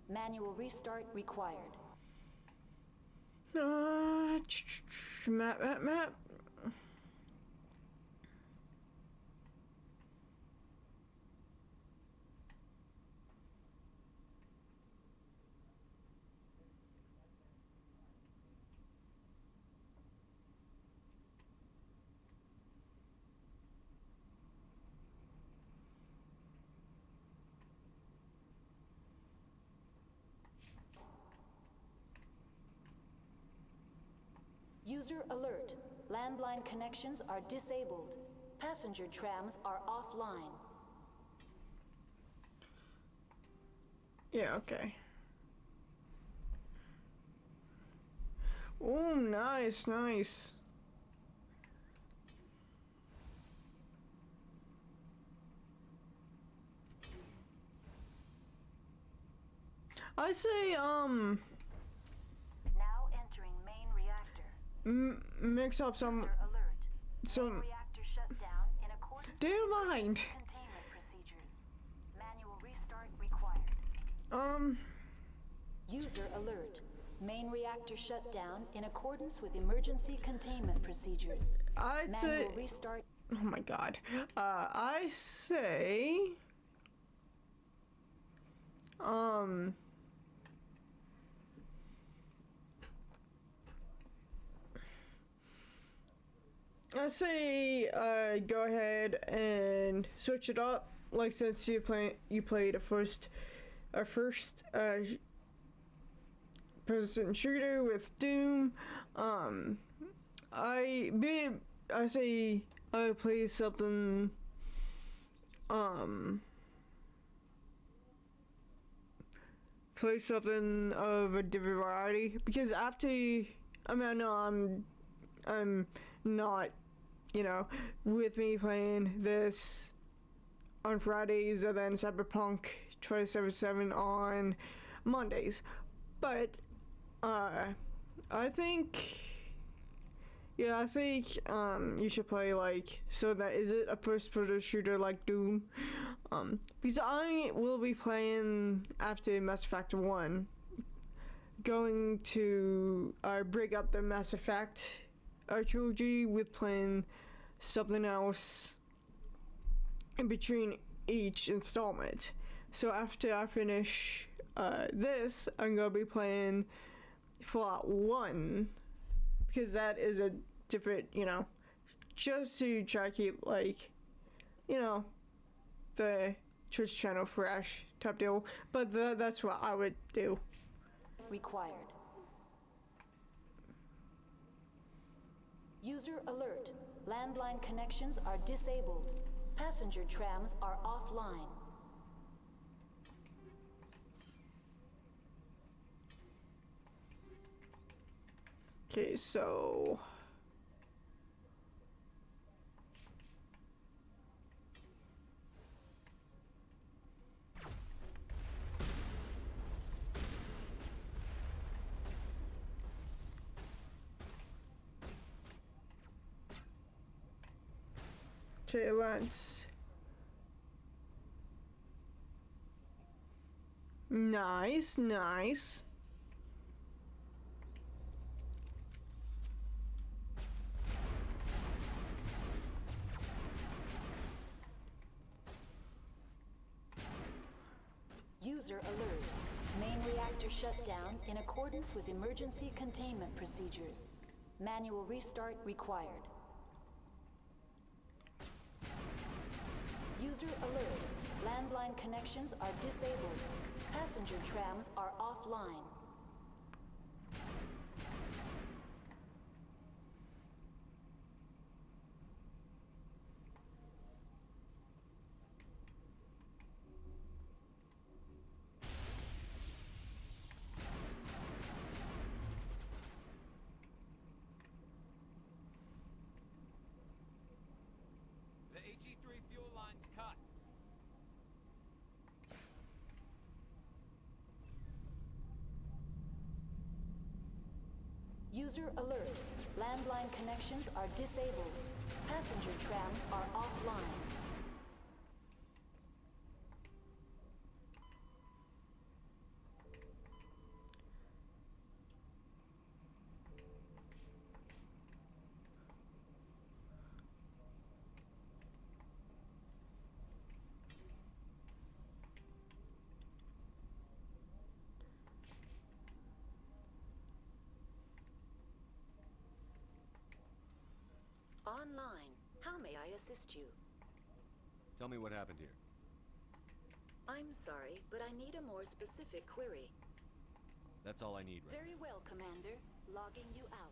Speaker 19: Manual restart required.
Speaker 1: Map.
Speaker 19: User alert. Landline connections are disabled. Passenger trams are offline.
Speaker 1: Yeah, okay. Oh, nice, nice. I say,
Speaker 19: Now entering main reactor.
Speaker 1: Mix up some
Speaker 19: Reactor shut down in accordance
Speaker 1: do you mind?
Speaker 19: containment procedures. Manual restart required. User alert. Main reactor shut down in accordance with emergency containment procedures.
Speaker 1: I'd say
Speaker 19: Manual restart.
Speaker 1: Oh my god. I say I say go ahead and switch it up. Like since you played a first person shooter with Doom. I say I play something of a different variety because after I know I'm not, with me playing this on Fridays and then Cyberpunk 2077 on Mondays. But I think you should play is it a first-person shooter like Doom? Because I will be playing after Mass Effect 1, going to break up the Mass Effect trilogy with playing something else in between each installment. So after I finish this, I'm gonna be playing Fallout 1 because that is a different, just to try to keep the Twitch channel fresh type deal. But that's what I would do.
Speaker 19: Required. User alert. Landline connections are disabled. Passenger trams are offline.
Speaker 1: Okay, so let's nice.
Speaker 19: User alert. Main reactor shut down in accordance with emergency containment procedures. Manual restart required. User alert. Landline connections are disabled. Passenger trams are offline. User alert. Landline connections are disabled. Passenger trams are offline. Online. How may I assist you?
Speaker 5: Tell me what happened here.
Speaker 19: I'm sorry, but I need a more specific query.
Speaker 5: That's all I need right
Speaker 19: Very well, Commander. Logging you out.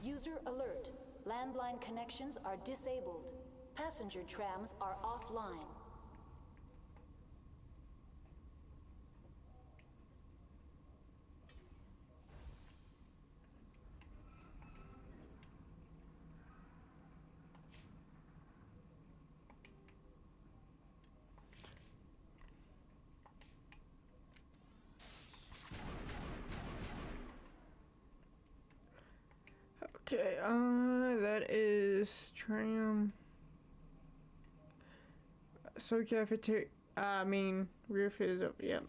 Speaker 19: User alert. Landline connections are disabled. Passenger trams are offline.
Speaker 1: Okay, that is tram. So cafeteria. Roof is up. Yep.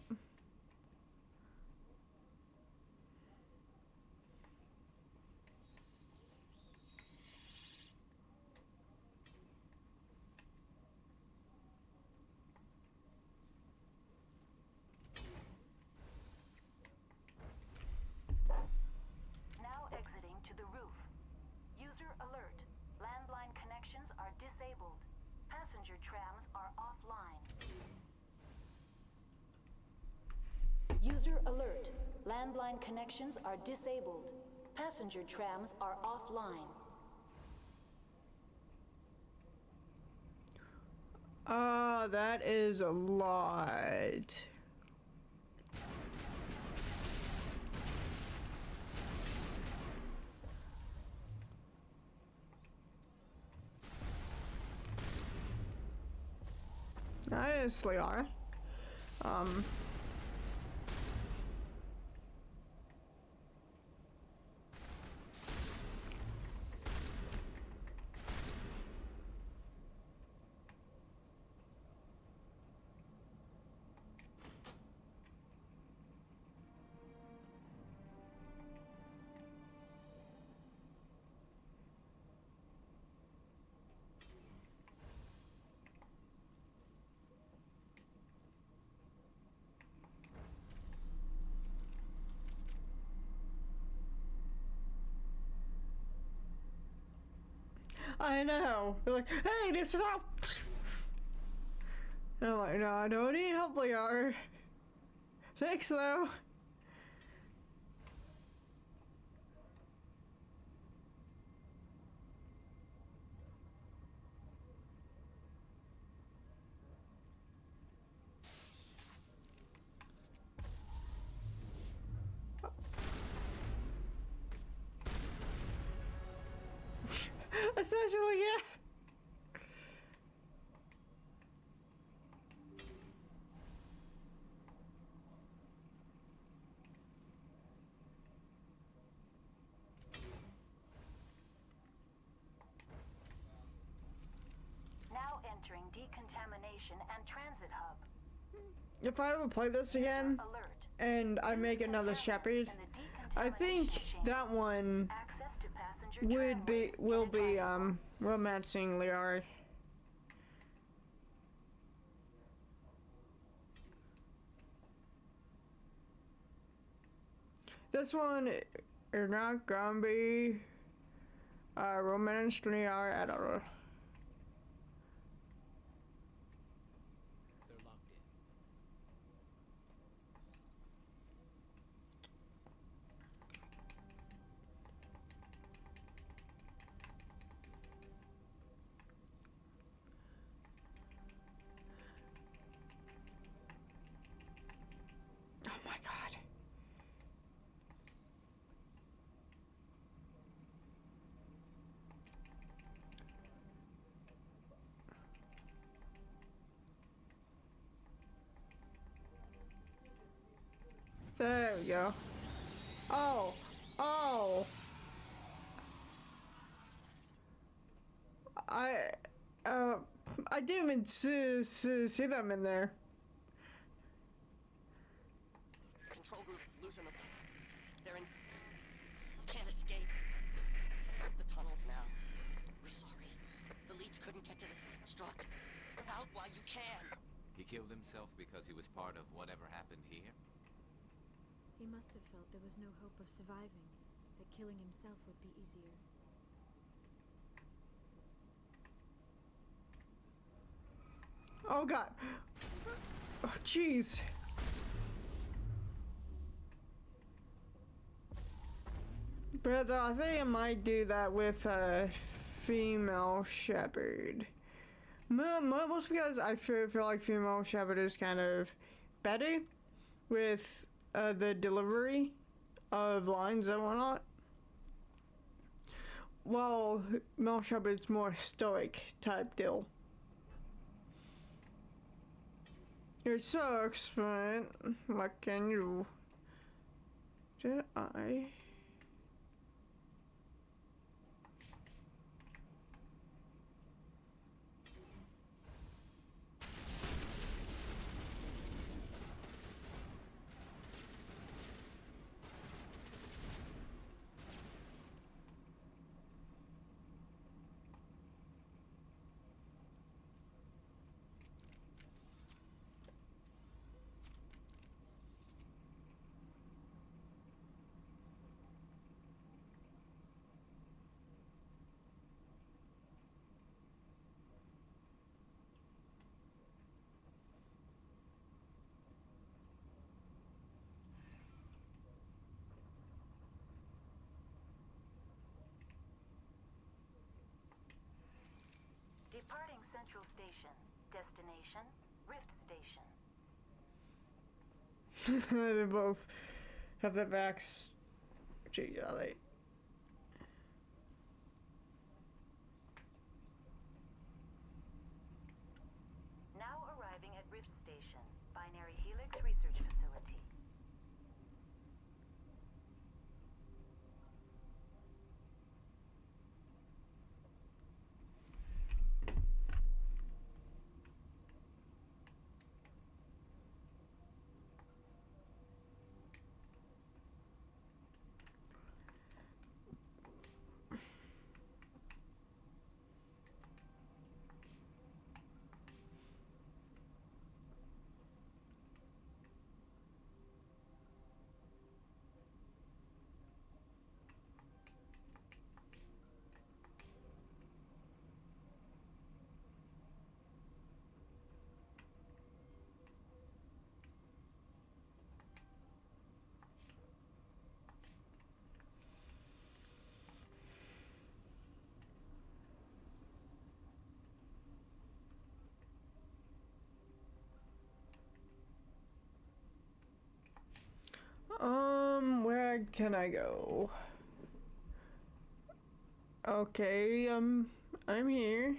Speaker 19: Now exiting to the roof. User alert. Landline connections are disabled. Passenger trams are offline. User alert. Landline connections are disabled. Passenger trams are offline.
Speaker 1: That is a lot. Nicely, alright. I know. They're like, hey, this is help. And I'm like, no, I don't need help, Liara. Thanks, though. Essentially, yeah.
Speaker 19: Now entering decontamination and transit hub.
Speaker 1: If I ever play this again, and I make another Shepherd, I think that one will be romancing Liara. This one is not gonna be romance Liara at all. Oh my god. There we go. Oh, oh. I didn't even see them in there.
Speaker 3: Control group, loosen them. They're in. Can't escape. The tunnels now. We're sorry. The leads couldn't get to the struck. Get out while you can.
Speaker 7: He killed himself because he was part of whatever happened here?
Speaker 8: He must have felt there was no hope of surviving, that killing himself would be easier.
Speaker 1: Oh god. Oh jeez. Brother, I think I might do that with a female shepherd. Most because I feel like female shepherd is kind of better with the delivery of lines and whatnot. Well, male shepherd's more stoic type deal. You're so excellent. What can you? Did I?
Speaker 19: Departing Central Station. Destination, Rift Station.
Speaker 1: They both have their backs to each other.
Speaker 19: Now arriving at Rift Station, Binary Helix Research Facility.
Speaker 1: Where can I go? Okay, I'm here.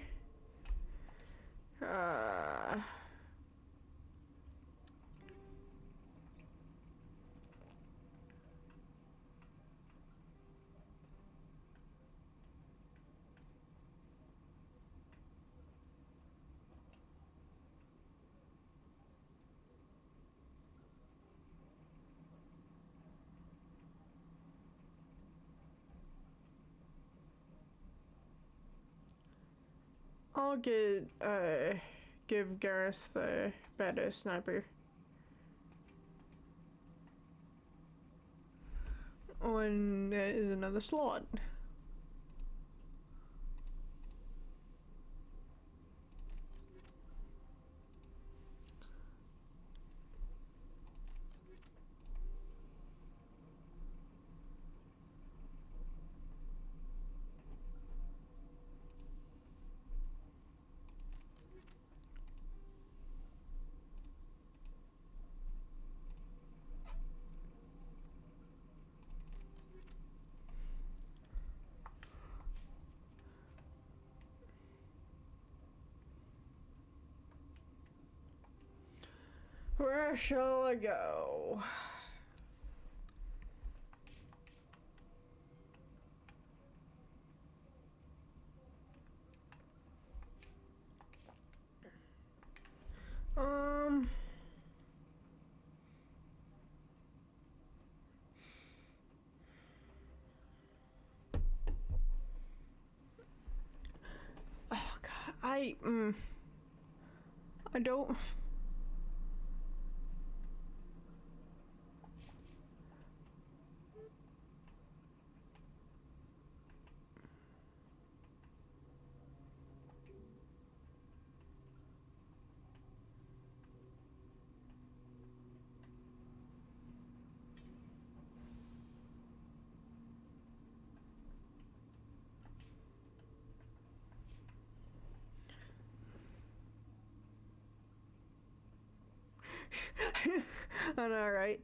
Speaker 1: I'll give Garrus the better sniper. Oh, and there is another slot. Where shall I go? I don't. I know, right?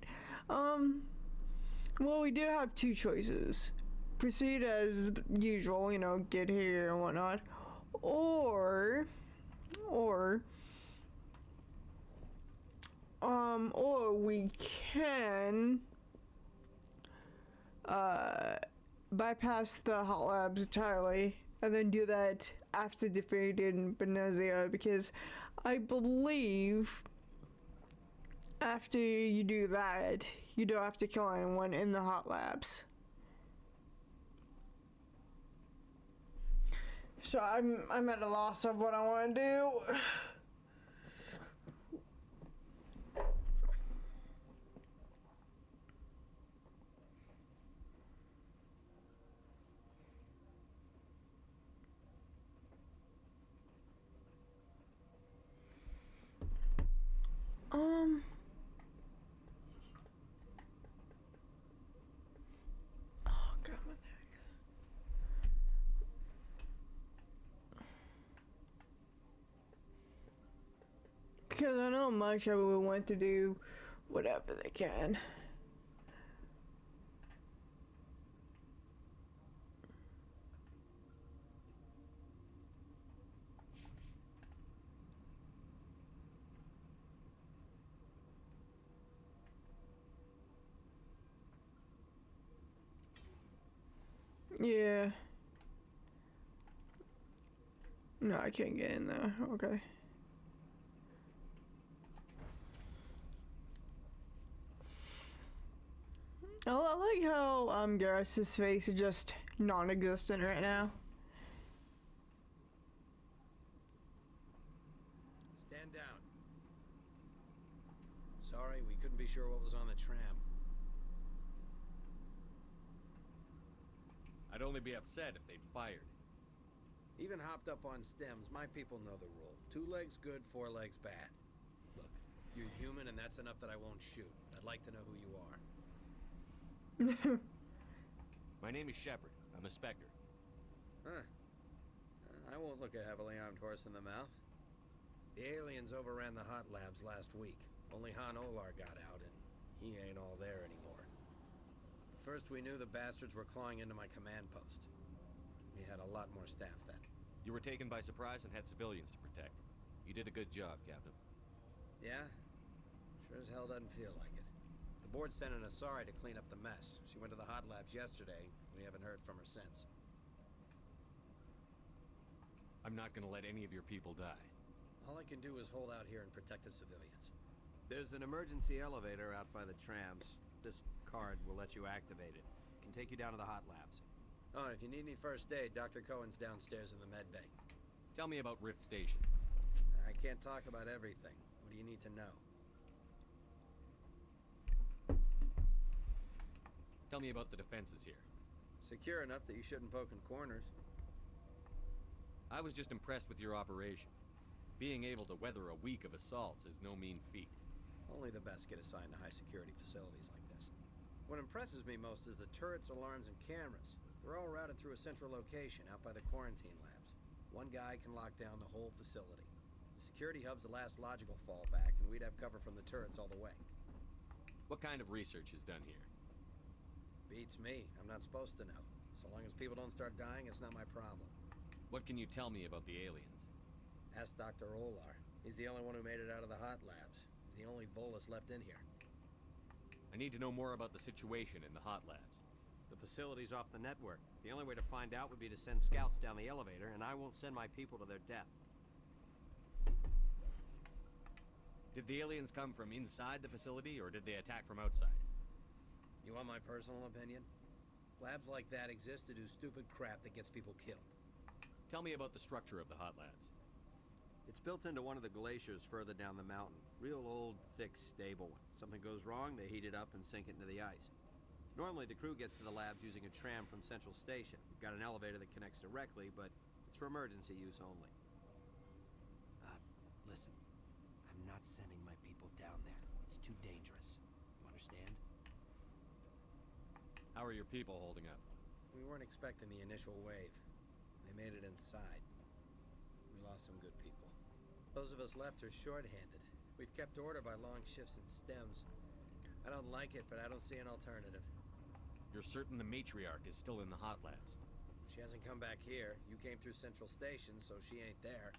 Speaker 1: Well, we do have two choices. Proceed as usual, you know, get here and whatnot. Or we can, bypass the hot labs entirely and then do that after defeating Benezia, because I believe after you do that, you don't have to kill anyone in the hot labs. So I'm at a loss of what I want to do. Oh god, my neck. Because I know much of it will want to do whatever they can. Yeah. No, I can't get in there. Okay. I like how Garrus's face is just non-existent right now.
Speaker 18: Stand down. Sorry, we couldn't be sure what was on the tram.
Speaker 5: I'd only be upset if they'd fired.
Speaker 18: Even hopped up on stems, my people know the rule. 2 legs good, 4 legs bad. Look, you're human and that's enough that I won't shoot. I'd like to know who you are.
Speaker 5: My name is Shepard. I'm a Spectre.
Speaker 18: Huh. I won't look a heavily armed horse in the mouth. The aliens overran the hot labs last week. Only Han Olar got out, and he ain't all there anymore. First we knew the bastards were clawing into my command post. We had a lot more staff then.
Speaker 5: You were taken by surprise and had civilians to protect. You did a good job, Captain.
Speaker 18: Yeah? Sure as hell doesn't feel like it. The board sent an Asari to clean up the mess. She went to the hot labs yesterday. We haven't heard from her since.
Speaker 5: I'm not gonna let any of your people die.
Speaker 18: All I can do is hold out here and protect the civilians. There's an emergency elevator out by the trams. This card will let you activate it. Can take you down to the hot labs. Oh, and if you need any first aid, Dr. Cohen's downstairs in the med bay.
Speaker 5: Tell me about Rift Station.
Speaker 18: I can't talk about everything. What do you need to know?
Speaker 5: Tell me about the defenses here.
Speaker 18: Secure enough that you shouldn't poke in corners.
Speaker 5: I was just impressed with your operation. Being able to weather a week of assaults is no mean feat.
Speaker 18: Only the best get assigned to high-security facilities like this. What impresses me most is the turrets, alarms, and cameras. They're all routed through a central location out by the quarantine labs. One guy can lock down the whole facility. The security hub's the last logical fallback, and we'd have cover from the turrets all the way.
Speaker 5: What kind of research is done here?
Speaker 18: Beats me. I'm not supposed to know. So long as people don't start dying, it's not my problem.
Speaker 5: What can you tell me about the aliens?
Speaker 18: Ask Dr. Olar. He's the only one who made it out of the hot labs. He's the only Volus left in here.
Speaker 5: I need to know more about the situation in the hot labs.
Speaker 18: The facility's off the network. The only way to find out would be to send scouts down the elevator, and I won't send my people to their death.
Speaker 5: Did the aliens come from inside the facility, or did they attack from outside?
Speaker 18: You want my personal opinion? Labs like that exist to do stupid crap that gets people killed.
Speaker 5: Tell me about the structure of the hot labs.
Speaker 18: It's built into one of the glaciers further down the mountain. Real old, thick, stable. Something goes wrong, they heat it up and sink it into the ice. Normally, the crew gets to the labs using a tram from Central Station. We've got an elevator that connects directly, but it's for emergency use only. Listen. I'm not sending my people down there. It's too dangerous. You understand?
Speaker 5: How are your people holding up?
Speaker 18: We weren't expecting the initial wave. They made it inside. We lost some good people. Those of us left are short-handed. We've kept order by long shifts and stems. I don't like it, but I don't see an alternative.
Speaker 5: You're certain the Matriarch is still in the hot labs?
Speaker 18: She hasn't come back here. You came through Central Station, so she ain't there.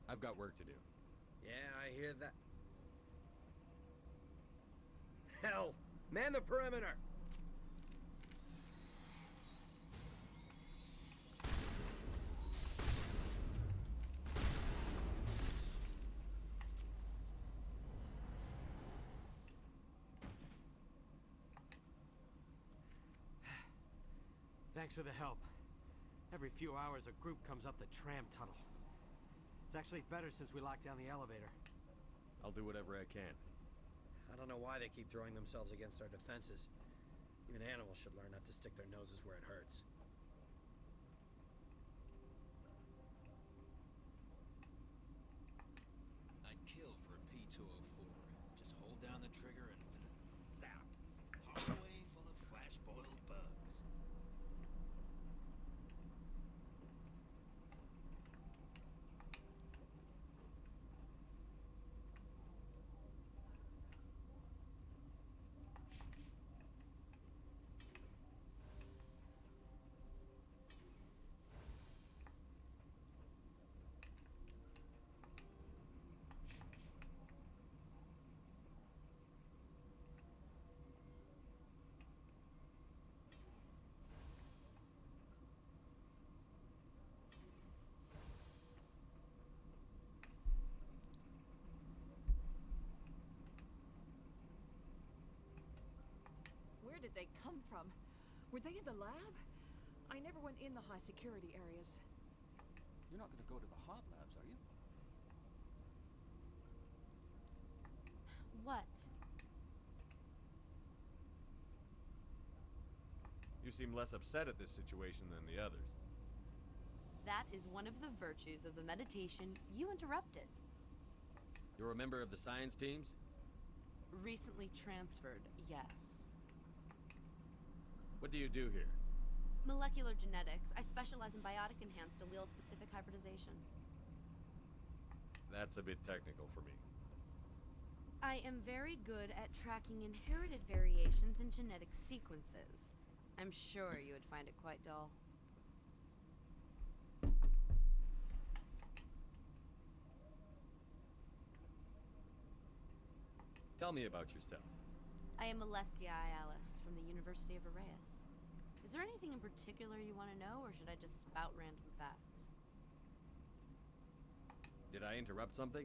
Speaker 5: I've got work to do.
Speaker 18: Yeah, I hear that. Hell! Man the perimeter!
Speaker 16: Thanks for the help. Every few hours, a group comes up the tram tunnel. It's actually better since we locked down the elevator.
Speaker 5: I'll do whatever I can.
Speaker 18: I don't know why they keep throwing themselves against our defenses. Even animals should learn not to stick their noses where it hurts.
Speaker 7: I'd kill for a P-204. Just hold down the trigger and zap. Hallway full of flash-boiled bugs.
Speaker 20: Where did they come from? Were they in the lab? I never went in the high security areas.
Speaker 12: You're not going to go to the hot labs, are you?
Speaker 13: What?
Speaker 5: You seem less upset at this situation than the others.
Speaker 13: That is one of the virtues of the meditation you interrupted.
Speaker 5: You're a member of the science teams?
Speaker 13: Recently transferred, yes.
Speaker 5: What do you do here?
Speaker 13: Molecular genetics. I specialize in biotic-enhanced allele-specific hybridization.
Speaker 5: That's a bit technical for me.
Speaker 13: I am very good at tracking inherited variations in genetic sequences. I'm sure you would find it quite dull.
Speaker 5: Tell me about yourself.
Speaker 13: I am Alestia Ayalis from the University of Arraeus. Is there anything in particular you want to know, or should I just spout random facts?
Speaker 5: Did I interrupt something?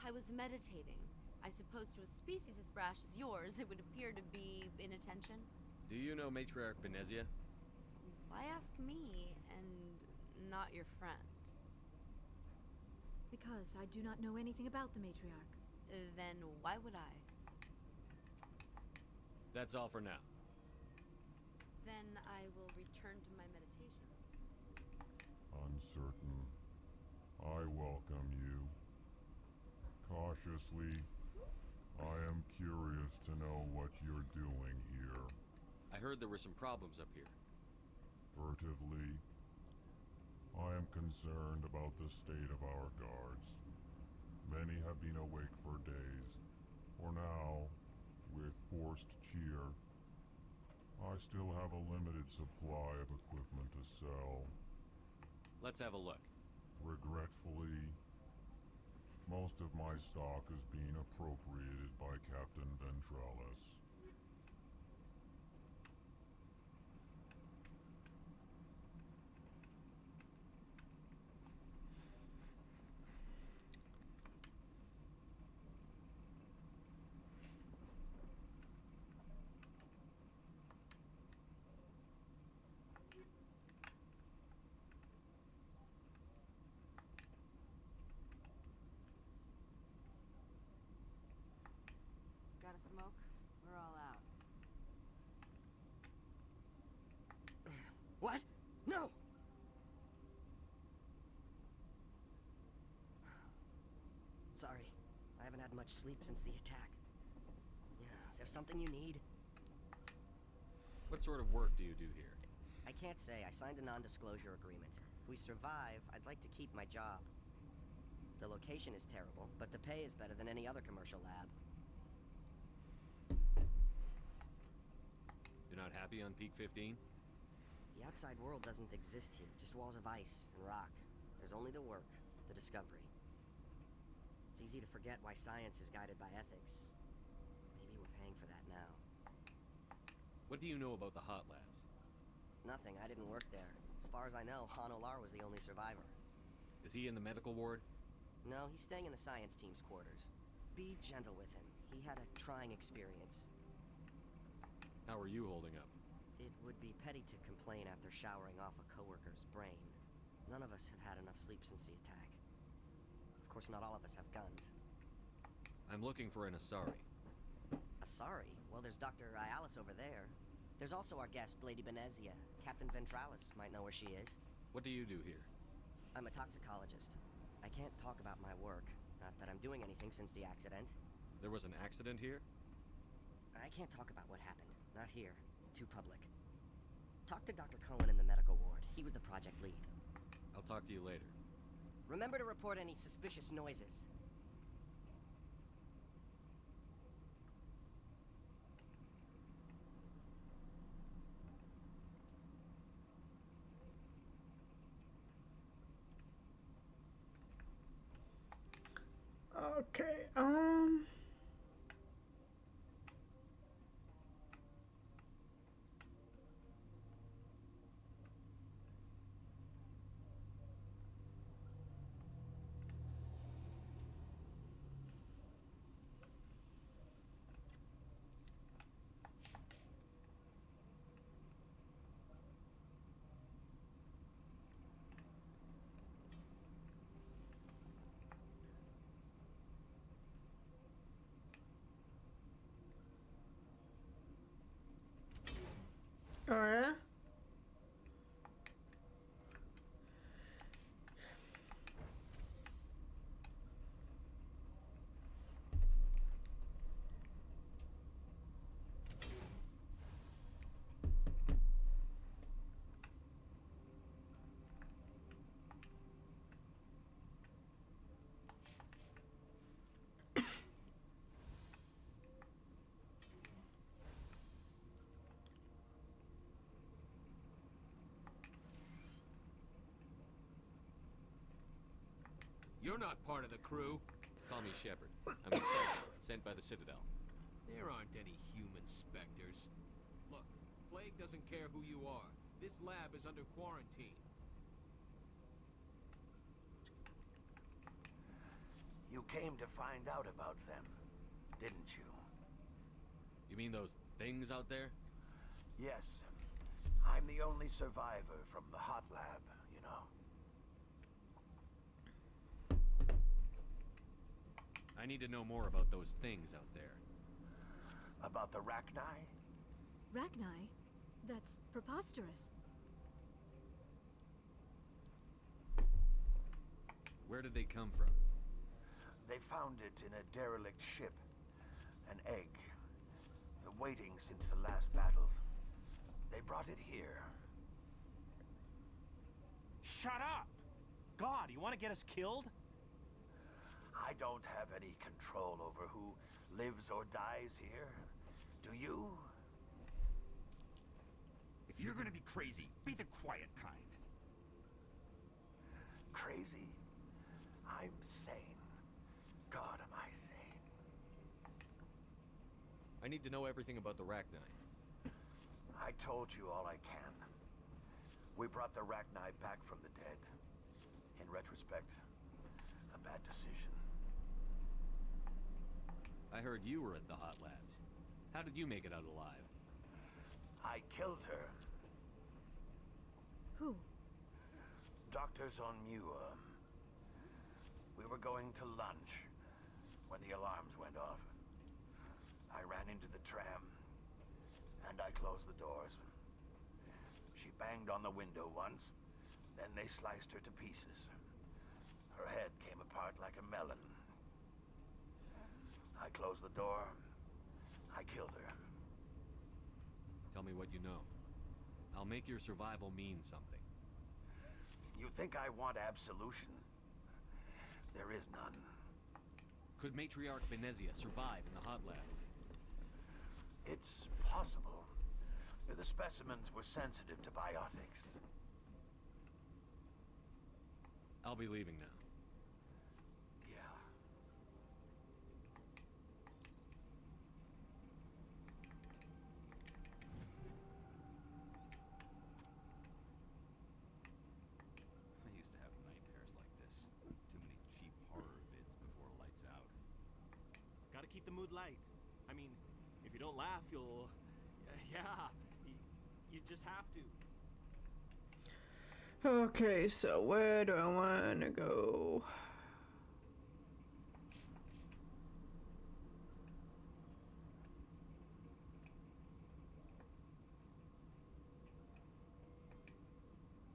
Speaker 13: I was meditating. I suppose to a species as brash as yours, it would appear to be inattention.
Speaker 5: Do you know Matriarch Benezia?
Speaker 13: Why ask me, and not your friend?
Speaker 8: Because I do not know anything about the Matriarch.
Speaker 13: Then why would I?
Speaker 5: That's all for now.
Speaker 13: Then I will return to my meditations.
Speaker 23: Uncertain. I welcome you. Cautiously, I am curious to know what you're doing here.
Speaker 5: I heard there were some problems up here.
Speaker 23: Furtively, I am concerned about the state of our guards. Many have been awake for days. For now, with forced cheer, I still have a limited supply of equipment to sell.
Speaker 5: Let's have a look.
Speaker 23: Regretfully, most of my stock is being appropriated by Captain Ventralis.
Speaker 13: smoke, we're all out.
Speaker 6: What? No! Sorry, I haven't had much sleep since the attack. Yeah, is there something you need?
Speaker 5: What sort of work do you do here?
Speaker 6: I can't say. I signed a non-disclosure agreement. If we survive, I'd like to keep my job. The location is terrible, but the pay is better than any other commercial lab.
Speaker 5: You're not happy on Peak 15?
Speaker 6: The outside world doesn't exist here, just walls of ice and rock. There's only the work, the discovery. It's easy to forget why science is guided by ethics. Maybe we're paying for that now.
Speaker 5: What do you know about the hot labs?
Speaker 6: Nothing, I didn't work there. As far as I know, Han Olar was the only survivor.
Speaker 5: Is he in the medical ward?
Speaker 6: No, he's staying in the science team's quarters. Be gentle with him. He had a trying experience.
Speaker 5: How are you holding up?
Speaker 6: It would be petty to complain after showering off a coworker's brain. None of us have had enough sleep since the attack. Of course, not all of us have guns.
Speaker 5: I'm looking for an Asari.
Speaker 6: Asari? Well, there's Dr. Ayalis over there. There's also our guest, Lady Benezia. Captain Ventralis might know where she is.
Speaker 5: What do you do here?
Speaker 6: I'm a toxicologist. I can't talk about my work. Not that I'm doing anything since the accident.
Speaker 5: There was an accident here?
Speaker 6: I can't talk about what happened. Not here. Too public. Talk to Dr. Cohen in the medical ward. He was the project lead.
Speaker 5: I'll talk to you later.
Speaker 6: Remember to report any suspicious noises.
Speaker 1: Okay, oh yeah?
Speaker 5: You're not part of the crew. Call me Shepard. I'm a soldier, sent by the Citadel.
Speaker 11: There aren't any human specters. Look, Plague doesn't care who you are. This lab is under quarantine.
Speaker 17: You came to find out about them, didn't you?
Speaker 5: You mean those things out there?
Speaker 17: Yes. I'm the only survivor from the hot lab, you know.
Speaker 5: I need to know more about those things out there.
Speaker 17: About the Rachni?
Speaker 8: Rachni? That's preposterous.
Speaker 5: Where did they come from?
Speaker 17: They found it in a derelict ship. An egg. Waiting since the last battles. They brought it here.
Speaker 12: Shut up! God, you want to get us killed?
Speaker 17: I don't have any control over who lives or dies here. Do you?
Speaker 4: If you're gonna be crazy, be the quiet kind.
Speaker 17: Crazy? I'm sane. God, am I sane.
Speaker 5: I need to know everything about the Rachni.
Speaker 17: I told you all I can. We brought the Rachni back from the dead. In retrospect, a bad decision.
Speaker 5: I heard you were at the hot labs. How did you make it out alive?
Speaker 17: I killed her.
Speaker 8: Who?
Speaker 17: Doctors on Muir. We were going to lunch when the alarms went off. I ran ran into the tram, and I closed the doors. She banged on the window once, then they sliced her to pieces. Her head came apart like a melon. I closed the door. I killed her.
Speaker 5: Tell me what you know. I'll make your survival mean something.
Speaker 17: You think I want absolution? There is none.
Speaker 5: Could Matriarch Venezia survive in the hot labs?
Speaker 17: It's possible. The specimens were sensitive to biotics.
Speaker 5: I'll be leaving now.
Speaker 17: Yeah.
Speaker 4: I used to have nightmares like this. Too many cheap horror vids before lights out.
Speaker 16: Gotta keep the mood light. I mean, if you don't laugh, you'll... Yeah, you just have to.
Speaker 1: Okay, so where do I want to go?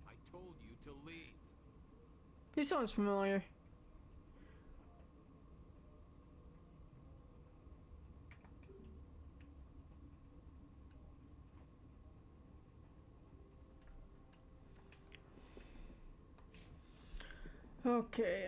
Speaker 11: I told you to leave.
Speaker 1: He sounds familiar. Okay,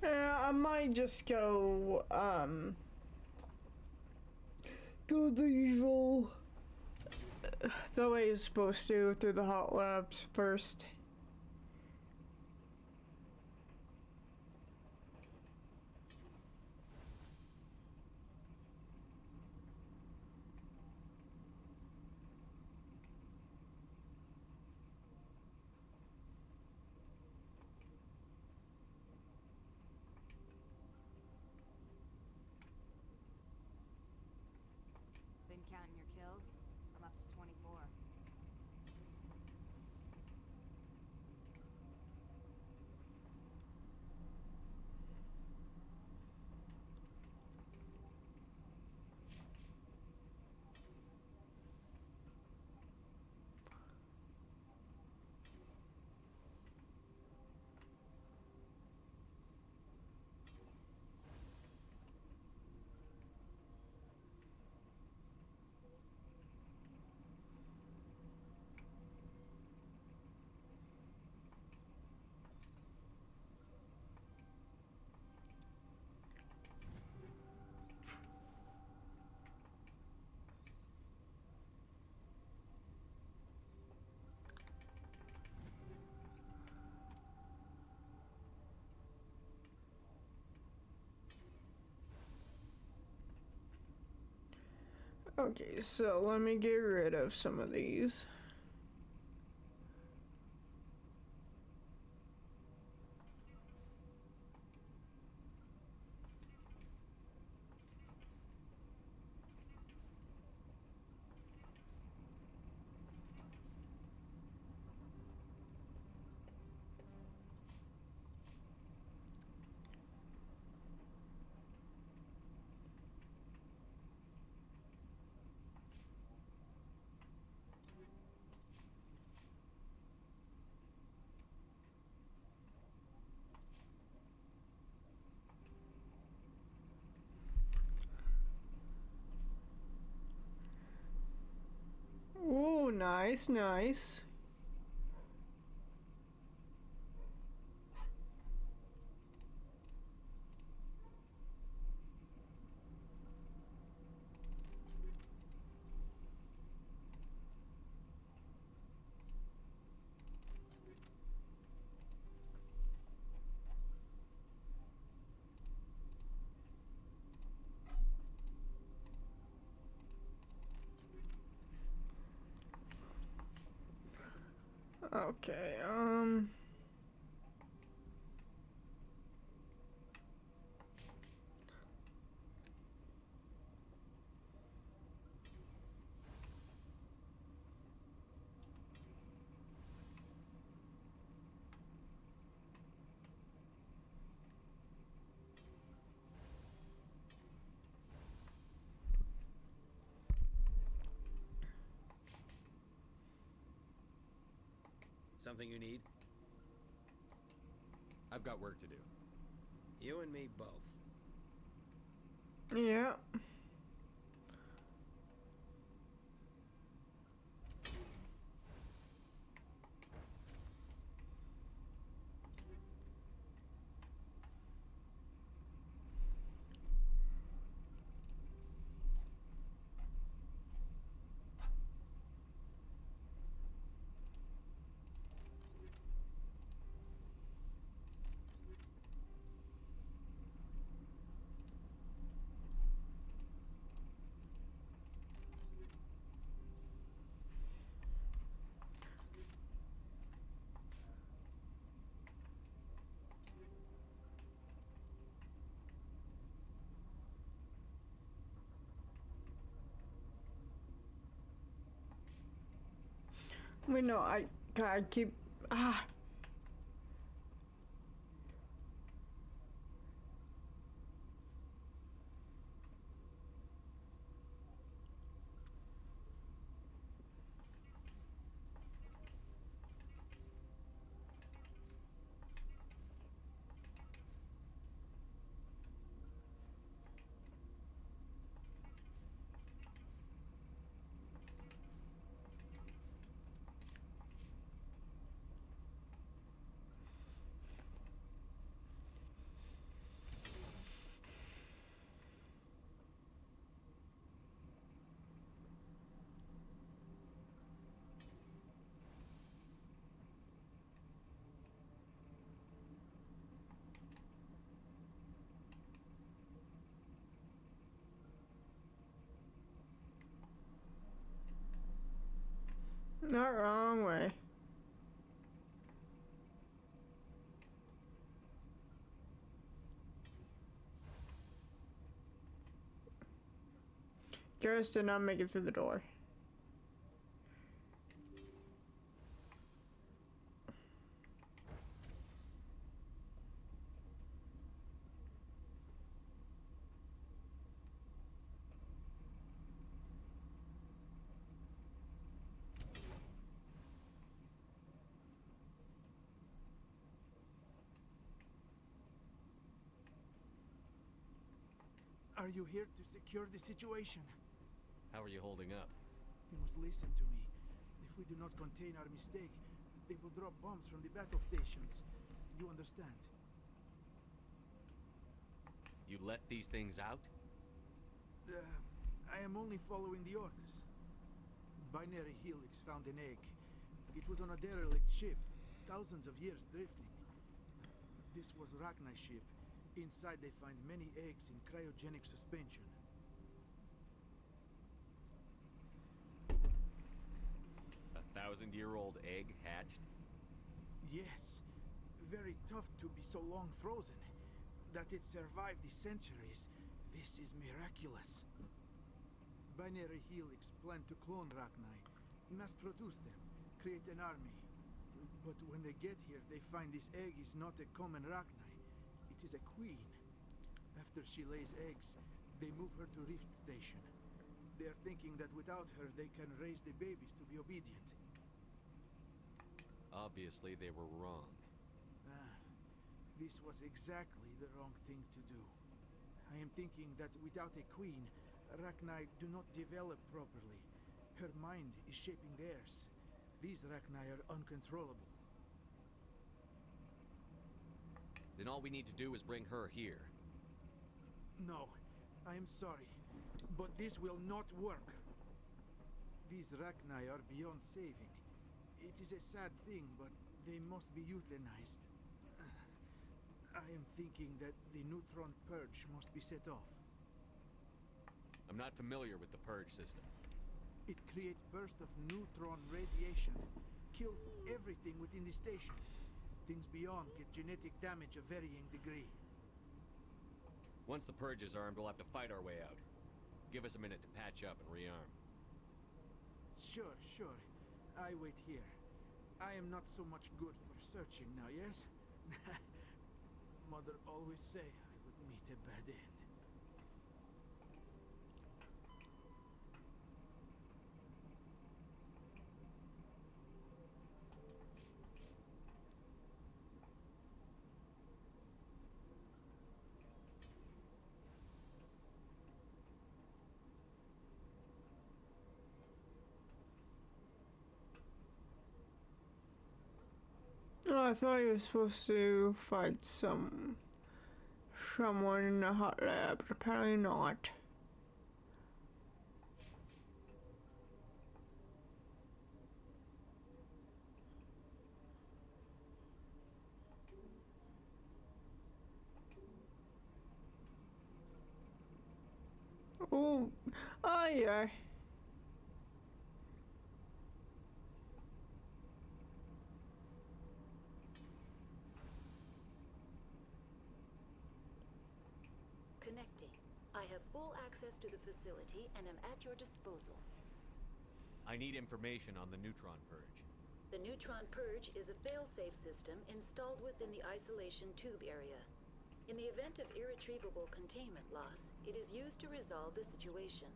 Speaker 1: yeah, I might just go, go the usual, the way it's supposed to, through the hot labs first.
Speaker 13: Been counting your kills? I'm up to 24.
Speaker 1: Okay, so let me get rid of some of these. Ooh, nice, nice. Okay,
Speaker 18: Something you need?
Speaker 5: I've got work to do.
Speaker 18: You and me both.
Speaker 1: Yeah. Wait, no, I keep, not wrong way. Garrus did not make it through the door.
Speaker 2: Are you here to secure the situation?
Speaker 5: How are you holding up?
Speaker 2: You must listen to me. If we do not contain our mistake, they will drop bombs from the battle stations. You understand?
Speaker 5: You let these things out?
Speaker 2: I am only following the orders. Binary Helix found an egg. It was on a derelict ship, thousands of years drifting. This was Rachni's ship. Inside they find many eggs in cryogenic suspension.
Speaker 5: A 1,000-year-old egg hatched?
Speaker 2: Yes. Very tough to be so long frozen. That it survived the centuries. This is miraculous. Binary Helix planned to clone Rachni, mass produce them, create an army. But when they get here, they find this egg is not a common Rachni. It is a queen. After she lays eggs, they move her to Rift Station. They are thinking that without her, they can raise the babies to be obedient.
Speaker 5: Obviously, they were wrong.
Speaker 2: This was exactly the wrong thing to do. I am thinking that without a queen, Rachni do not develop properly. Her mind is shaping theirs. These Rachni are uncontrollable.
Speaker 5: Then all we need to do is bring her here.
Speaker 2: No, I am sorry, but this will not work. These Rachni are beyond saving. It is a sad thing, but they must be euthanized. I am thinking that the neutron purge must be set off.
Speaker 5: I'm not familiar with the purge system.
Speaker 2: It creates bursts of neutron radiation, kills everything within the station. Things beyond get genetic damage of varying degree.
Speaker 5: Once the purge is armed, we'll have to fight our way out. Give us a minute to patch up and rearm.
Speaker 2: Sure. I wait here. I am not so much good for searching now, yes? Mother always say I would meet a bad end.
Speaker 1: Oh, I thought he was supposed to fight someone in the hot lab, but apparently not. Oh, oh yeah.
Speaker 19: Connecting. I have full access to the facility and am at your disposal.
Speaker 5: I need information on the neutron purge.
Speaker 19: The neutron purge is a fail-safe system installed within the isolation tube area. In the event of irretrievable containment loss, it is used to resolve the situation.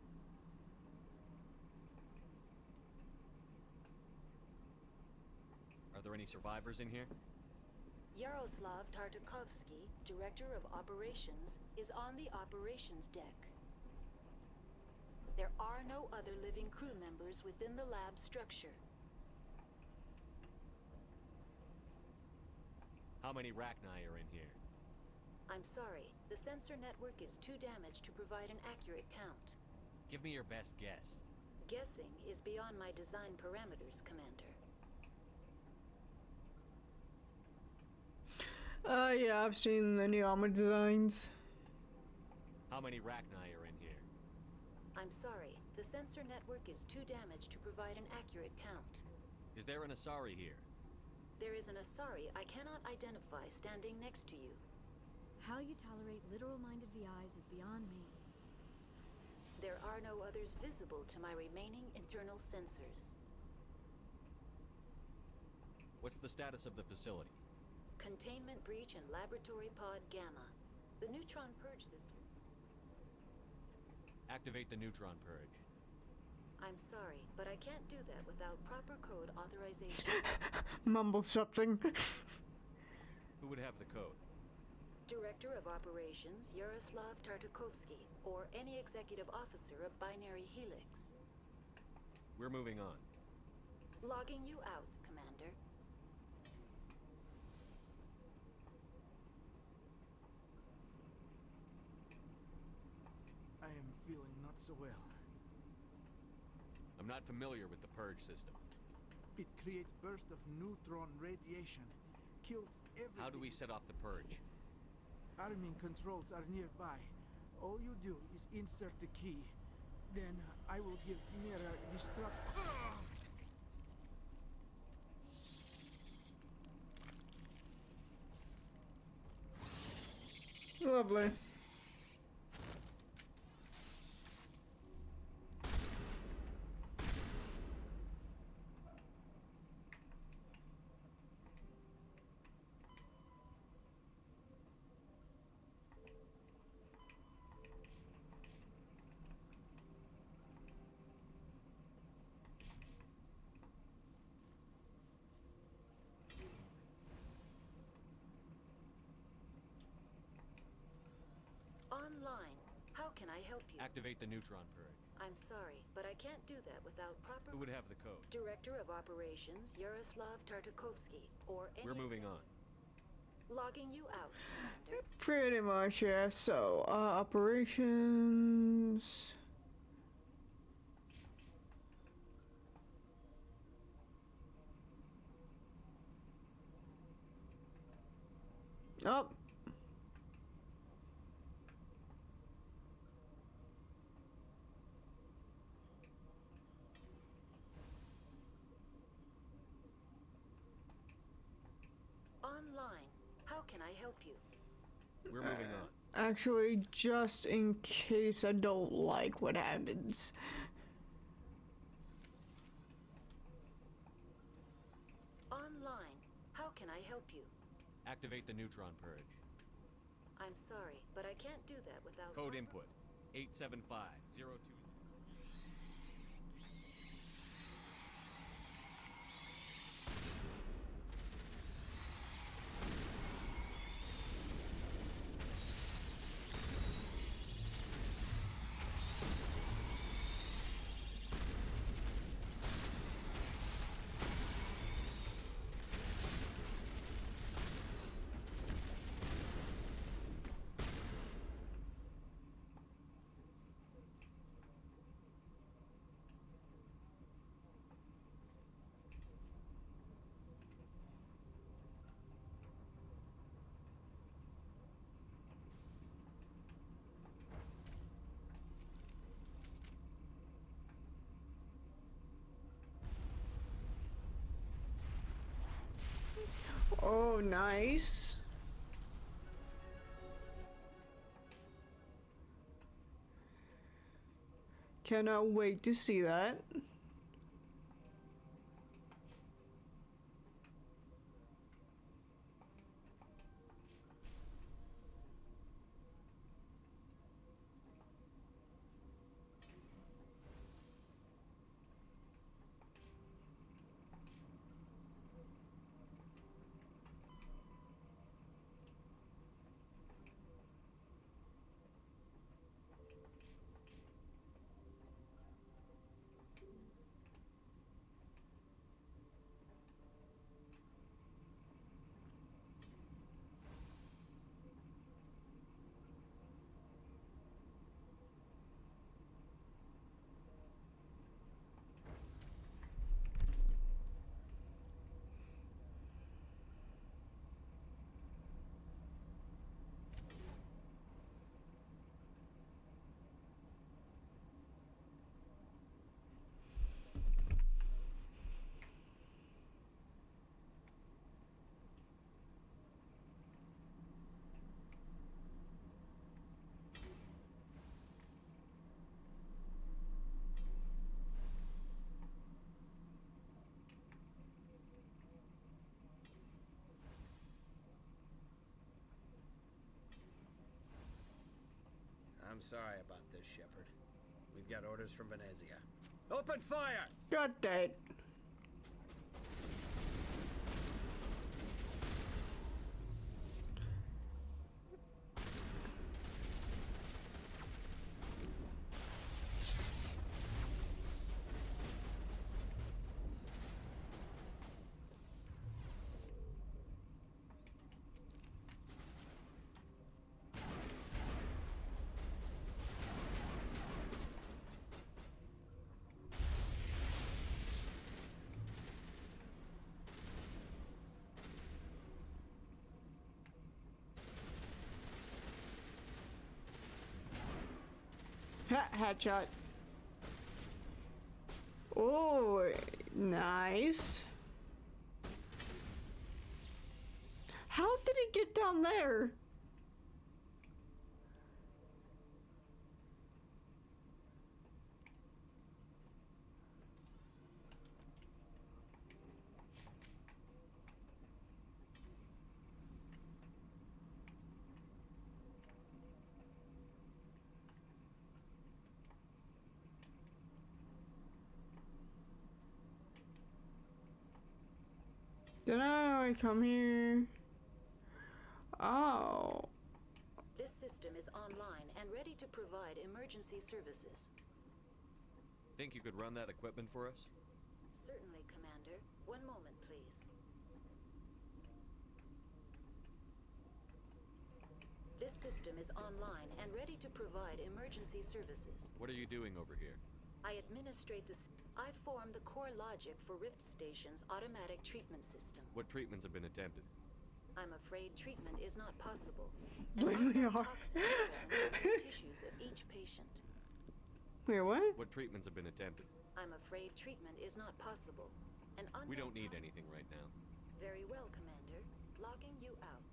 Speaker 5: Are there any survivors in here?
Speaker 19: Yaroslav Tartakovsky, Director of Operations, is on the operations deck. There are no other living crew members within the lab structure.
Speaker 5: How many Rachni are in here?
Speaker 19: I'm sorry, the sensor network is too damaged to provide an accurate count.
Speaker 5: Give me your best guess.
Speaker 19: Guessing is beyond my design parameters, Commander.
Speaker 1: Yeah, I've seen the new armor designs.
Speaker 5: How many Rachni are in here?
Speaker 19: I'm sorry, the sensor network is too damaged to provide an accurate count.
Speaker 5: Is there an Asari here?
Speaker 19: There is an Asari I cannot identify standing next to you.
Speaker 8: How you tolerate literal-minded VIs is beyond me.
Speaker 19: There are no others visible to my remaining internal sensors.
Speaker 5: What's the status of the facility?
Speaker 19: Containment breach in Laboratory Pod Gamma. The neutron purge system.
Speaker 5: Activate the neutron purge.
Speaker 19: I'm sorry, but I can't do that without proper code authorization.
Speaker 1: Mumble something.
Speaker 5: Who would have the code?
Speaker 19: Director of Operations Yaroslav Tartakovsky, or any executive officer of Binary Helix.
Speaker 5: We're moving on.
Speaker 19: Logging you out, Commander.
Speaker 2: I am feeling not so well.
Speaker 5: I'm not familiar with the purge system.
Speaker 2: It creates bursts of neutron radiation, kills everything.
Speaker 5: How do we set off the purge?
Speaker 2: Arming controls are nearby. All you do is insert the key. Then I will give Mira destruct.
Speaker 1: Lovely.
Speaker 19: Online. How can I help you?
Speaker 5: Activate the neutron purge.
Speaker 19: I'm sorry, but I can't do that without proper...
Speaker 5: Who would have the code?
Speaker 19: Director of Operations Yaroslav Tartakovsky, or any...
Speaker 5: We're moving on.
Speaker 19: Logging you out, Commander.
Speaker 1: Pretty much, yeah. So, operations. Oh.
Speaker 19: Online. How can I help you?
Speaker 5: We're moving on.
Speaker 1: Actually, just in case I don't like what happens.
Speaker 19: Online. How can I help you?
Speaker 5: Activate the neutron purge.
Speaker 19: I'm sorry, but I can't do that without...
Speaker 5: Code input 875-020.
Speaker 1: Oh, nice. Cannot wait to see that.
Speaker 18: I'm sorry about this, Shepard. We've got orders from Venezia. Open fire!
Speaker 1: God damn. Headshot. Oh, nice. How did he get down there? Did I come here? Oh.
Speaker 19: This system is online and ready to provide emergency services.
Speaker 5: Think you could run that equipment for us?
Speaker 19: Certainly, Commander. One moment, please. This system is online and ready to provide emergency services.
Speaker 5: What are you doing over here?
Speaker 19: I administrate I form the core logic for Rift Station's automatic treatment system.
Speaker 5: What treatments have been attempted?
Speaker 19: I'm afraid treatment is not possible.
Speaker 1: Blame me hard.
Speaker 19: Toxins present in the tissues of each patient.
Speaker 1: Wait, what?
Speaker 5: What treatments have been attempted?
Speaker 19: I'm afraid treatment is not possible.
Speaker 5: We don't need anything right now.
Speaker 19: Very well, Commander. Logging you out.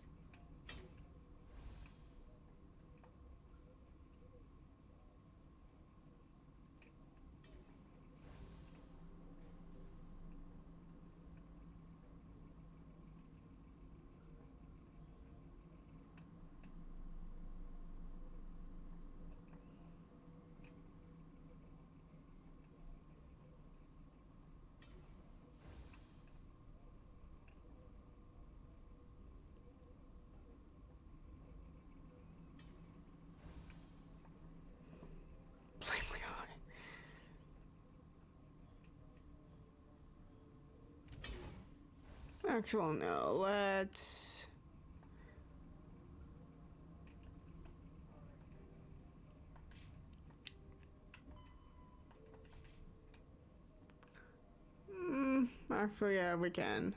Speaker 1: Actually, no. Let's. Actually, yeah, we can.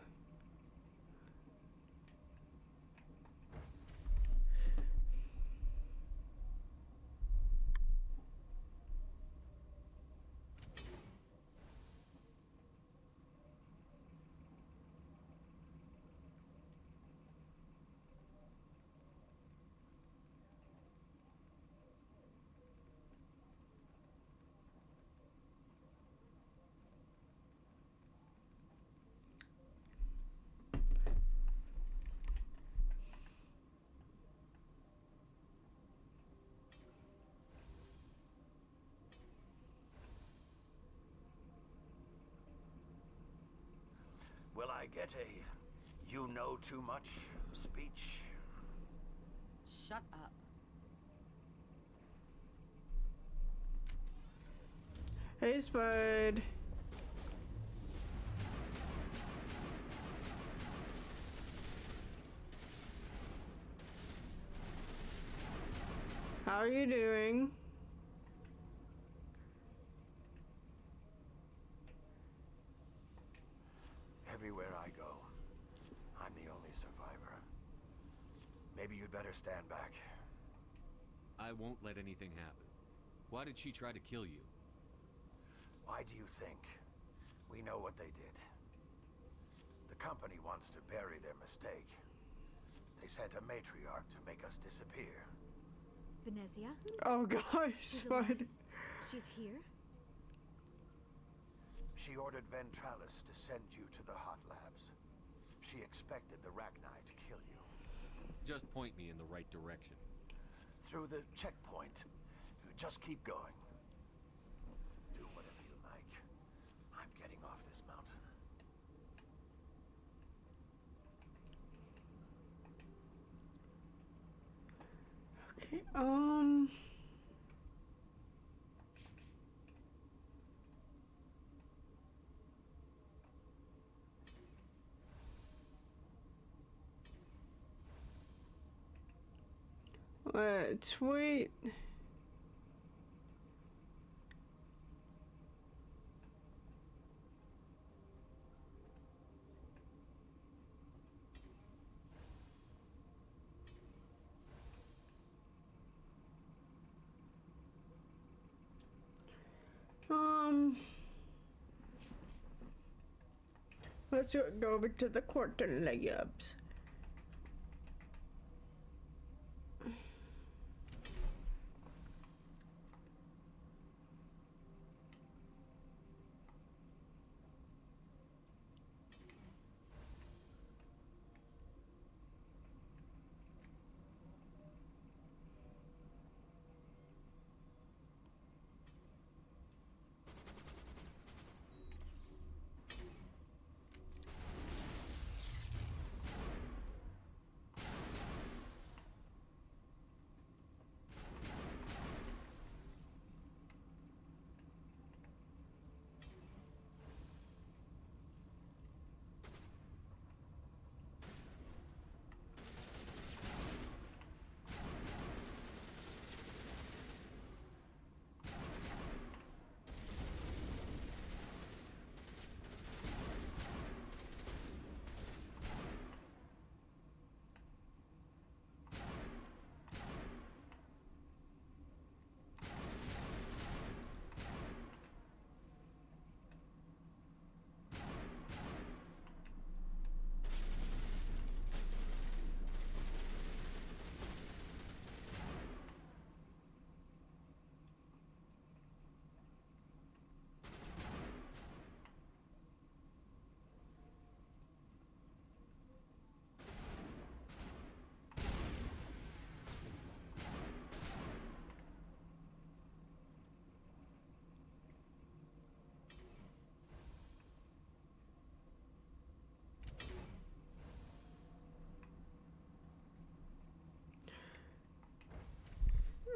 Speaker 17: get a you know too much speech?
Speaker 20: Shut up.
Speaker 1: Hey, Spud. How are you doing?
Speaker 17: Everywhere I go, I'm the only survivor. Maybe you'd better stand back.
Speaker 5: I won't let anything happen. Why did she try to kill you?
Speaker 17: Why do you think? We know what they did. The company wants to bury their mistake. They sent a matriarch to make us disappear.
Speaker 8: Venezia?
Speaker 1: Oh gosh, Spud.
Speaker 8: She's here?
Speaker 17: She ordered Ventralis to send you to the hot labs. She expected the Rachni to kill you.
Speaker 5: Just point me in the right direction.
Speaker 17: Through the checkpoint. Just keep going. Do whatever you like. I'm getting off this mountain.
Speaker 1: Okay, let's wait. Let's go over to the Corton layups.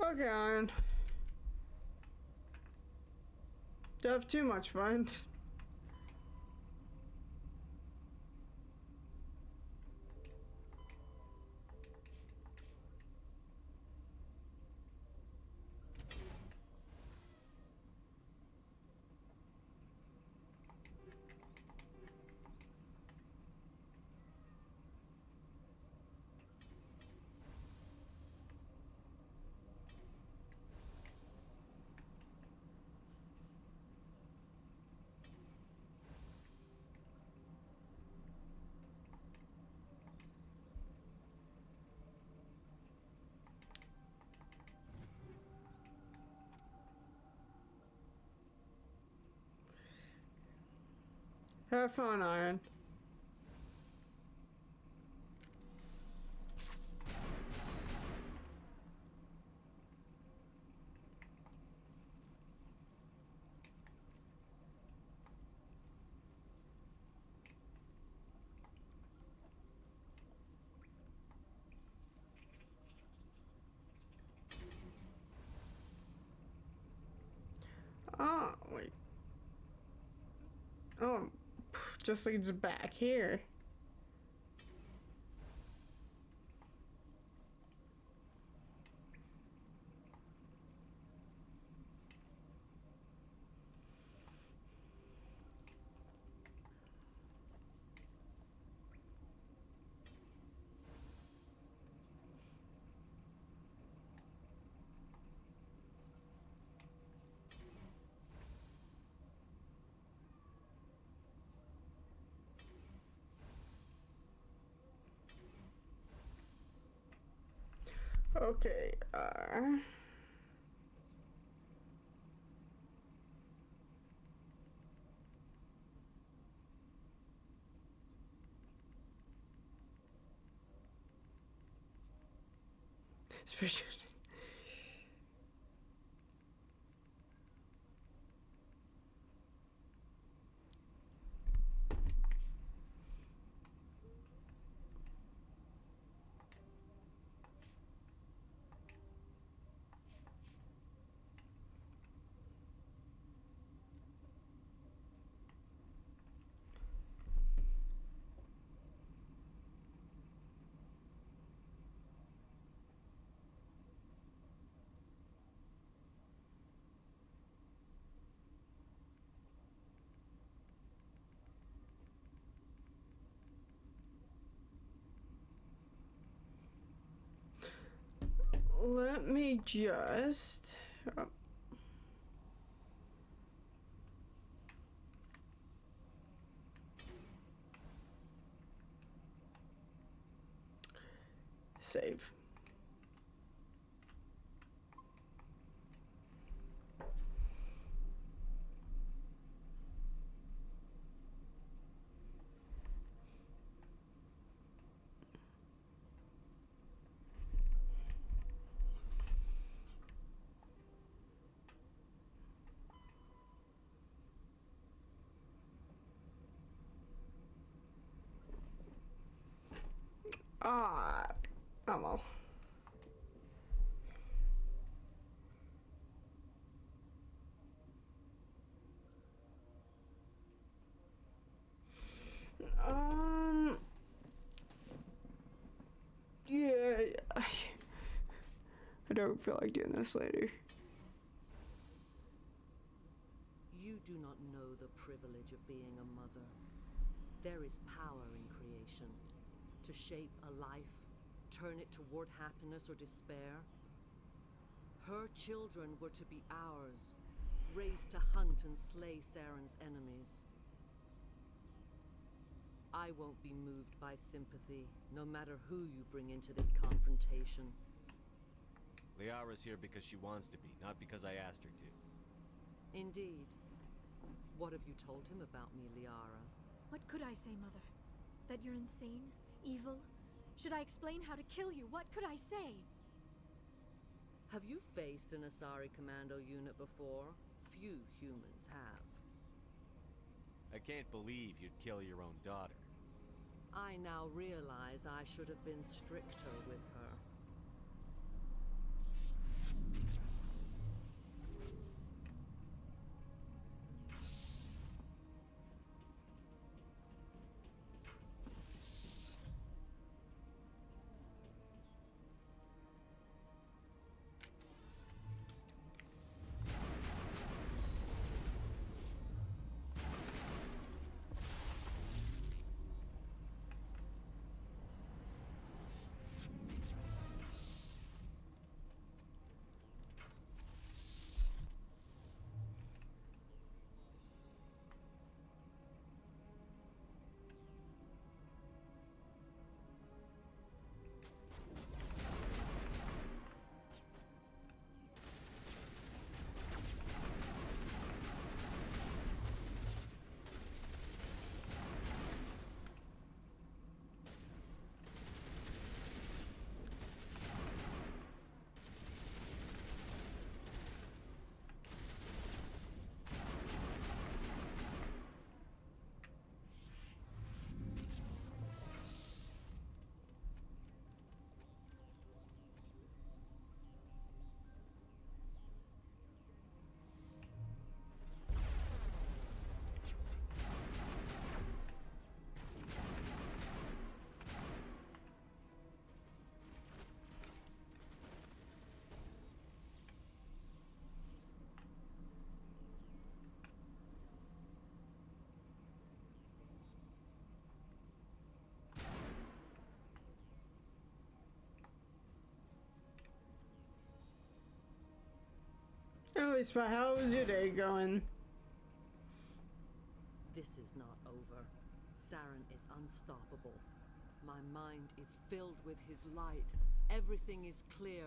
Speaker 1: Okay, Iron. Don't have too much fun. Have fun, Iron. just leads back here. Okay, especially. Let me just... save. Ah, oh well. Yeah, I don't feel like doing this later.
Speaker 10: You do not know the privilege of being a mother. There is power in creation. To shape a life, turn it toward happiness or despair. Her children were to be ours, raised to hunt and slay Saren's enemies. I won't be moved by sympathy, no matter who you bring into this confrontation.
Speaker 5: Liara's here because she wants to be, not because I asked her to.
Speaker 10: Indeed. What have you told him about me, Liara?
Speaker 8: What could I say, Mother? That you're insane? Evil? Should I explain how to kill you? What could I say?
Speaker 10: Have you faced an Asari commando unit before? Few humans have.
Speaker 5: I can't believe you'd kill your own daughter.
Speaker 10: I now realize I should have been stricter with her.
Speaker 1: Oh, Spot, how was your day going?
Speaker 10: This is not over. Saren is unstoppable. My mind is filled with his light. Everything is clear.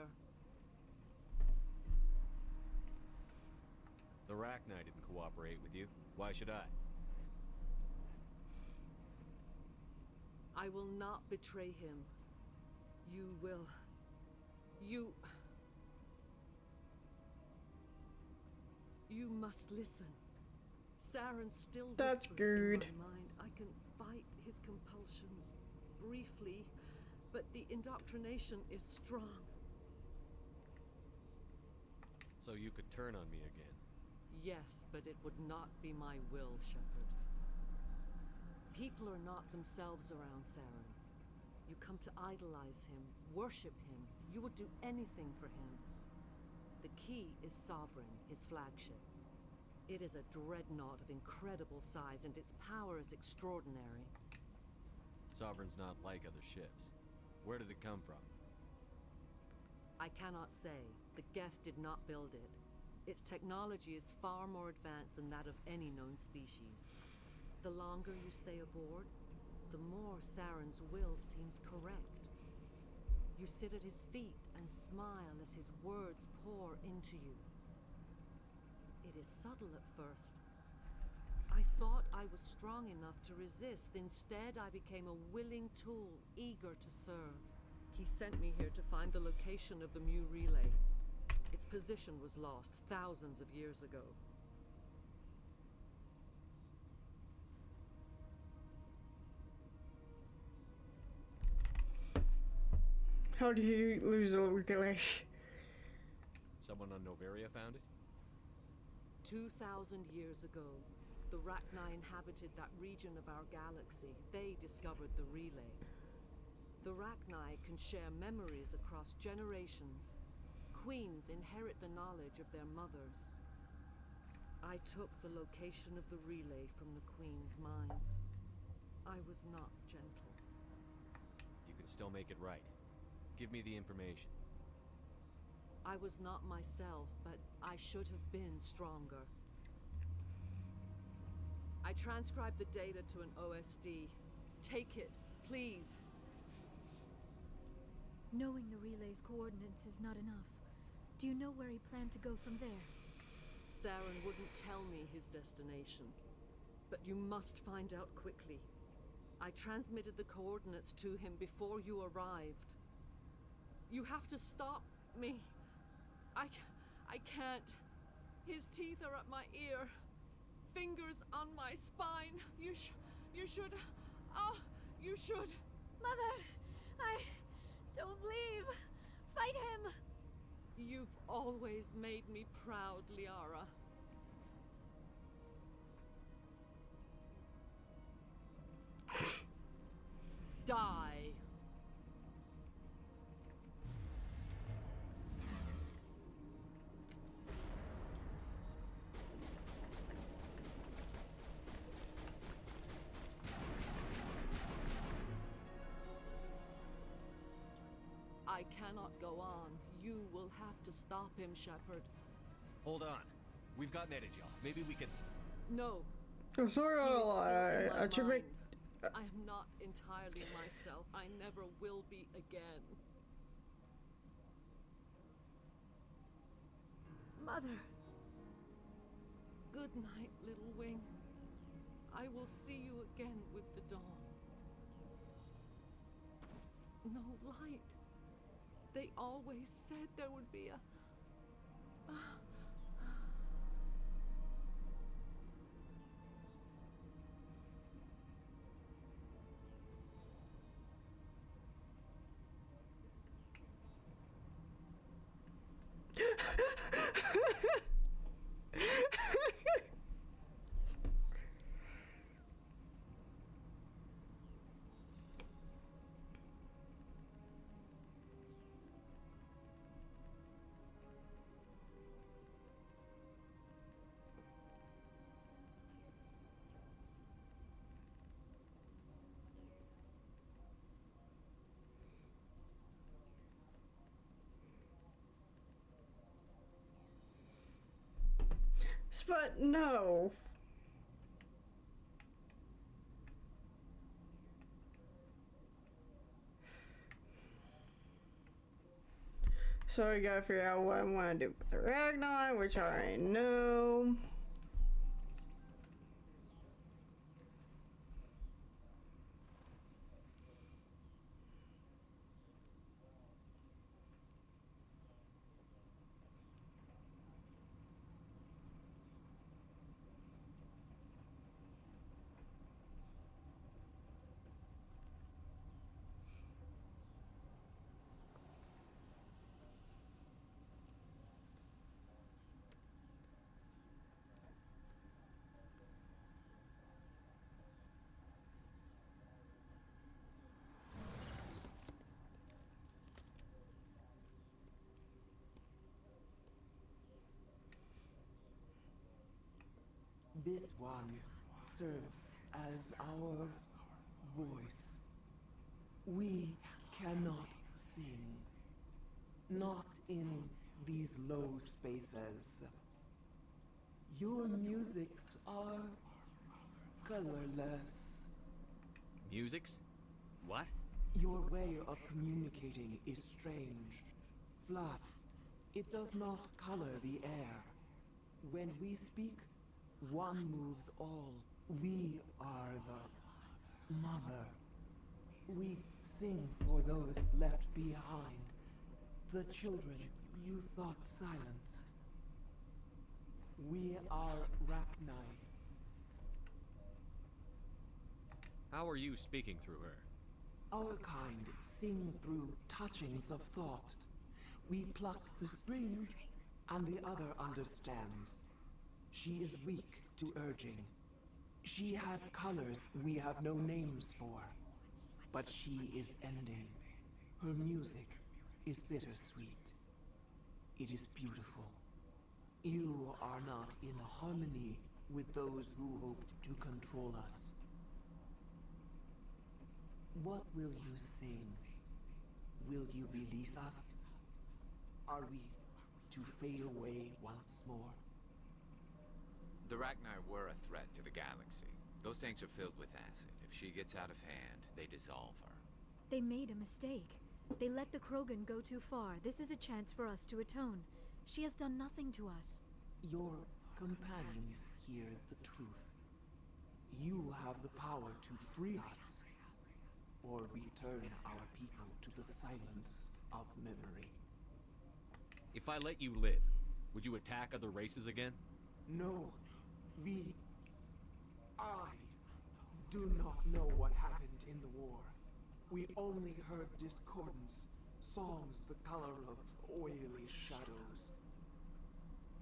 Speaker 5: The Rachni didn't cooperate with you. Why should I?
Speaker 10: I will not betray him. You will... You must listen. Saren still
Speaker 1: That's
Speaker 10: whispers
Speaker 1: good.
Speaker 10: in my mind. I can fight his compulsions briefly, but the indoctrination is strong.
Speaker 5: So you could turn on me again.
Speaker 10: Yes, but it would not be my will, Shepard. People are not themselves around Saren. You come to idolize him, worship him. You would do anything for him. The key is Sovereign, his flagship. It is a dreadnought of incredible size, and its power is extraordinary.
Speaker 5: Sovereign's not like other ships. Where did it come from?
Speaker 10: I cannot say. The Geth did not build it. Its technology is far more advanced than that of any known species. The longer you stay aboard, the more Saren's will seems correct. You sit at his feet and smile as his words pour into you. It is subtle at first. I thought I was strong enough to resist. Instead, I became a willing tool, eager to serve. He sent me here to find the location of the Mu relay. Its position was lost thousands of years ago.
Speaker 1: How do you lose a relay?
Speaker 5: Someone on Noveria found it?
Speaker 10: 2,000 years ago, the Rachni inhabited that region of our galaxy. They discovered the relay. The Rachni can share memories across generations. Queens inherit the knowledge of their mothers. I took the location of the relay from the Queen's mind. I was not gentle.
Speaker 5: You can still make it right. Give me the information.
Speaker 10: I was not myself, but I should have been stronger. I transcribed the data to an OSD. Take it, please.
Speaker 8: Knowing the relay's coordinates is not enough. Do you know where he planned to go from there?
Speaker 10: Saren wouldn't tell me his destination. But you must find out quickly. I transmitted the coordinates to him before you arrived. You have to stop me. I can't. His teeth are at my ear. Fingers on my spine. You should... Oh, you should...
Speaker 8: Mother, don't leave. Fight him.
Speaker 10: You've always made me proud, Liara. Die. I cannot go on. You will have to stop him, Shepard.
Speaker 5: Hold on. We've got Netagel. Maybe we can...
Speaker 10: No.
Speaker 1: Sorry, I should make...
Speaker 10: I am not entirely myself. I never will be again.
Speaker 8: Mother.
Speaker 10: Good night, little wing. I will see you again with the dawn. No light. They always said there would be a...
Speaker 1: But no. So I gotta figure out what I want to do with the Ragnar, which I already know.
Speaker 15: This one serves as our voice. We cannot sing. Not in these low spaces. Your musics are colorless.
Speaker 11: Musics? What?
Speaker 15: Your way of communicating is strange. Flat. It does not color the air. When we speak, one moves all. We are the mother. We sing for those left behind. The children you thought silenced. We are Rachni.
Speaker 5: How are you speaking through her?
Speaker 15: Our kind sing through touchings of thought. We pluck the strings, and the other understands. She is weak to urging. She has colors we have no names for. But she is ending. Her music is bittersweet. It is beautiful. You are not in harmony with those who hoped to control us. What will you sing? Will you release us? Are we to fade away once more?
Speaker 7: The Ragnar were a threat to the galaxy. Those tanks are filled with acid. If she gets out of hand, they dissolve her.
Speaker 8: They made a mistake. They let the Krogan go too far. This is a chance for us to atone. She has done nothing to us.
Speaker 15: Your companions hear the truth. You have the power to free us, or return our people to the silence of memory.
Speaker 11: If I let you live, would you attack other races again?
Speaker 15: No, I do not know what happened in the war. We only heard discordance, songs the color of oily shadows.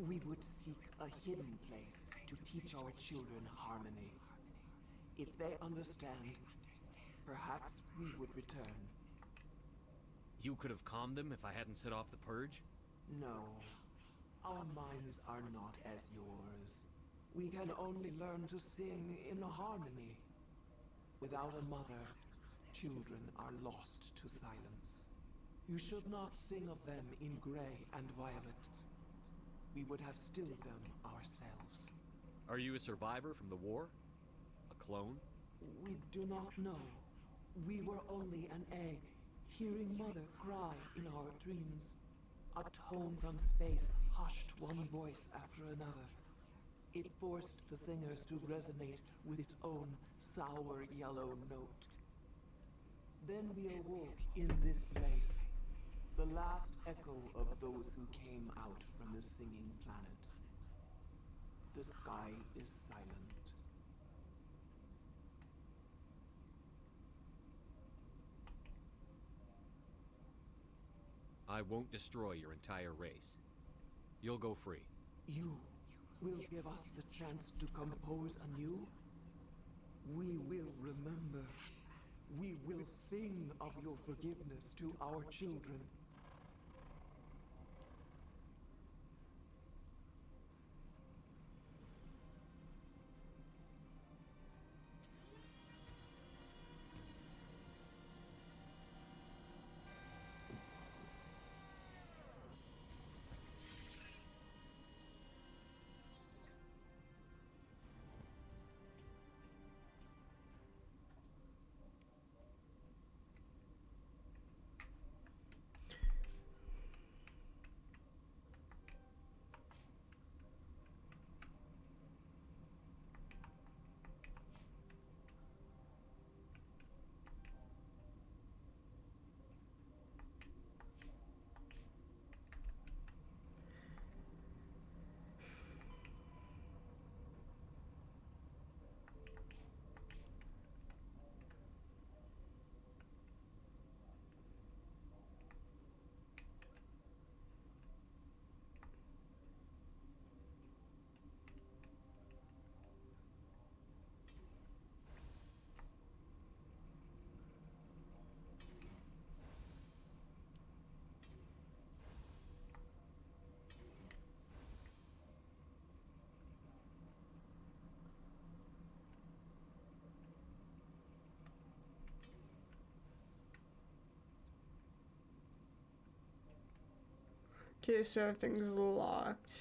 Speaker 15: We would seek a hidden place to teach our children harmony. If they understand, perhaps we would return.
Speaker 11: You could have calmed them if I hadn't set off the purge?
Speaker 15: No. Our minds are not as yours. We can only learn to sing in harmony. Without a mother, children are lost to silence. You should not sing of them in gray and violet. We would have stilled them ourselves.
Speaker 11: Are you a survivor from the war? A clone?
Speaker 15: We do not know. We were only an egg, hearing Mother cry in our dreams. A tone from space hushed one voice after another. It forced the singers to resonate with its own sour yellow note. Then we awoke in this place, the last echo of those who came out from the singing planet. The sky is silent.
Speaker 11: I won't destroy your entire race. You'll go free.
Speaker 15: You will give us the chance to compose anew? We will remember. We will sing of your forgiveness to our children.
Speaker 1: Okay, so everything's locked.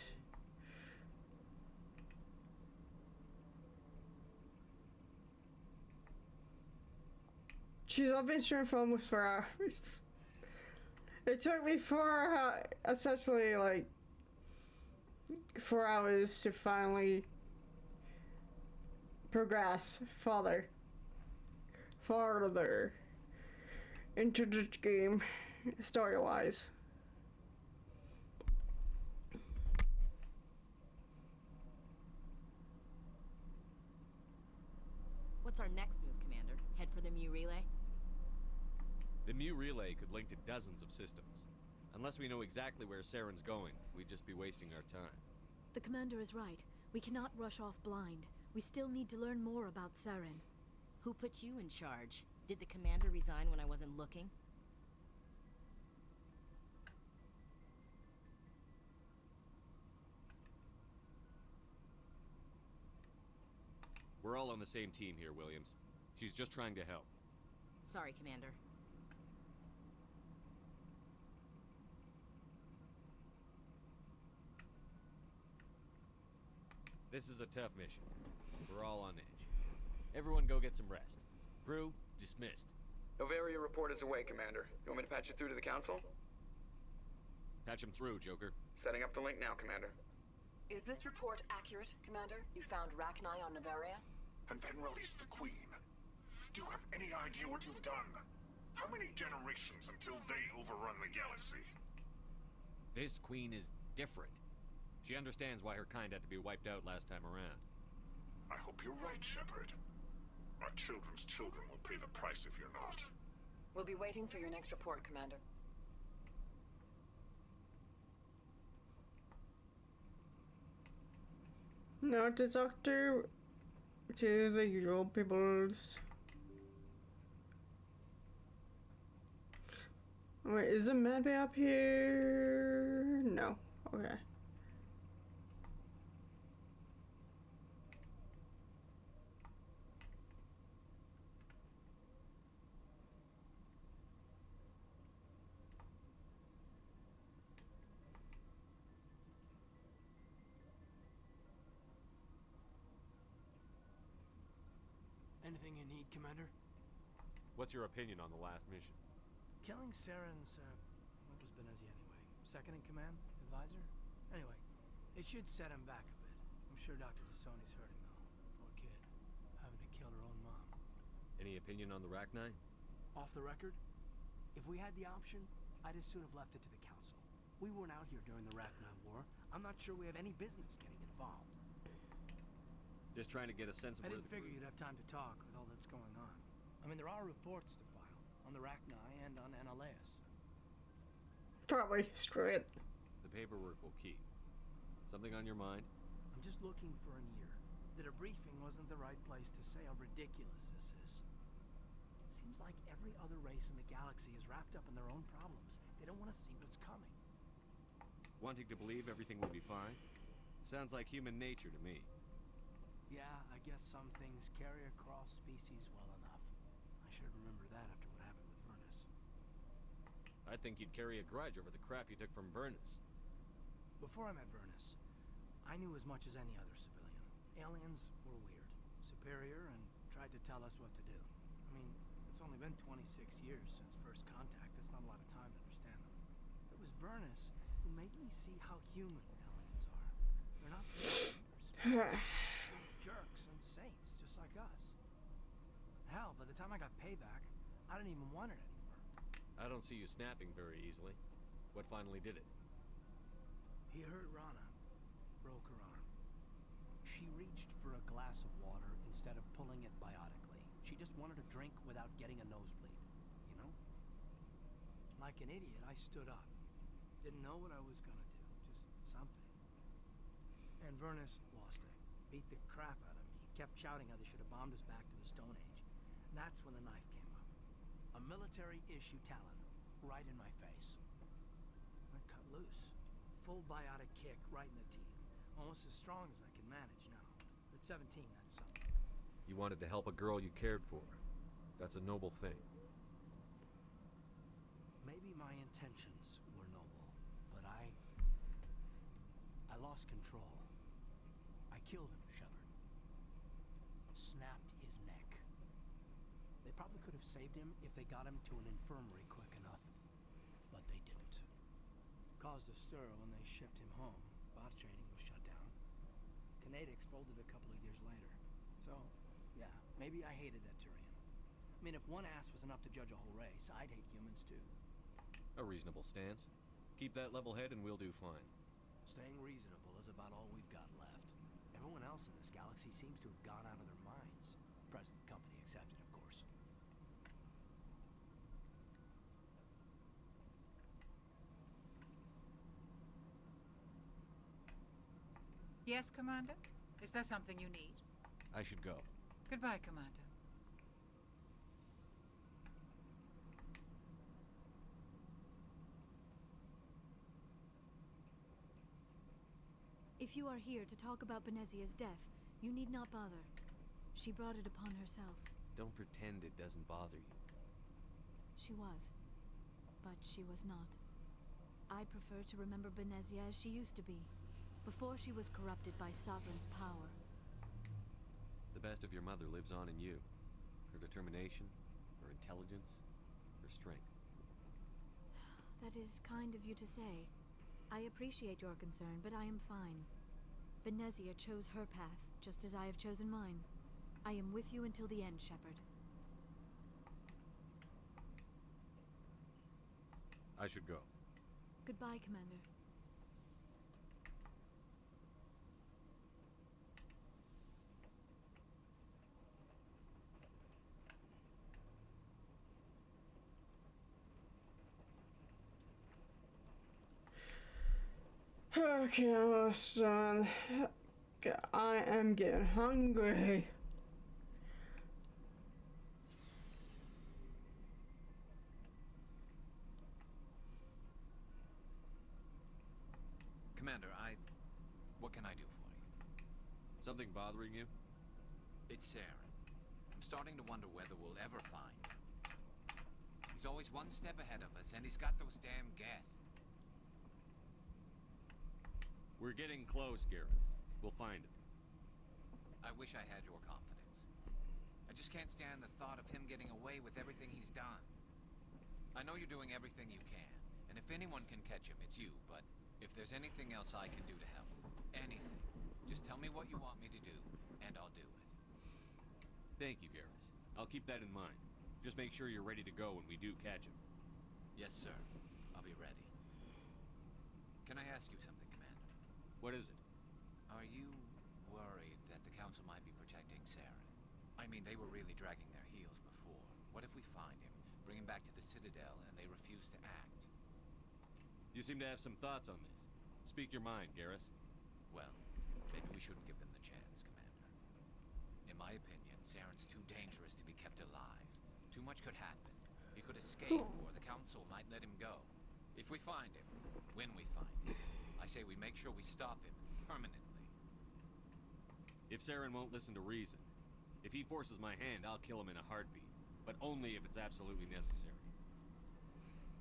Speaker 1: Jeez, I've been streaming for almost 4 hours. It took me essentially like 4 hours to finally progress farther into the game, story-wise.
Speaker 14: What's our next move, Commander? Head for the Mu relay?
Speaker 5: The Mu relay could link to dozens of systems. Unless we know exactly where Saren's going, we'd just be wasting our time.
Speaker 8: The commander is right. We cannot rush off blind. We still need to learn more about Saren.
Speaker 14: Who put you in charge? Did the commander resign when I wasn't looking?
Speaker 5: We're all on the same team here, Williams. She's just trying to help.
Speaker 14: Sorry, Commander.
Speaker 5: This is a tough mission. We're all on edge. Everyone go get some rest. Crew, dismissed.
Speaker 21: Novaria report is away, Commander. You want me to patch you through to the Council?
Speaker 5: Patch him through, Joker.
Speaker 21: Setting up the link now, Commander.
Speaker 22: Is this report accurate, Commander? You found Rachni on Novaria?
Speaker 24: And then released the Queen. Do you have any idea what you've done? How many generations until they overrun the galaxy?
Speaker 5: This Queen is different. She understands why her kind had to be wiped out last time around.
Speaker 24: I hope you're right, Shepard. Our children's children will pay the price if you're not.
Speaker 22: We'll be waiting for your next report, Commander.
Speaker 1: Now to talk to the usual peoples. Wait, is the medbay up here? No. Okay.
Speaker 16: Anything you need, Commander?
Speaker 5: What's your opinion on the last mission?
Speaker 16: Killing Saren's, what was Benezi anyway? Second in command? Advisor? Anyway, it should set him back a bit. I'm sure Dr. Tassoni's hurting, though. Poor kid. Having to kill her own mom.
Speaker 5: Any opinion on the Rachni?
Speaker 16: Off the record, if we had the option, I'd as soon have left it to the Council. We weren't out here during the Rachni War. I'm not sure we have any business getting involved.
Speaker 5: Just trying to get a sense of
Speaker 16: I didn't figure you'd have time to talk with all that's going on. I mean, there are reports to file on the Rachni and on Annaleus.
Speaker 1: Probably. Screw it.
Speaker 5: The paperwork will keep. Something on your mind?
Speaker 16: I'm just looking for an ear. The debriefing wasn't the right place to say how ridiculous this is. Seems like every other race in the galaxy is wrapped up in their own problems. They don't want to see what's coming.
Speaker 5: Wanting to believe everything will be fine? Sounds like human nature to me.
Speaker 16: Yeah, I guess some things carry across species well enough. I should remember that after what happened with Vernus.
Speaker 5: I think you'd carry a grudge over the crap you took from Vernus.
Speaker 16: Before I met Vernus, I knew as much as any other civilian. Aliens were weird, superior, and tried to tell us what to do. I mean, it's only been 26 years since first contact. That's not a lot of time to understand them. It was Vernus who made me see how human aliens are. They're not they're jerks and saints, just like us. Hell, by the time I got payback, I didn't even want it anymore.
Speaker 5: I don't see you snapping very easily. What finally did it?
Speaker 16: He hurt Rana. Broke her arm. She reached for a glass of water instead of pulling it biotically. She just wanted a drink without getting a nosebleed, you know? Like an idiot, I stood up. Didn't know what I was gonna do, just something. And Vernus lost it. Beat the crap out of me. Kept shouting how they should have bombed us back to the Stone Age. And that's when the knife came up. A military-issue talon, right in my face. I cut loose. Full biotic kick right in the teeth. Almost as strong as I can manage now. At 17, that's something.
Speaker 5: You wanted to help a girl you cared for. That's a noble thing.
Speaker 16: Maybe my intentions were noble, but I lost control. I killed him, Shepard. Snapped his neck. They probably could have saved him if they got him to an infirmary quick enough. But they didn't. Caused a stir when they shipped him home. Bot training was shut down. Kinetics folded a couple of years later. So, yeah, maybe I hated that Turian. I mean, if one ass was enough to judge a whole race, I'd hate humans too.
Speaker 5: A reasonable stance. Keep that level head and we'll do fine.
Speaker 16: Staying reasonable is about all we've got left. Everyone else in this galaxy seems to have gone out of their minds. Present company accepted, of course.
Speaker 3: Yes, Commander? Is there something you need?
Speaker 5: I should go.
Speaker 3: Goodbye, Commander.
Speaker 8: If you are here to talk about Benezia's death, you need not bother. She brought it upon herself.
Speaker 5: Don't pretend it doesn't bother you.
Speaker 8: She was. But she was not. I prefer to remember Benezia as she used to be, before she was corrupted by Sovereign's power.
Speaker 5: The best of your mother lives on in you. Her determination, her intelligence, her strength.
Speaker 8: That is kind of you to say. I appreciate your concern, but I am fine. Benezia chose her path, just as I have chosen mine. I am with you until the end, Shepard.
Speaker 5: I should go.
Speaker 8: Goodbye, Commander.
Speaker 1: Okay, almost done. I am getting hungry.
Speaker 7: Commander, what can I do for you?
Speaker 5: Something bothering you?
Speaker 7: It's Saren. I'm starting to wonder whether we'll ever find him. He's always one step ahead of us, and he's got those damn Geth.
Speaker 5: We're getting close, Garrus. We'll find him.
Speaker 7: I wish I had your confidence. I just can't stand the thought of him getting away with everything he's done. I know you're doing everything you can, and if anyone can catch him, it's you, but if there's anything else I can do to help, anything, just tell me what you want me to do, and I'll do it.
Speaker 5: Thank you, Garrus. I'll keep that in mind. Just make sure you're ready to go when we do catch him.
Speaker 7: Yes, sir. I'll be ready. Can I ask you something, Commander?
Speaker 5: What is it?
Speaker 7: Are you worried that the Council might be protecting Saren? I mean, they were really dragging their heels before. What if we find him, bring him back to the Citadel, and they refuse to act?
Speaker 5: You seem to have some thoughts on this. Speak your mind, Garrus.
Speaker 7: Well, maybe we shouldn't give them the chance, Commander. In my opinion, Saren's too dangerous to be kept alive. Too much could happen. He could escape, or the Council might let him go. If we find him, when we find him, I say we make sure we stop him, permanently.
Speaker 5: If Saren won't listen to reason, if he forces my hand, I'll kill him in a heartbeat. But only if it's absolutely necessary.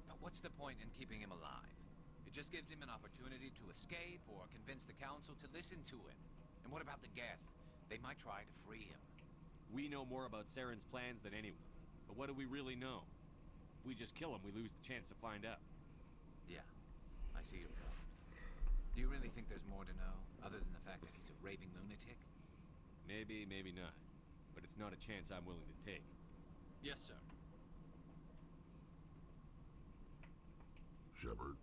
Speaker 7: But what's the point in keeping him alive? It just gives him an opportunity to escape or convince the Council to listen to him. And what about the Geth? They might try to free him.
Speaker 5: We know more about Saren's plans than anyone. But what do we really know? If we just kill him, we lose the chance to find out.
Speaker 7: Yeah, I see your point. Do you really think there's more to know, other than the fact that he's a raving lunatic?
Speaker 5: Maybe, maybe not. But it's not a chance I'm willing to take.
Speaker 7: Yes, sir.
Speaker 24: Shepard.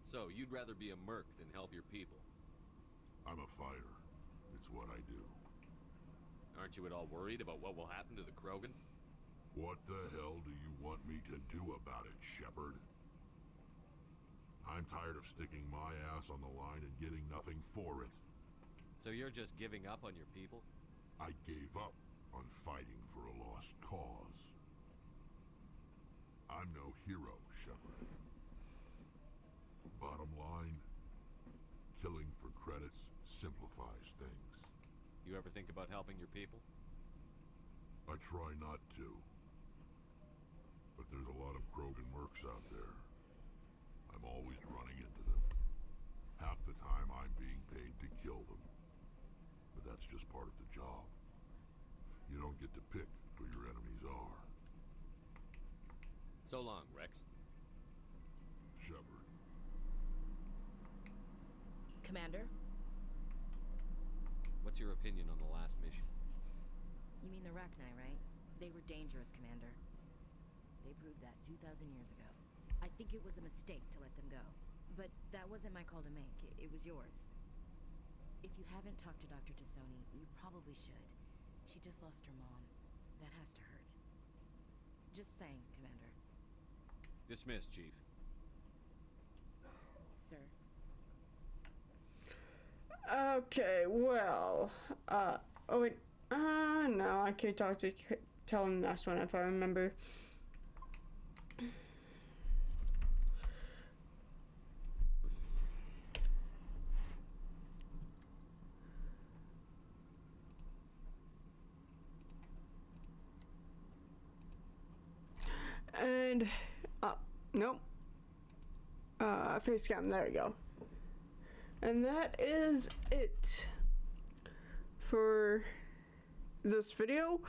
Speaker 5: So, you'd rather be a merc than help your people?
Speaker 24: I'm a fighter. It's what I do.
Speaker 5: Aren't you at all worried about what will happen to the Krogan?
Speaker 24: What the hell do you want me to do about it, Shepard? I'm tired of sticking my ass on the line and getting nothing for it.
Speaker 5: So you're just giving up on your people?
Speaker 24: I gave up on fighting for a lost cause. I'm no hero, Shepard. Bottom line, killing for credits simplifies things.
Speaker 5: You ever think about helping your people?
Speaker 24: I try not to. But there's a lot of Krogan mercs out there. I'm always running into them. the time I'm being paid to kill them. But that's just part of the job. You don't get to pick who your enemies are.
Speaker 5: So long, Rex.
Speaker 24: Shepard.
Speaker 14: Commander?
Speaker 5: What's your opinion on the last mission?
Speaker 14: You mean the Rachni, right? They were dangerous, Commander. They proved that 2,000 years ago. I think it was a mistake to let them go. But that wasn't my call to make. It was yours. If you haven't talked to Dr. Tassoni, you probably should. She just lost her mom. That has to hurt. Just saying, Commander.
Speaker 5: Dismissed, Chief.
Speaker 14: Sir.
Speaker 1: Okay, well, oh wait, no, I can't tell him the next one if I remember. And, nope. Face cam, there we go. And that is it for this video.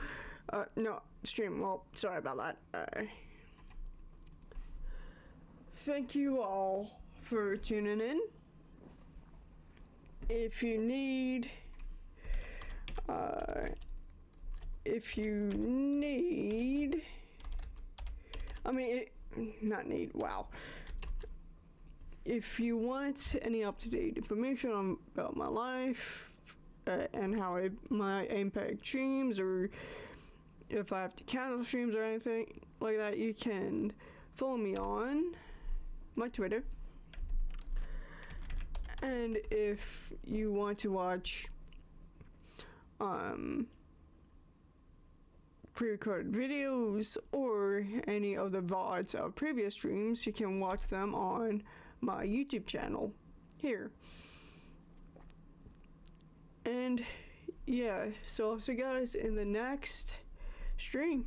Speaker 1: No, stream. Well, sorry about that. Thank you all for tuning in. If you need, wow. If you want any up-to-date information about my life and how I might impact streams, or if I have to cancel streams or anything like that, you can follow me on my Twitter. And if you want to watch pre-recorded videos or any of the VODs of previous streams, you can watch them on my YouTube channel here. And yeah, so I'll see you guys in the next stream.